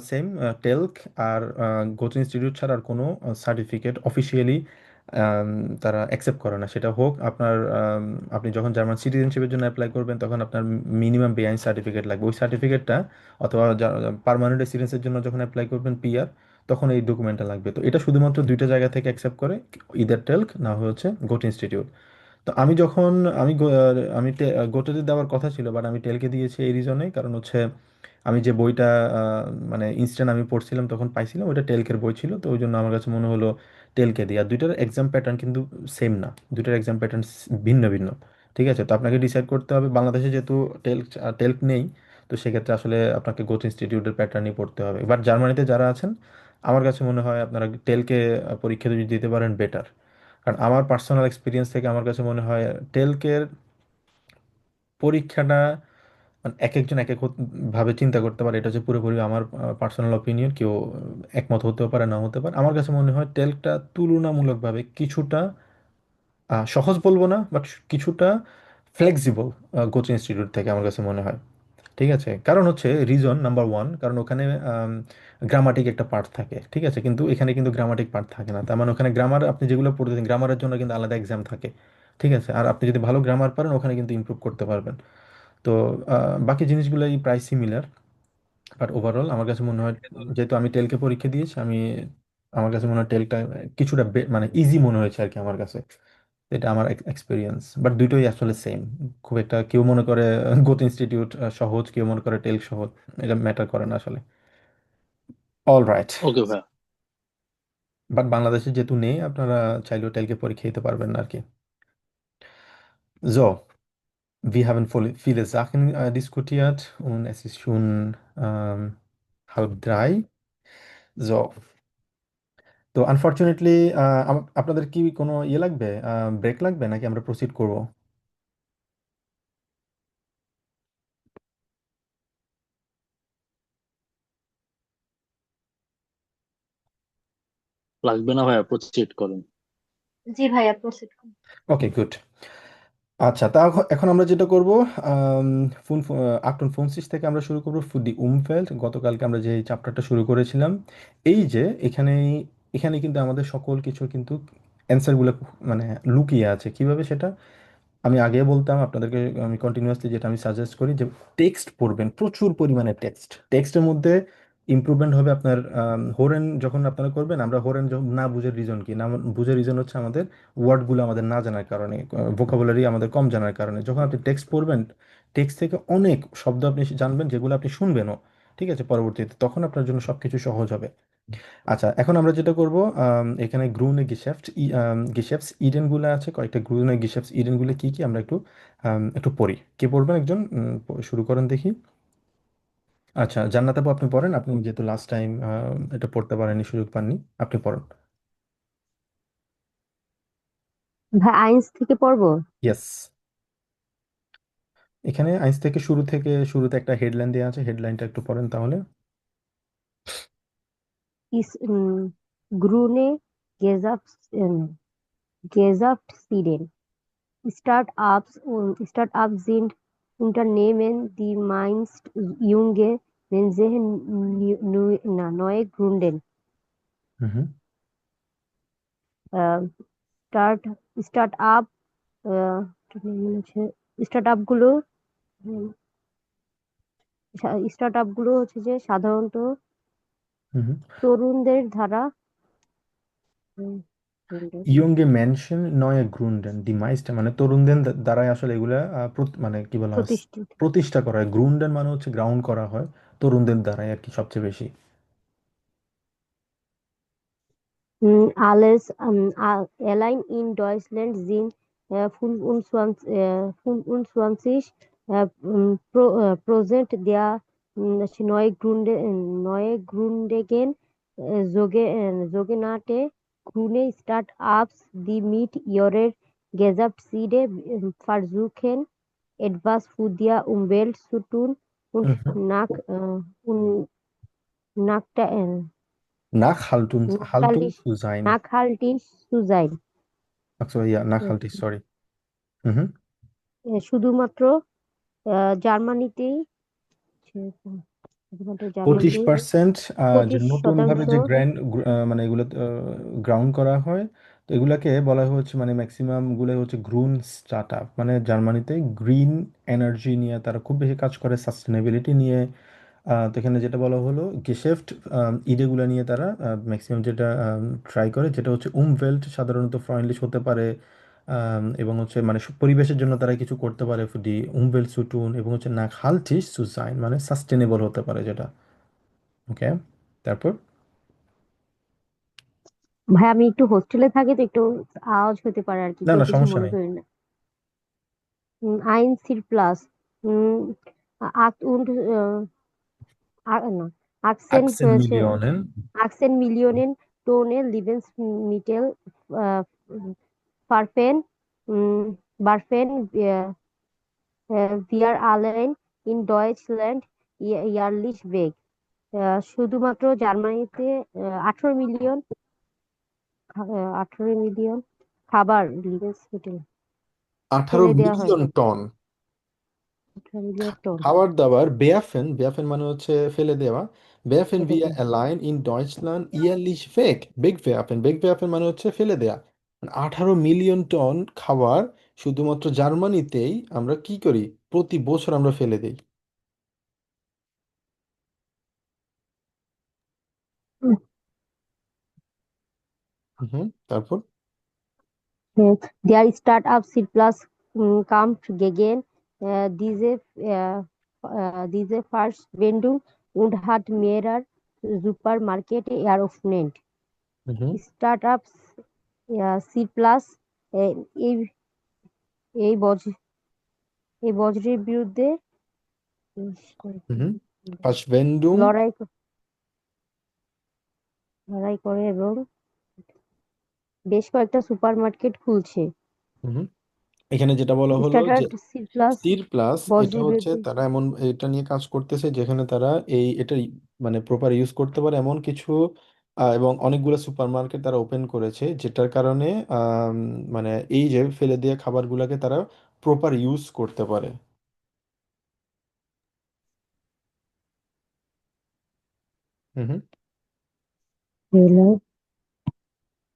সেম টেলক আর গোট ইনস্টিটিউট ছাড়া আর কোনো সার্টিফিকেট অফিসিয়ালি তারা অ্যাকসেপ্ট করে না। সেটা হোক আপনার আপনি যখন জার্মান সিটিজেনশিপের জন্য অ্যাপ্লাই করবেন তখন আপনার মিনিমাম বেআইন সার্টিফিকেট লাগবে, ওই সার্টিফিকেটটা। অথবা পার্মানেন্ট রেসিডেন্সের জন্য যখন অ্যাপ্লাই করবেন পিআর, তখন এই ডকুমেন্টটা লাগবে। তো এটা শুধুমাত্র দুইটা জায়গা থেকে অ্যাকসেপ্ট করে, ইদার টেলক না হচ্ছে গোট ইনস্টিটিউট। তো আমি যখন আমি গোটেতে দেওয়ার কথা ছিল, বাট আমি টেলকে দিয়েছি এই রিজনে, কারণ হচ্ছে আমি যে বইটা মানে ইনস্ট্যান্ট আমি পড়ছিলাম তখন পাইছিলাম, ওইটা টেলকের বই ছিল, তো ওই জন্য আমার কাছে মনে হলো টেলকে দিই। আর দুইটার এক্সাম প্যাটার্ন কিন্তু সেম না, দুইটার এক্সাম প্যাটার্ন ভিন্ন ভিন্ন। ঠিক আছে, তো আপনাকে ডিসাইড করতে হবে, বাংলাদেশে যেহেতু টেলক নেই, তো সেক্ষেত্রে আসলে আপনাকে গোথ ইনস্টিটিউটের প্যাটার্নই পড়তে হবে। বাট জার্মানিতে যারা আছেন, আমার কাছে মনে হয় আপনারা টেলকে পরীক্ষা যদি দিতে পারেন বেটার। কারণ আমার পার্সোনাল এক্সপিরিয়েন্স থেকে আমার কাছে মনে হয় টেলকের পরীক্ষাটা মানে এক একজন এক এক ভাবে চিন্তা করতে পারে। এটা হচ্ছে পুরোপুরি আমার পার্সোনাল অপিনিয়ন, কেউ একমত হতেও পারে না হতে পারে। আমার কাছে মনে হয় টেলকটা তুলনামূলকভাবে কিছুটা সহজ বলবো না, বাট কিছুটা ফ্লেক্সিবল কোচিং ইনস্টিটিউট থেকে আমার কাছে মনে হয়। ঠিক আছে, কারণ হচ্ছে রিজন নাম্বার ওয়ান, কারণ ওখানে গ্রামাটিক একটা পার্ট থাকে। ঠিক আছে, কিন্তু এখানে কিন্তু গ্রামাটিক পার্ট থাকে না। তার মানে ওখানে গ্রামার আপনি যেগুলো পড়তেছেন গ্রামারের জন্য কিন্তু আলাদা এক্সাম থাকে। ঠিক আছে, আর আপনি যদি ভালো গ্রামার পারেন ওখানে কিন্তু ইমপ্রুভ করতে পারবেন। তো বাকি জিনিসগুলোই প্রায় সিমিলার। বাট ওভারঅল আমার কাছে মনে হয়, যেহেতু আমি টেলকে পরীক্ষা দিয়েছি, আমার কাছে মনে হয় টেলটা কিছুটা মানে ইজি মনে হয়েছে আর কি আমার কাছে। তো এটা আমার এক্সপিরিয়েন্স। বাট দুটোই আসলে সেম। খুব একটা কেউ মনে করে গোত ইনস্টিটিউট সহজ, কেউ মনে করে টেল সহজ, এটা ম্যাটার করে না আসলে। All right. ওকে ভাইয়া। বাট বাংলাদেশে যেহেতু নেই, আপনারা চাইলেও টেলকে পরীক্ষা দিতে পারবেন না আর কি। So, wir haben viele Sachen diskutiert und es ist schon 2:30. So, তো আনফর্চুনেটলি আপনাদের কি কোনো ইয়ে লাগবে, ব্রেক লাগবে, নাকি আমরা প্রসিড করব? লাগবে না ভাইয়া, প্রসিড করেন। জি ভাইয়া, প্রসিড করুন। ওকে, গুড। আচ্ছা, তা এখন আমরা যেটা করব, ফুন আক্টন ফোনসিস থেকে আমরা শুরু করব ফুডি উমফেল্ড। গতকালকে আমরা যে চ্যাপ্টারটা শুরু করেছিলাম, এই যে এখানে এখানে কিন্তু আমাদের সকল কিছুর কিন্তু অ্যান্সারগুলো মানে লুকিয়ে আছে। কিভাবে সেটা আমি আগে বলতাম আপনাদেরকে, আমি কন্টিনিউয়াসলি যেটা আমি সাজেস্ট করি যে টেক্সট পড়বেন, প্রচুর পরিমাণে টেক্সটের মধ্যে ইমপ্রুভমেন্ট হবে আপনার। হোরেন যখন আপনারা করবেন, আমরা হোরেন না বুঝে রিজন কি না বুঝে রিজন হচ্ছে আমাদের ওয়ার্ডগুলো আমাদের না জানার কারণে, ভোকাবুলারি আমাদের কম জানার কারণে। যখন আপনি টেক্সট পড়বেন, টেক্সট থেকে অনেক শব্দ আপনি জানবেন যেগুলো আপনি শুনবেনও। ঠিক আছে, পরবর্তীতে তখন আপনার জন্য সবকিছু সহজ হবে। আচ্ছা, এখন আমরা যেটা করব, এখানে গ্রুনে গিশেফটস ইডেনগুলো আছে, কয়েকটা গ্রুনে গিশেফটস ইডেনগুলো কি কি আমরা একটু একটু পড়ি। কে পড়বেন একজন? শুরু করেন দেখি। আচ্ছা, জান্নাত আপু আপনি পড়েন, আপনি যেহেতু লাস্ট টাইম এটা পড়তে পারেননি, সুযোগ পাননি, আপনি পড়েন। ভাই আইনস থেকে পড়বো? ইয়েস, এখানে আইস থেকে শুরুতে একটা হেডলাইন দেওয়া আছে, হেডলাইনটা একটু পড়েন তাহলে। ইস গ্রুনে গেজাপ Gesellschaftsspielen. Start-ups sind Unternehmen, die meist junge Menschen neu gründen. হুম। আহ, start startup startup গুলো স্টার্ট আপ গুলো হচ্ছে যে সাধারণত হুম তরুণদের দ্বারা উম, ইয়ংগে মেনশন নয় গ্রুন্ডেন দি মাইস্টার মানে তরুণদের দ্বারাই আসলে এগুলা মানে কি বলা হয় প্রতিষ্ঠিত। প্রতিষ্ঠা করা হয়। গ্রুন্ডেন মানে হচ্ছে গ্রাউন্ড করা হয় তরুণদের দ্বারাই আর কি সবচেয়ে বেশি। Alles allein in Deutschland sind 25 Prozent der Neugründungen sogenannte grüne Start-ups, die mit ihrer Gesamtsize versuchen, etwas für die Umwelt zu tun und Mhm. und nach, Nachhaltung zu sein. nachhaltig zu sein. Achso, ja, nachhaltig, sorry. Mhm. শুধুমাত্র জার্মানিতেই শুধুমাত্র পঁচিশ জার্মানিতেই percent যে পঁচিশ নতুন ভাবে শতাংশ যে মানে এগুলো গ্রাউন্ড করা হয়, তো এগুলাকে বলা হচ্ছে মানে ম্যাক্সিমাম গুলো হচ্ছে গ্রুন স্টার্ট আপ। মানে জার্মানিতে গ্রিন এনার্জি নিয়ে তারা খুব বেশি কাজ করে, সাস্টেনেবিলিটি নিয়ে। তো এখানে যেটা বলা হলো গেশেফট ইডেগুলো নিয়ে তারা ম্যাক্সিমাম যেটা ট্রাই করে, যেটা হচ্ছে উমভেল্ট সাধারণত ফ্রেন্ডলি হতে পারে, এবং হচ্ছে মানে পরিবেশের জন্য তারা কিছু করতে পারে ফুডি উমভেল্ট সুটুন, এবং হচ্ছে না হালটিস সুসাইন মানে সাস্টেনেবল হতে পারে যেটা। ওকে, তারপর ভাই আমি একটু হোস্টেলে থাকি তো একটু আওয়াজ হতে পারে আর কি, না কেউ না কিছু সমস্যা মনে নেই। করি না। আইন সির প্লাস আক উন্ড না আকসেন Achsen Millionen. আকসেন মিলিয়নের টোনে লিভেন্স মিটেল পারফেন বারফেন wir allein in Deutschland jährlich weg। শুধুমাত্র জার্মানিতে 18 মিলিয়ন 18 মিলিয়ন খাবার আঠারো ফেলে দেওয়া হয়। Million ton 18 million ton. খাবার দাবার বেয়াফেন, বেয়াফেন মানে হচ্ছে ফেলে দেওয়া। বেয়াফেন ফেলে ভিয়া দেওয়া। অ্যালাইন ইন ডয়েচল্যান্ড ইয়ারলিশ ফেক বেগ বেয়াফেন, বেগ বেয়াফেন মানে হচ্ছে ফেলে দেয়া। 18 মিলিয়ন টন খাবার শুধুমাত্র জার্মানিতেই আমরা কি করি, প্রতি বছর আমরা ফেলে দিই। হুম, তারপর Der Start-up Plus Kampf gegen diese Verschwendung und hat mehrere Supermärkte eröffnet। হুম স্টার্টআপস সি প্লাস এই এই বজ- এই বজ্রের বিরুদ্ধে হুম ফার্স্টভেন্ডুম। লড়াই লড়াই করে এবং বেশ কয়েকটা সুপারমার্কেট খুলছে। হুম এখানে যেটা বলা হলো যে startup C plus stir plus, এটা বজ্রের হচ্ছে বিরুদ্ধে তারা এমন এটা নিয়ে কাজ করতেছে যেখানে তারা এটা মানে প্রপার ইউজ করতে পারে এমন কিছু, এবং অনেকগুলো সুপার মার্কেট তারা ওপেন করেছে, যেটার কারণে মানে এই যে ফেলে দেওয়া খাবারগুলোকে তারা প্রপার ইউজ করতে পারে। হুম হুম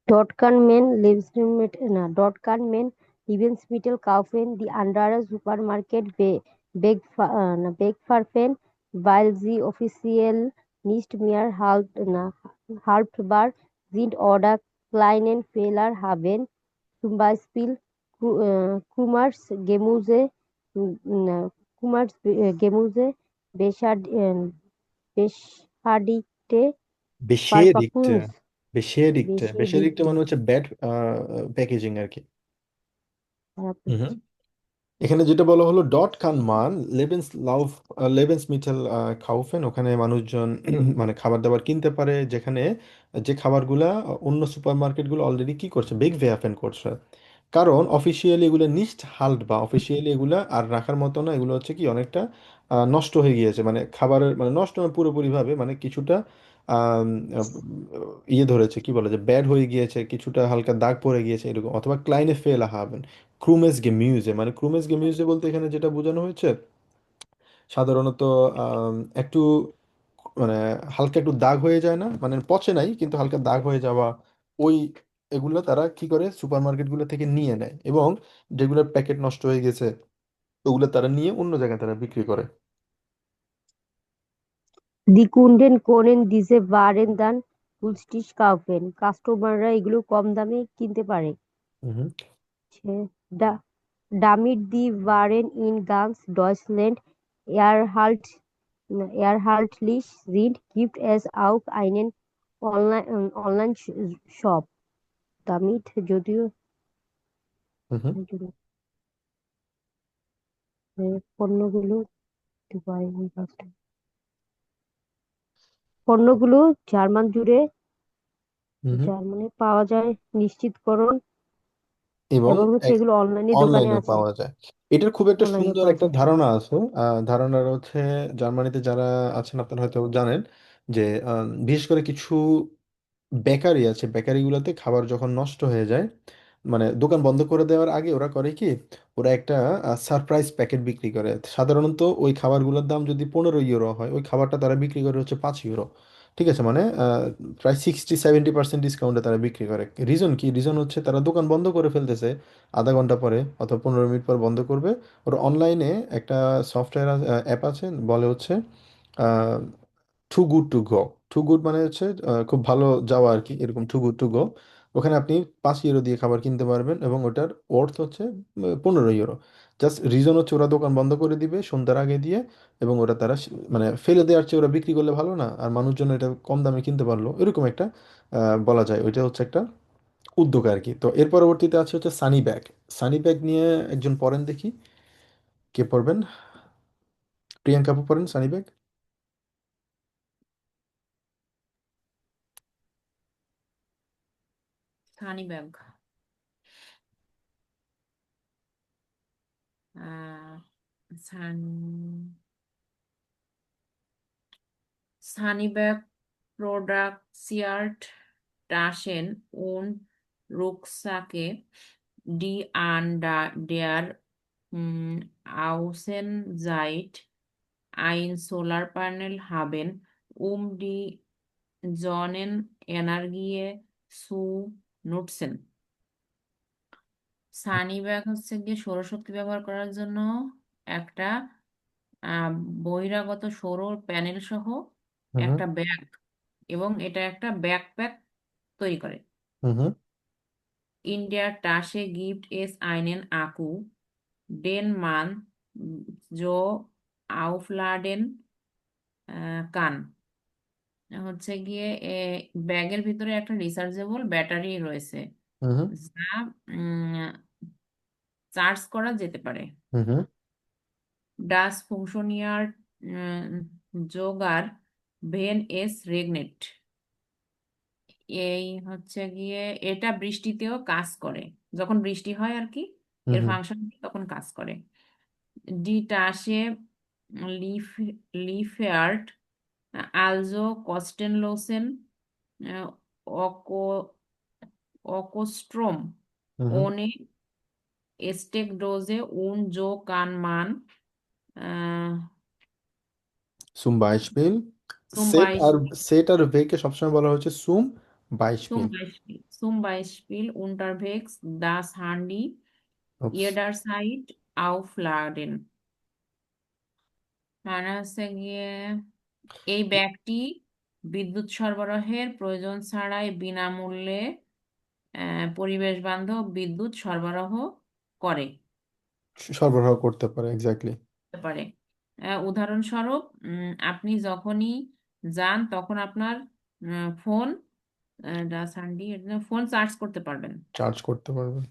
Dort kann man Lebensmittel kaufen, die andere Supermarkt wegwerfen, weil sie offiziell nicht mehr haltbar sind oder kleine Fehler haben, zum Beispiel Kummers Gemüse beschädigte বেশেরিক্টে, Verpackungsbeschädigte। বেশেরিক্টে বেশেরিক্টে মানে হচ্ছে ব্যাড প্যাকেজিং আর কি। হুম হুম। এখানে যেটা বলা হলো ডট কান মান লেবেন্স মিটেল কাউফেন, ওখানে মানুষজন মানে খাবার দাবার কিনতে পারে, যেখানে যে খাবারগুলা অন্য সুপার মার্কেটগুলো অলরেডি কি করছে, বেগ ভেয়াফেন করছে। কারণ অফিসিয়ালি এগুলো নিস্ট হাল্ট বা অফিসিয়ালি এগুলা আর রাখার মতো না, এগুলো হচ্ছে কি অনেকটা নষ্ট হয়ে গিয়েছে, মানে খাবারের মানে নষ্ট না পুরোপুরিভাবে, মানে কিছুটা আম, আহ, ইয়ে ধরেছে, কি বলে যে ব্যাড হয়ে গিয়েছে, কিছুটা হালকা দাগ পড়ে গিয়েছে এরকম, অথবা ক্লাইনে ফেল হাবেন। ক্রুমেস গেমিউজে, মানে ক্রুমেস গেমিউজে বলতে এখানে যেটা বোঝানো হয়েছে সাধারণত একটু মানে হালকা একটু দাগ হয়ে যায় না, মানে পচে নাই কিন্তু হালকা দাগ হয়ে যাওয়া, ওই এগুলো তারা কি করে সুপার মার্কেটগুলো থেকে নিয়ে নেয়, এবং যেগুলোর প্যাকেট নষ্ট হয়ে গেছে ওগুলো তারা নিয়ে অন্য জায়গায় তারা বিক্রি করে। দি কুন্ডেন কোনেন দিজে বারেন দান গুলস্টিস কাউফেন, কাস্টমাররা এগুলো কম দামে কিনতে পারে। হুম Da- Damit die Waren in ganz Deutschland erhältlich sind, gibt es auch einen Online-Shop. Damit যদিও হুম পণ্যগুলো পণ্যগুলো জার্মান জুড়ে হুম জার্মানে পাওয়া যায় নিশ্চিতকরণ, এবং এবং হচ্ছে এগুলো অনলাইনে দোকানে অনলাইনেও আছে, পাওয়া যায়। এটার খুব একটা অনলাইনে সুন্দর পাওয়া একটা যায়। ধারণা আছে। ধারণাটা হচ্ছে জার্মানিতে যারা আছেন আপনারা হয়তো জানেন যে বিশেষ করে কিছু বেকারি আছে, বেকারিগুলোতে খাবার যখন নষ্ট হয়ে যায়, মানে দোকান বন্ধ করে দেওয়ার আগে ওরা করে কি, ওরা একটা সারপ্রাইজ প্যাকেট বিক্রি করে। সাধারণত ওই খাবারগুলোর দাম যদি 15 ইউরো হয়, ওই খাবারটা তারা বিক্রি করে হচ্ছে 5 ইউরো। ঠিক আছে, মানে প্রায় 60-70% ডিসকাউন্টে তারা বিক্রি করে। রিজন কি? রিজন হচ্ছে তারা দোকান বন্ধ করে ফেলতেছে আধা ঘন্টা পরে অথবা 15 মিনিট পর বন্ধ করবে। ওরা অনলাইনে একটা সফটওয়্যার অ্যাপ আছে, বলে হচ্ছে too good to go. Too good মানে হচ্ছে খুব ভালো যাওয়া আর কি, এরকম টু গুড টু গো। ওখানে আপনি 5 ইউরো দিয়ে খাবার কিনতে পারবেন এবং ওটার অর্থ হচ্ছে 15 ইউরো। জাস্ট রিজন হচ্ছে ওরা দোকান বন্ধ করে দিবে সন্ধ্যার আগে দিয়ে, এবং ওরা তারা মানে ফেলে দেওয়ার চেয়ে ওরা বিক্রি করলে ভালো না, আর মানুষজন এটা কম দামে কিনতে পারলো, এরকম একটা বলা যায় ওইটা হচ্ছে একটা উদ্যোগ আর কি। তো এর পরবর্তীতে আছে হচ্ছে সানি ব্যাগ। সানি ব্যাগ নিয়ে একজন পড়েন দেখি, কে পড়বেন? প্রিয়াঙ্কা আপু পড়েন Sunny bag. Sunny bag, San Sunnybank produziert Taschen und Rucksäcke, die an der Außenseite ein Solarpanel haben, um die Sonnenenergie zu nutzen. Sunny bag হচ্ছে গিয়ে সৌরশক্তি ব্যবহার করার জন্য একটা আহ, বহিরাগত সৌর প্যানেল সহ হুম একটা ব্যাগ, এবং এটা একটা ব্যাকপ্যাক তৈরি করে। হুম হুম In der Tasche gibt es einen Akku, den man so aufladen kann. হচ্ছে গিয়ে ব্যাগের ভিতরে একটা রিচার্জেবল ব্যাটারি রয়েছে হুম হুম যা চার্জ করা যেতে পারে। হুম হুম Das funktioniert sogar wenn es regnet. এই হচ্ছে গিয়ে এটা বৃষ্টিতেও কাজ করে, যখন বৃষ্টি হয় আর কি, হুম এর হুম ফাংশন তখন কাজ করে। Die Tasche liefert also kostenlosen Öko Ökostrom হুম হুম ohne Steckdose und so kann man সুম বাইশপিল। zum সেট আর Beispiel সেট আর ভেকে সবসময় বলা হচ্ছে সুম বাইশপিল। zum Beispiel unterwegs das Handy Ups. jederzeit aufladen. মানে হচ্ছে গিয়ে এই ব্যাগটি বিদ্যুৎ সরবরাহের প্রয়োজন ছাড়াই বিনামূল্যে পরিবেশ বান্ধব বিদ্যুৎ সরবরাহ করে সরবরাহ করতে পারে, এক্স্যাক্টলি। করতে পারে। উদাহরণস্বরূপ আপনি যখনই যান তখন আপনার ফোন ফোন চার্জ করতে পারবেন। চার্জ করতে পারবে।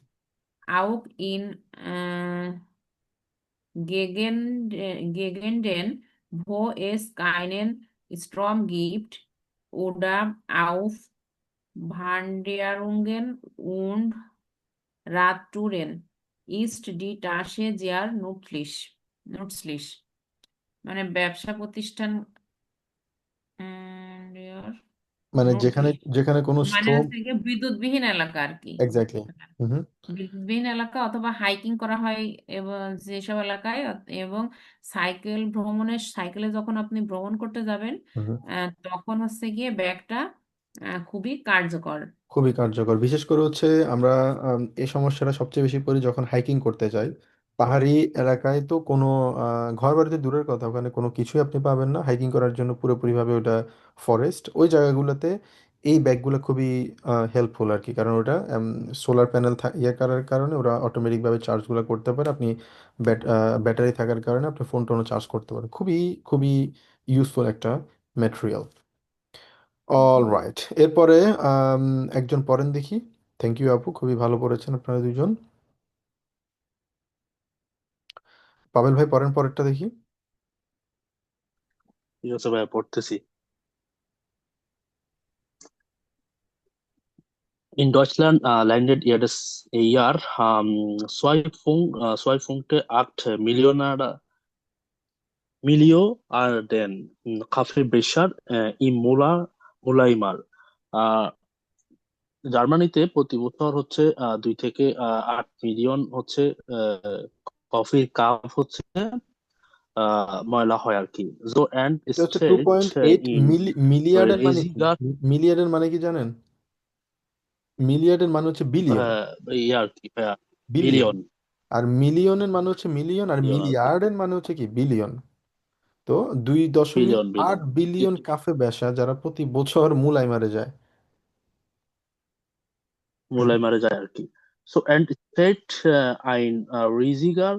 Auch in Gegenden, wo es keinen Strom gibt oder auf Wanderungen und Radtouren ist die Tasche sehr nützlich. মানে ব্যবসা প্রতিষ্ঠান দেয়ার মানে যেখানে nützlich যেখানে কোনো মানে স্ট্রোম। হচ্ছে গিয়ে বিদ্যুৎবিহীন এলাকা আর কি। এক্স্যাক্টলি। হুম হুম বিদ্যুৎবিহীন এলাকা অথবা হাইকিং করা হয় এবং যেসব এলাকায় এবং সাইকেলে যখন আপনি ভ্রমণ করতে যাবেন হুম হুম। তখন হচ্ছে গিয়ে ব্যাগটা খুবই কার্যকর। খুবই কার্যকর। বিশেষ করে হচ্ছে আমরা এই সমস্যাটা সবচেয়ে বেশি পড়ি যখন হাইকিং করতে যাই। পাহাড়ি এলাকায় তো কোনো ঘর বাড়িতে দূরের কথা, ওখানে কোনো কিছুই আপনি পাবেন না হাইকিং করার জন্য, পুরোপুরিভাবে ওটা ফরেস্ট। ওই জায়গাগুলোতে এই ব্যাগগুলো খুবই হেল্পফুল আর কি, কারণ ওটা সোলার প্যানেল ইয়ে করার কারণে ওরা অটোমেটিকভাবে চার্জগুলো করতে পারে। আপনি ব্যাটারি থাকার কারণে আপনি ফোন টোনও চার্জ করতে পারেন। খুবই খুবই ইউজফুল একটা ম্যাটেরিয়াল। অল রাইট, এরপরে আম, একজন পড়েন দেখি। থ্যাংক ইউ আপু, খুবই ভালো পড়েছেন আপনারা দুজন। পাবেল ভাই পড়েন পরেরটা দেখি। ঠিক আছে ভাইয়া, পড়তেছি। In Deutschland landed jedes Jahr 2,8 Milliarden Kaffeebecher im Mülleimer। আহ, জার্মানিতে প্রতি বছর হচ্ছে 2 থেকে 8 মিলিয়ন হচ্ছে আহ, কফির কাপ হচ্ছে ময়লা হয় আর কি। জো অ্যান্ড এটা হচ্ছে টু স্ট্রেট পয়েন্ট এইট ইন মিলিয়ার্ডের মানে কি? রিজিগার, মিলিয়ার্ডের মানে কি জানেন? মিলিয়ার্ডের মানে হচ্ছে বিলিয়ন। ইয়ে আর কি, বিলিয়ন। বিলিয়ন, আর মিলিয়নের মানে হচ্ছে মিলিয়ন, আর বিলিয়ন আর কি, মিলিয়ার্ডের মানে হচ্ছে কি বিলিয়ন। তো 2.8 বিলিয়ন। বিলিয়ন কাফে ব্যবসা যারা প্রতি বছর মূলায় মারা যায়। মূলায় মারা যায় আর কি। সো অ্যান্ড স্টেট আইন রিজিগার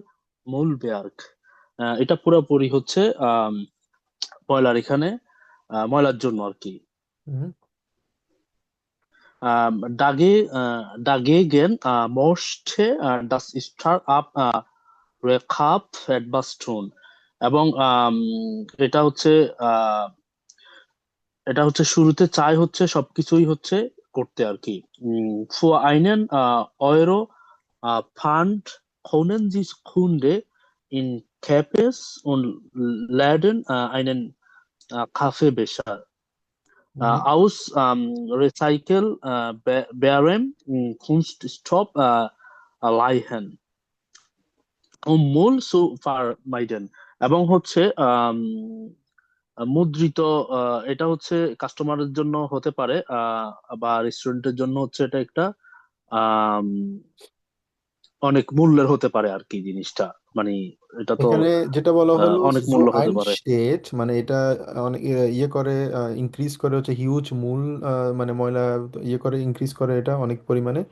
মুলবের্গ। এটা পুরোপুরি হচ্ছে ময়লার এখানে, ময়লার জন্য আর কি। হুম। Dagegen musste das Start-up Recap etwas tun। এবং এটা হচ্ছে আহ, এটা হচ্ছে শুরুতে চাই হচ্ছে সবকিছুই হচ্ছে করতে আর কি। Für einen Euro Pfand können Sie Kunde in Cafés und Läden einen Kaffeebecher hmm. aus recycelbarem Kunststoff leihen, মূল সু ভার্মাইডেন। এবং হচ্ছে মুদ্রিত, এটা হচ্ছে কাস্টমারের জন্য হতে পারে বা রেস্টুরেন্টের জন্য হচ্ছে এটা একটা আম, অনেক মূল্যের হতে পারে আর কি জিনিসটা। মানে এটা তো এখানে যেটা বলা হলো অনেক সো মূল্য হতে আইন পারে। স্টেট, মানে এটা অনেক ইয়ে করে, ইনক্রিজ করে হচ্ছে হিউজ মূল, মানে ময়লা ইয়ে করে ইনক্রিজ করে এটা অনেক পরিমাণে।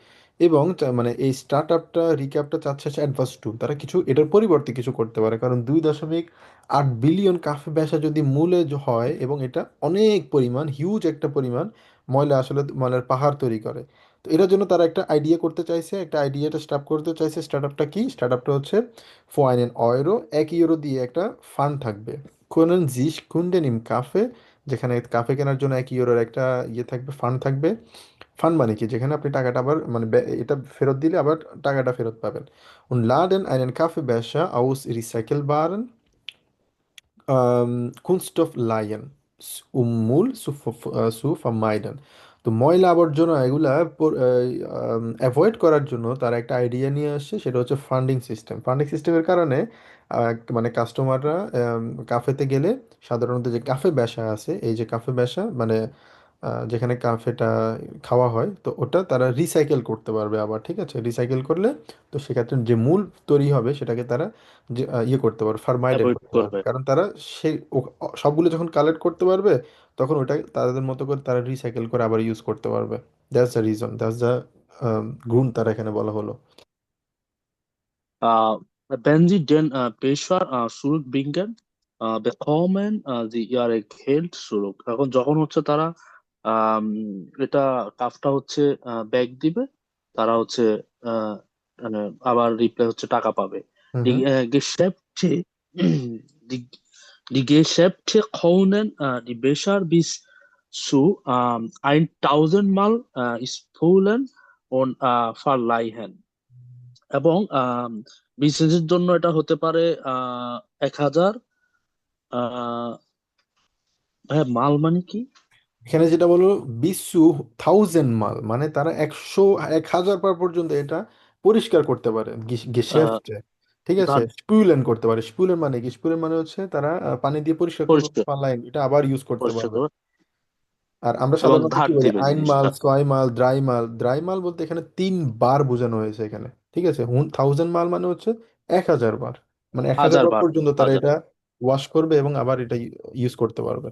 এবং মানে এই স্টার্ট আপটা রিক্যাপটা চাচ্ছে অ্যাডভান্স টু, তারা কিছু এটার পরিবর্তে কিছু করতে পারে, কারণ 2.8 বিলিয়ন কাফে ব্যবসা যদি মূলে হয় এবং এটা অনেক পরিমাণ হিউজ একটা পরিমাণ ময়লা, আসলে ময়লার পাহাড় তৈরি করে। তো এটার জন্য তারা একটা আইডিয়া করতে চাইছে, একটা আইডিয়াটা স্টার্ট করতে চাইছে। স্টার্ট আপটা কি? স্টার্ট আপটা হচ্ছে ফো ইউরো, 1 ইউরো দিয়ে একটা ফান্ড থাকবে। কোনেন জিস কুন্ডেন ইম কাফে, যেখানে কাফে কেনার জন্য 1 ইউরোর একটা ইয়ে থাকবে, ফান্ড থাকবে। ফান্ড মানে কি? যেখানে আপনি টাকাটা আবার মানে এটা ফেরত দিলে আবার টাকাটা ফেরত পাবেন। Und laden einen Kaffeebecher aus recycelbaren Kunststoffleien, zu vermeiden। তো ময়লা আবর্জনা এগুলা অ্যাভয়েড করার জন্য তারা একটা আইডিয়া নিয়ে আসছে, সেটা হচ্ছে ফান্ডিং সিস্টেম। ফান্ডিং সিস্টেমের কারণে মানে কাস্টমাররা কাফেতে গেলে সাধারণত যে কাফে ব্যাসা আছে, এই যে কাফে ব্যাসা মানে যেখানে কাফেটা খাওয়া হয়, তো ওটা তারা রিসাইকেল করতে পারবে আবার। ঠিক আছে, রিসাইকেল করলে তো সেক্ষেত্রে যে মূল তৈরি হবে সেটাকে তারা যে ইয়ে করতে পারবে, ফার্মাইডেড অ্যাভয়েড করতে পারবে, করবে। কারণ তারা সেই সবগুলো যখন কালেক্ট করতে পারবে তখন ওটা তাদের মতো করে তারা রিসাইকেল করে আবার ইউজ করতে পারবে। That's the reason, that's the গুণ তারা এখানে বলা হলো। Wenn Sie den Becher zurückbringen, bekommen Sie Ihre Geld zurück। এখন যখন হচ্ছে তারা আম, এটা কাফটা হচ্ছে ব্যাগ দিবে, তারা হচ্ছে আহ, মানে আবার রিপ্লাই হচ্ছে টাকা পাবে। হুম Die হুম। Geschäfte, die, die Geschäfte können die Becher bis zu 1000 Mal spülen und verleihen। এবং বিজনেসের জন্য এটা হতে পারে 1000। আহ ভাইয়া, মাল মানে কি? এখানে যেটা বলো, বিশু থাউজেন্ড মাল, মানে তারা 100 বার পর্যন্ত এটা পরিষ্কার করতে পারে আহ গেশেফটে। ঠিক আছে, ধান স্পুলেন করতে পারে। স্পুলেন মানে কি? স্পুলেন মানে হচ্ছে তারা পানি দিয়ে পরিষ্কার করবে, পরিষ্কার, পারলাইন এটা আবার ইউজ করতে পরিষ্কার পারবে। করবে আর আমরা এবং সাধারণত ধার কি বলি? দিবে আইন মাল, জিনিসটা। ছয় মাল, দ্রাই মাল। দ্রাই মাল বলতে এখানে 3 বার বোঝানো হয়েছে এখানে। ঠিক আছে, 1000 মাল মানে হচ্ছে 1000 বার, মানে 1000 হাজার বার বার পর্যন্ত তারা হাজার এটা ওয়াশ করবে এবং আবার এটা ইউজ করতে পারবে।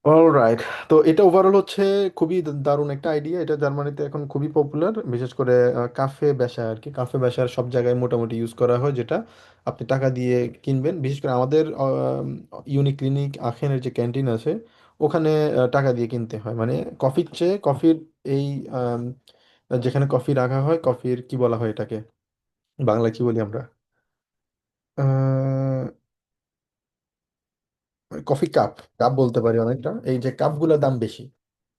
অলরাইট, তো এটা ওভারঅল হচ্ছে খুবই দারুণ একটা আইডিয়া। এটা জার্মানিতে এখন খুবই পপুলার, বিশেষ করে কাফে বেশা আর কি। কাফে বেশার সব জায়গায় মোটামুটি ইউজ করা হয়, যেটা আপনি টাকা দিয়ে কিনবেন। বিশেষ করে আমাদের ইউনিক ক্লিনিক আখেনের যে ক্যান্টিন আছে, ওখানে টাকা দিয়ে কিনতে হয়। মানে কফির চেয়ে কফির এই আম, যেখানে কফি রাখা হয়, কফির কি বলা হয় এটাকে, বাংলায় কি বলি আমরা, কফি কাপ, কাপ বলতে পারি অনেকটা। এই যে কাপগুলোর দাম বেশি।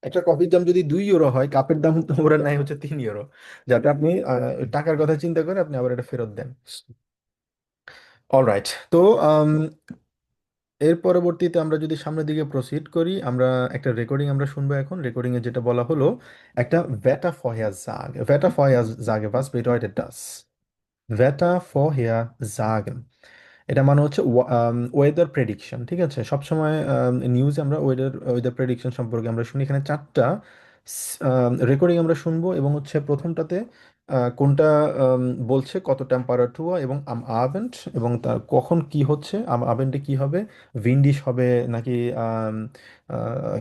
একটা কফির দাম যদি 2 ইউরো হয়, কাপের দাম তো ওরা নেয় হচ্ছে 3 ইউরো, যাতে আপনি টাকার কথা চিন্তা করে আপনি আবার এটা ফেরত দেন। অলরাইট, তো আম, এর পরবর্তীতে আমরা যদি সামনের দিকে প্রসিড করি, আমরা একটা রেকর্ডিং আমরা শুনবো এখন। রেকর্ডিং এ যেটা বলা হলো, একটা Wetter Vorhersage, Wetter Vorhersage, was bedeutet das? Wetter Vorhersagen, এটা মানে হচ্ছে ওয়েদার প্রেডিকশন। ঠিক আছে, সবসময় নিউজে আমরা ওয়েদার ওয়েদার প্রেডিকশন সম্পর্কে আমরা শুনি। এখানে 4টা রেকর্ডিং আমরা শুনবো, এবং হচ্ছে প্রথমটাতে কোনটা বলছে কত টেম্পারেচার এবং আম আবেন্ট, এবং তার কখন কি হচ্ছে, আম আবেন্টে কি হবে, উইন্ডিশ হবে নাকি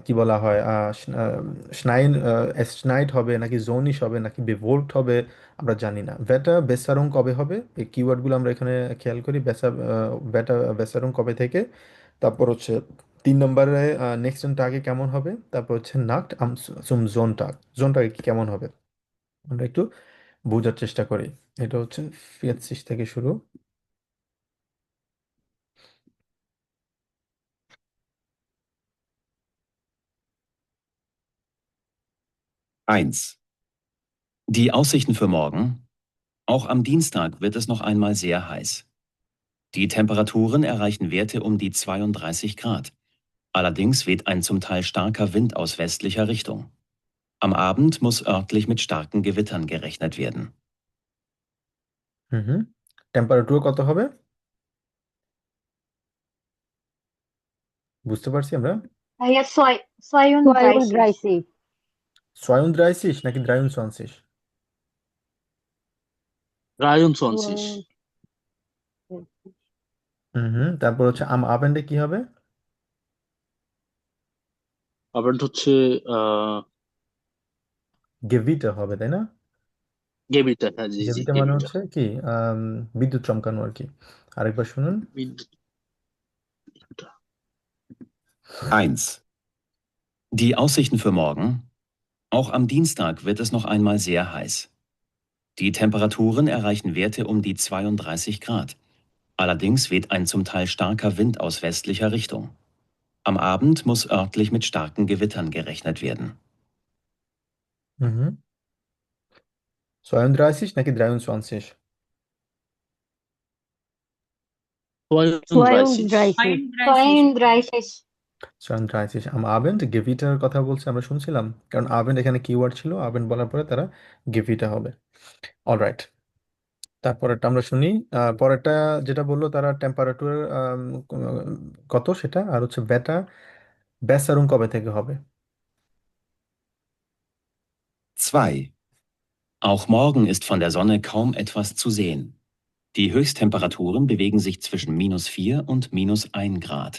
কি বলা হয় স্নাইন স্নাইট হবে নাকি জোনিশ হবে নাকি বেভোল্ট হবে, আমরা জানি না। ভেটা বেসারং কবে হবে, এই কিওয়ার্ডগুলো আমরা এখানে খেয়াল করি। ভেটা বেসারং কবে থেকে, তারপর হচ্ছে 3 নম্বরে নেক্সট টাগে কেমন হবে, তারপর হচ্ছে নাক্ট আম সুম জোনটাগ, জোনটাগে কি কেমন হবে, আমরা একটু বোঝার চেষ্টা করি। এটা হচ্ছে 40 থেকে শুরু। 1. Die Aussichten für morgen. Auch am Dienstag wird es noch einmal sehr heiß. Die Temperaturen erreichen Werte um die 32 Grad. Allerdings weht ein zum Teil starker Wind aus westlicher Richtung. Am Abend muss örtlich mit starken Gewittern gerechnet werden. Hmm, temperature কত হবে বুঝতে পারছি আমরা। ভাইয়া 32 32 32 নাকি 23? 23 তারপর হচ্ছে আম আবেন্ডে কি হবে? আবার হচ্ছে গেভিটা হবে, তাই না? গেবিটা, হ্যাঁ জি জি গেভিটা মানে গেবিটা। হচ্ছে কি বিদ্যুৎ চমকানো আর কি। আরেকবার শুনুন। বিদ্যুৎ। 1. Die Aussichten für morgen. Auch am Dienstag wird es noch einmal sehr heiß. Die Temperaturen erreichen Werte um die 32 Grad. Allerdings weht ein zum Teil starker Wind aus westlicher Richtung. Am Abend muss örtlich mit starken Gewittern gerechnet werden. Mhm. 32 নাকি 23? 32 32 32 am Abend গেভিটার কথা বলছে, আমরা শুনছিলাম, কারণ আবেন্ড এখানে keyword ছিল। আবেন্ড বলার পরে তারা গেভিটা হবে। অলরাইট, তারপরেরটা আমরা শুনি। পরেরটা যেটা বললো তারা টেম্পারেচার কত সেটা, আর হচ্ছে বেটা বেসারুম কবে থেকে হবে। 2. Auch morgen ist von der Sonne kaum etwas zu sehen. Die Höchsttemperaturen bewegen sich zwischen -4 und -1 Grad.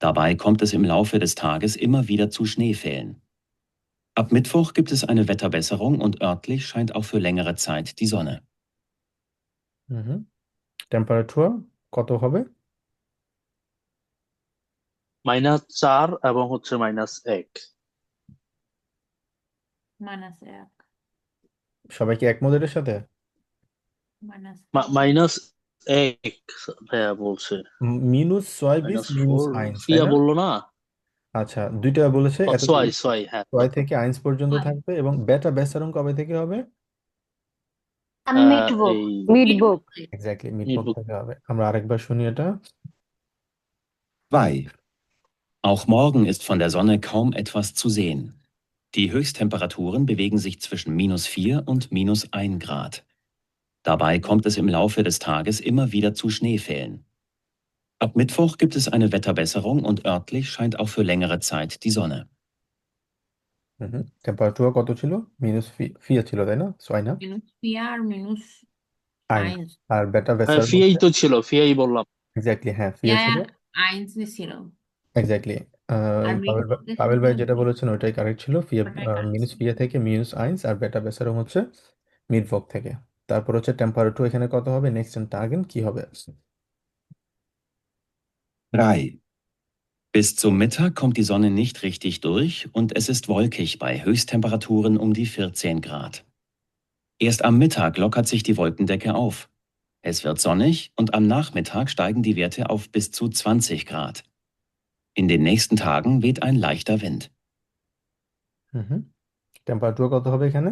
Dabei kommt es im Laufe des Tages immer wieder zu Schneefällen. Ab Mittwoch gibt es eine Wetterbesserung und örtlich scheint auch für längere Zeit die Sonne. Temperature কত হবে? -4 এবং হচ্ছে -1। -1 সবাই কি একমত এর সাথে? -1 ভাইয়া বলছে। -2 bis -4 -1, তাই ফিয়া না? বললো না। আচ্ছা, দুইটা বলেছে। এত ছয় ছয়, হ্যাঁ 2 থেকে 1 পর্যন্ত ছয়। থাকবে, এবং বেটা বেসারুম কবে থেকে হবে? am Mittwoch এই মিডবুক এক্স্যাক্টলি মিডবক মিডবুক। থেকে হবে। আমরা আরেকবার শুনি এটা। 2. Auch morgen ist von der Sonne kaum etwas zu sehen. Die Höchsttemperaturen bewegen sich zwischen -4 und -1 Grad. Dabei kommt es im Laufe des Tages immer wieder zu Schneefällen. Ab Mittwoch gibt es eine Wetterbesserung und örtlich scheint auch für längere Zeit die Sonne. Temperature কত ছিল? -4 ছিল, তাই না? 6 না? -4 আর আইন। আইনস। আর বেটা হ্যাঁ বেসার ফিয়াই হচ্ছে তো ছিল, ফিয়াই বললাম। এক্স্যাক্টলি, হ্যাঁ ফিয়া ইয়া ছিল আইনসই ছিল। এক্স্যাক্টলি। আর পাবেল ভাই যেটা বলেছেন ওইটাই কারেক্ট ছিল। ফিয়া ওটাই কারেক্ট মিনুস ছিল। ফিয়া থেকে মিনুস আইনস, আর বেটা বেসারও হচ্ছে মিডভোগ থেকে। তারপর হচ্ছে টেম্পারেটুর এখানে কত হবে, নেক্সট এন্ড টার্গেন কি হবে? 3. Bis zum Mittag kommt die Sonne nicht richtig durch und es ist wolkig bei Höchsttemperaturen um die 14 Grad. Erst am Mittag lockert sich die Wolkendecke auf. Es wird sonnig und am Nachmittag steigen die Werte auf bis zu 20 Grad. In den nächsten Tagen weht ein leichter Wind. টেম্পারেটুর কত হবে এখানে?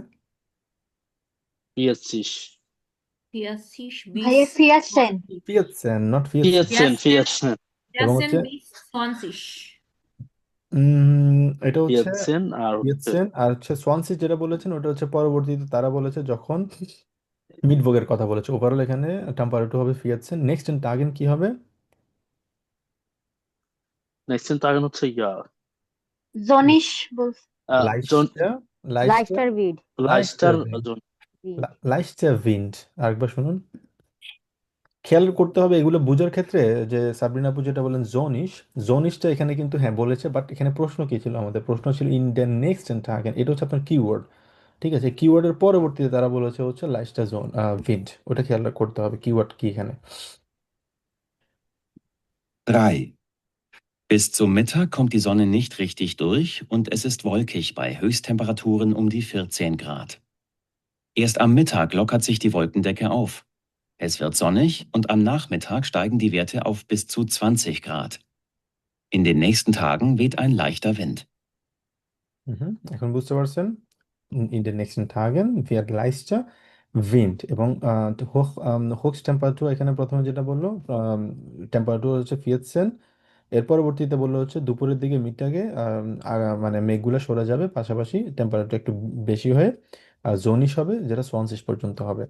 40 84 ভাইয়া bis ফিয়াচ্ছেন 20. 14, not 14। 14 14 এবং 14 হচ্ছে bis 20. এটা হচ্ছে 14 আর হচ্ছে 14, আর হচ্ছে সোয়ানসি যেটা বলেছেন ওটা হচ্ছে পরবর্তীতে তারা বলেছে যখন মিডভোগের কথা বলেছে। ওভারঅল এখানে টেম্পারেটুর হবে 14। নেক্সট এন্ড টার্গেন কি হবে? নেক্সট টার্গেট হচ্ছে জনিশ বলছে। জন লাইস্টার লাইস্টার লাইস্টার বিড লাইস্টার লাইস্টার জন লাইস্টার উইন্ড। আরেকবার শুনুন, খেয়াল করতে হবে এগুলো বোঝার ক্ষেত্রে যে সাবরিনা আপু যেটা বলেন জোনিশ, জোনিশটা এখানে কিন্তু হ্যাঁ বলেছে, বাট এখানে প্রশ্ন কি ছিল, আমাদের প্রশ্ন ছিল ইন দ্য নেক্সট এন্ড টার্গেন, এটা হচ্ছে আপনার কিওয়ার্ড। ঠিক আছে, কিওয়ার্ডের পরবর্তীতে তারা বলেছে হচ্ছে লাইস্টার জোন উইন্ড, ওটা খেয়াল করতে হবে কিওয়ার্ড কি এখানে। 3. Bis zum Mittag kommt die Sonne nicht richtig durch und es ist wolkig bei Höchsttemperaturen um die 14 Grad. Erst am Mittag lockert sich die Wolkendecke auf. Es wird sonnig und am Nachmittag steigen die Werte auf bis zu 20 Grad. In den nächsten Tagen weht ein leichter Wind. এখন বুঝতে পারছেন, in the next টার্গেন ভিয়ার লাইস্টার wind. এবং hoax temperature এখানে প্রথমে যেটা বললো temperature হচ্ছে 14, এর পরবর্তীতে বললো হচ্ছে দুপুরের দিকে মিডটাকে মানে মেঘগুলো সরে যাবে, পাশাপাশি টেম্পারেচার একটু বেশি হয়ে জোনিশ হবে, যেটা 20 পর্যন্ত হবে।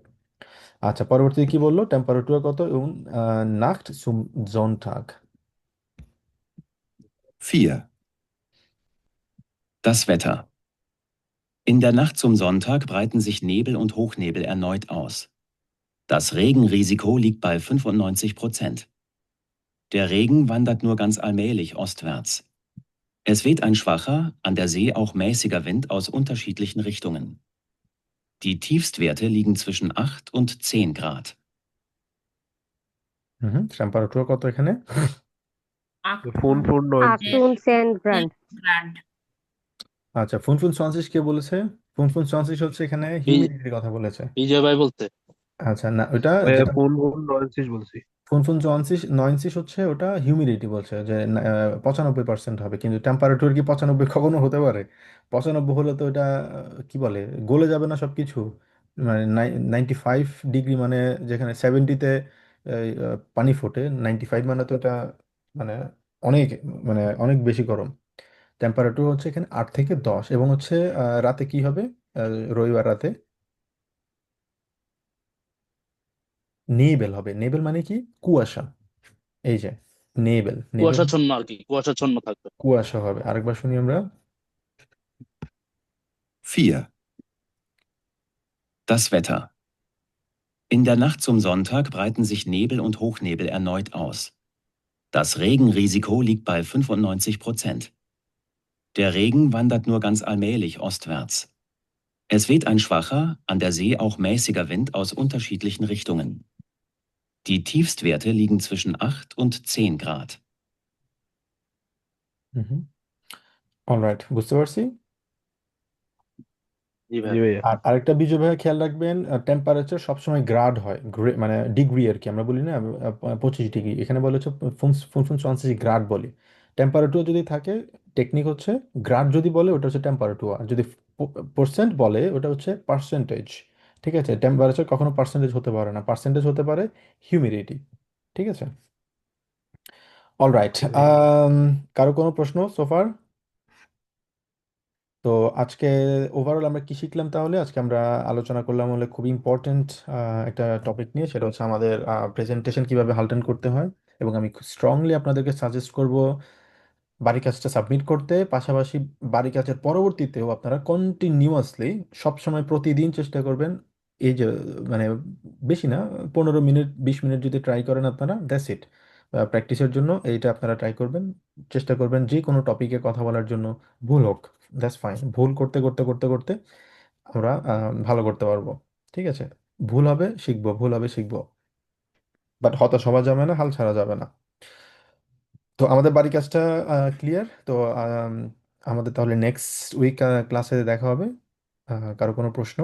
আচ্ছা, পরবর্তীতে কি বললো, টেম্পারেচার কত এবং নাক্ট sum জোনটাগ। 4. Das Wetter. In der Nacht zum Sonntag breiten sich Nebel und Hochnebel erneut aus. Das Regenrisiko liegt bei 95%. Der Regen wandert nur ganz allmählich ostwärts. Es weht ein schwacher, an der See auch mäßiger Wind aus unterschiedlichen Richtungen. Die Tiefstwerte liegen zwischen 8 und 10 Grad. Temperature কত এখানে? ফোন 98 গ্রান্ড গ্রান্ড। আচ্ছা, ফুনফুন সোয়ানসিস কে বলেছে? ফুনফুন সোয়ানসিস হচ্ছে এখানে হিউমিডিটির কথা বলেছে। বিজয় ভাই বলতে আচ্ছা না, ওটা যেটা ফোন 96 বলছি। ফুনফুন সোয়ানসিস 96 হচ্ছে ওটা হিউমিডিটি বলছে যে 95% হবে, কিন্তু টেম্পারেচার কি 95 কখনো হতে পারে? 95 হলে তো এটা কি বলে, গলে যাবে না সবকিছু। মানে 95 ডিগ্রি মানে যেখানে 70-তে পানি ফোটে, 95 মানে তো এটা মানে অনেক, মানে অনেক বেশি গরম। টেম্পারেচার হচ্ছে এখানে 8 থেকে 10। এবং হচ্ছে রাতে কি হবে, রবিবার রাতে নেবেল হবে। নেবেল মানে কি? কুয়াশা। এই যে নেবেল, নেবেল কুয়াশাচ্ছন্ন আর কি, কুয়াশাচ্ছন্ন থাকবে। কুয়াশা হবে। আরেকবার শুনি আমরা। 4. Das Wetter. In der Nacht zum Sonntag breiten sich Nebel und Hochnebel erneut aus. Das Regenrisiko liegt bei 95%. Der Regen wandert nur ganz allmählich ostwärts. Es weht ein schwacher, an der See auch mäßiger Wind aus unterschiedlichen Richtungen. Die Tiefstwerte liegen zwischen 8 und 10 Grad. Alright, বুঝতে পারছি। জি ভাই। জি ভাইয়া। আর আরেকটা বিজয় ভাইয়া খেয়াল রাখবেন, temperature সবসময় গ্রাড হয়, মানে ডিগ্রি আর কি, আমরা বলি না 25 ডিগ্রি, এখানে বলে হচ্ছে ফুনফুন 34 গ্রাড বলি। টেম্পারেচার যদি থাকে, টেকনিক হচ্ছে গ্রাড যদি বলে ওটা হচ্ছে টেম্পারেচার, আর যদি পার্সেন্ট বলে ওটা হচ্ছে পার্সেন্টেজ। ঠিক আছে, টেম্পারেচার কখনো পার্সেন্টেজ হতে পারে না, পার্সেন্টেজ হতে পারে হিউমিডিটি। ঠিক আছে, অলরাইট। কারো কোনো প্রশ্ন সোফার? তো আজকে ওভারঅল আমরা কি শিখলাম তাহলে? আজকে আমরা আলোচনা করলাম হলে খুব ইম্পর্টেন্ট একটা টপিক নিয়ে, সেটা হচ্ছে আমাদের প্রেজেন্টেশন কিভাবে হালটেন করতে হয়। এবং আমি স্ট্রংলি আপনাদেরকে সাজেস্ট করব বাড়ি কাজটা সাবমিট করতে, পাশাপাশি বাড়ি কাজের পরবর্তীতেও আপনারা কন্টিনিউয়াসলি সবসময় প্রতিদিন চেষ্টা করবেন এই যে মানে বেশি না, 15 মিনিট 20 মিনিট যদি ট্রাই করেন আপনারা, দ্যাটস ইট। প্র্যাকটিসের জন্য এইটা আপনারা ট্রাই করবেন, চেষ্টা করবেন যে কোনো টপিকে কথা বলার জন্য, ভুল হোক, দ্যাটস ফাইন। ভুল করতে করতে করতে করতে আমরা ভালো করতে পারবো। ঠিক আছে, ভুল হবে শিখবো, ভুল হবে শিখবো, বাট হতাশ হওয়া যাবে না, হাল ছাড়া যাবে না। তো আমাদের বাড়ি কাজটা ক্লিয়ার তো। আমাদের তাহলে নেক্সট উইক ক্লাসে দেখা হবে। কারো কোনো প্রশ্ন?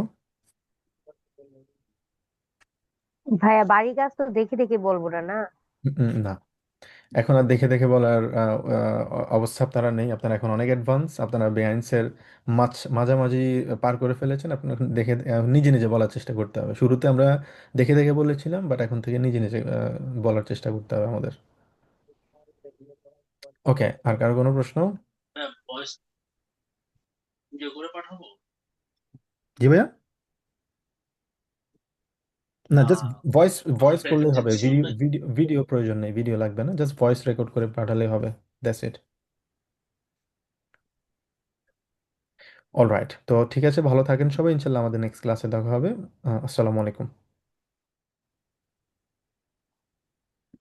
ভাইয়া বাড়ির কাজ তো দেখে দেখে বলবো না, না? না, এখন আর দেখে দেখে বলার অবস্থা আপনারা নেই। আপনারা এখন অনেক অ্যাডভান্স, আপনারা বেআইনসের মাঝামাঝি পার করে ফেলেছেন। আপনার এখন দেখে নিজে নিজে বলার চেষ্টা করতে হবে। শুরুতে আমরা দেখে দেখে বলেছিলাম, বাট এখন থেকে নিজে নিজে বলার চেষ্টা করতে হবে আমাদের। ওকে, আর কারো কোনো প্রশ্ন? ভয়েস ভিডিও করে পাঠাবো? জি ভাইয়া, না জাস্ট আহ, ভয়েস আমার ভয়েস করলেই হবে, ভিডিও প্রেজেন্টেশনটা ভিডিও ভিডিও প্রয়োজন নেই, ভিডিও লাগবে না, জাস্ট ভয়েস রেকর্ড করে পাঠালেই হবে, দ্যাটস ইট। অলরাইট, তো ঠিক আছে, ভালো থাকেন সবাই, ইনশাল্লাহ আমাদের নেক্সট ক্লাসে দেখা হবে। আসসালামু আলাইকুম।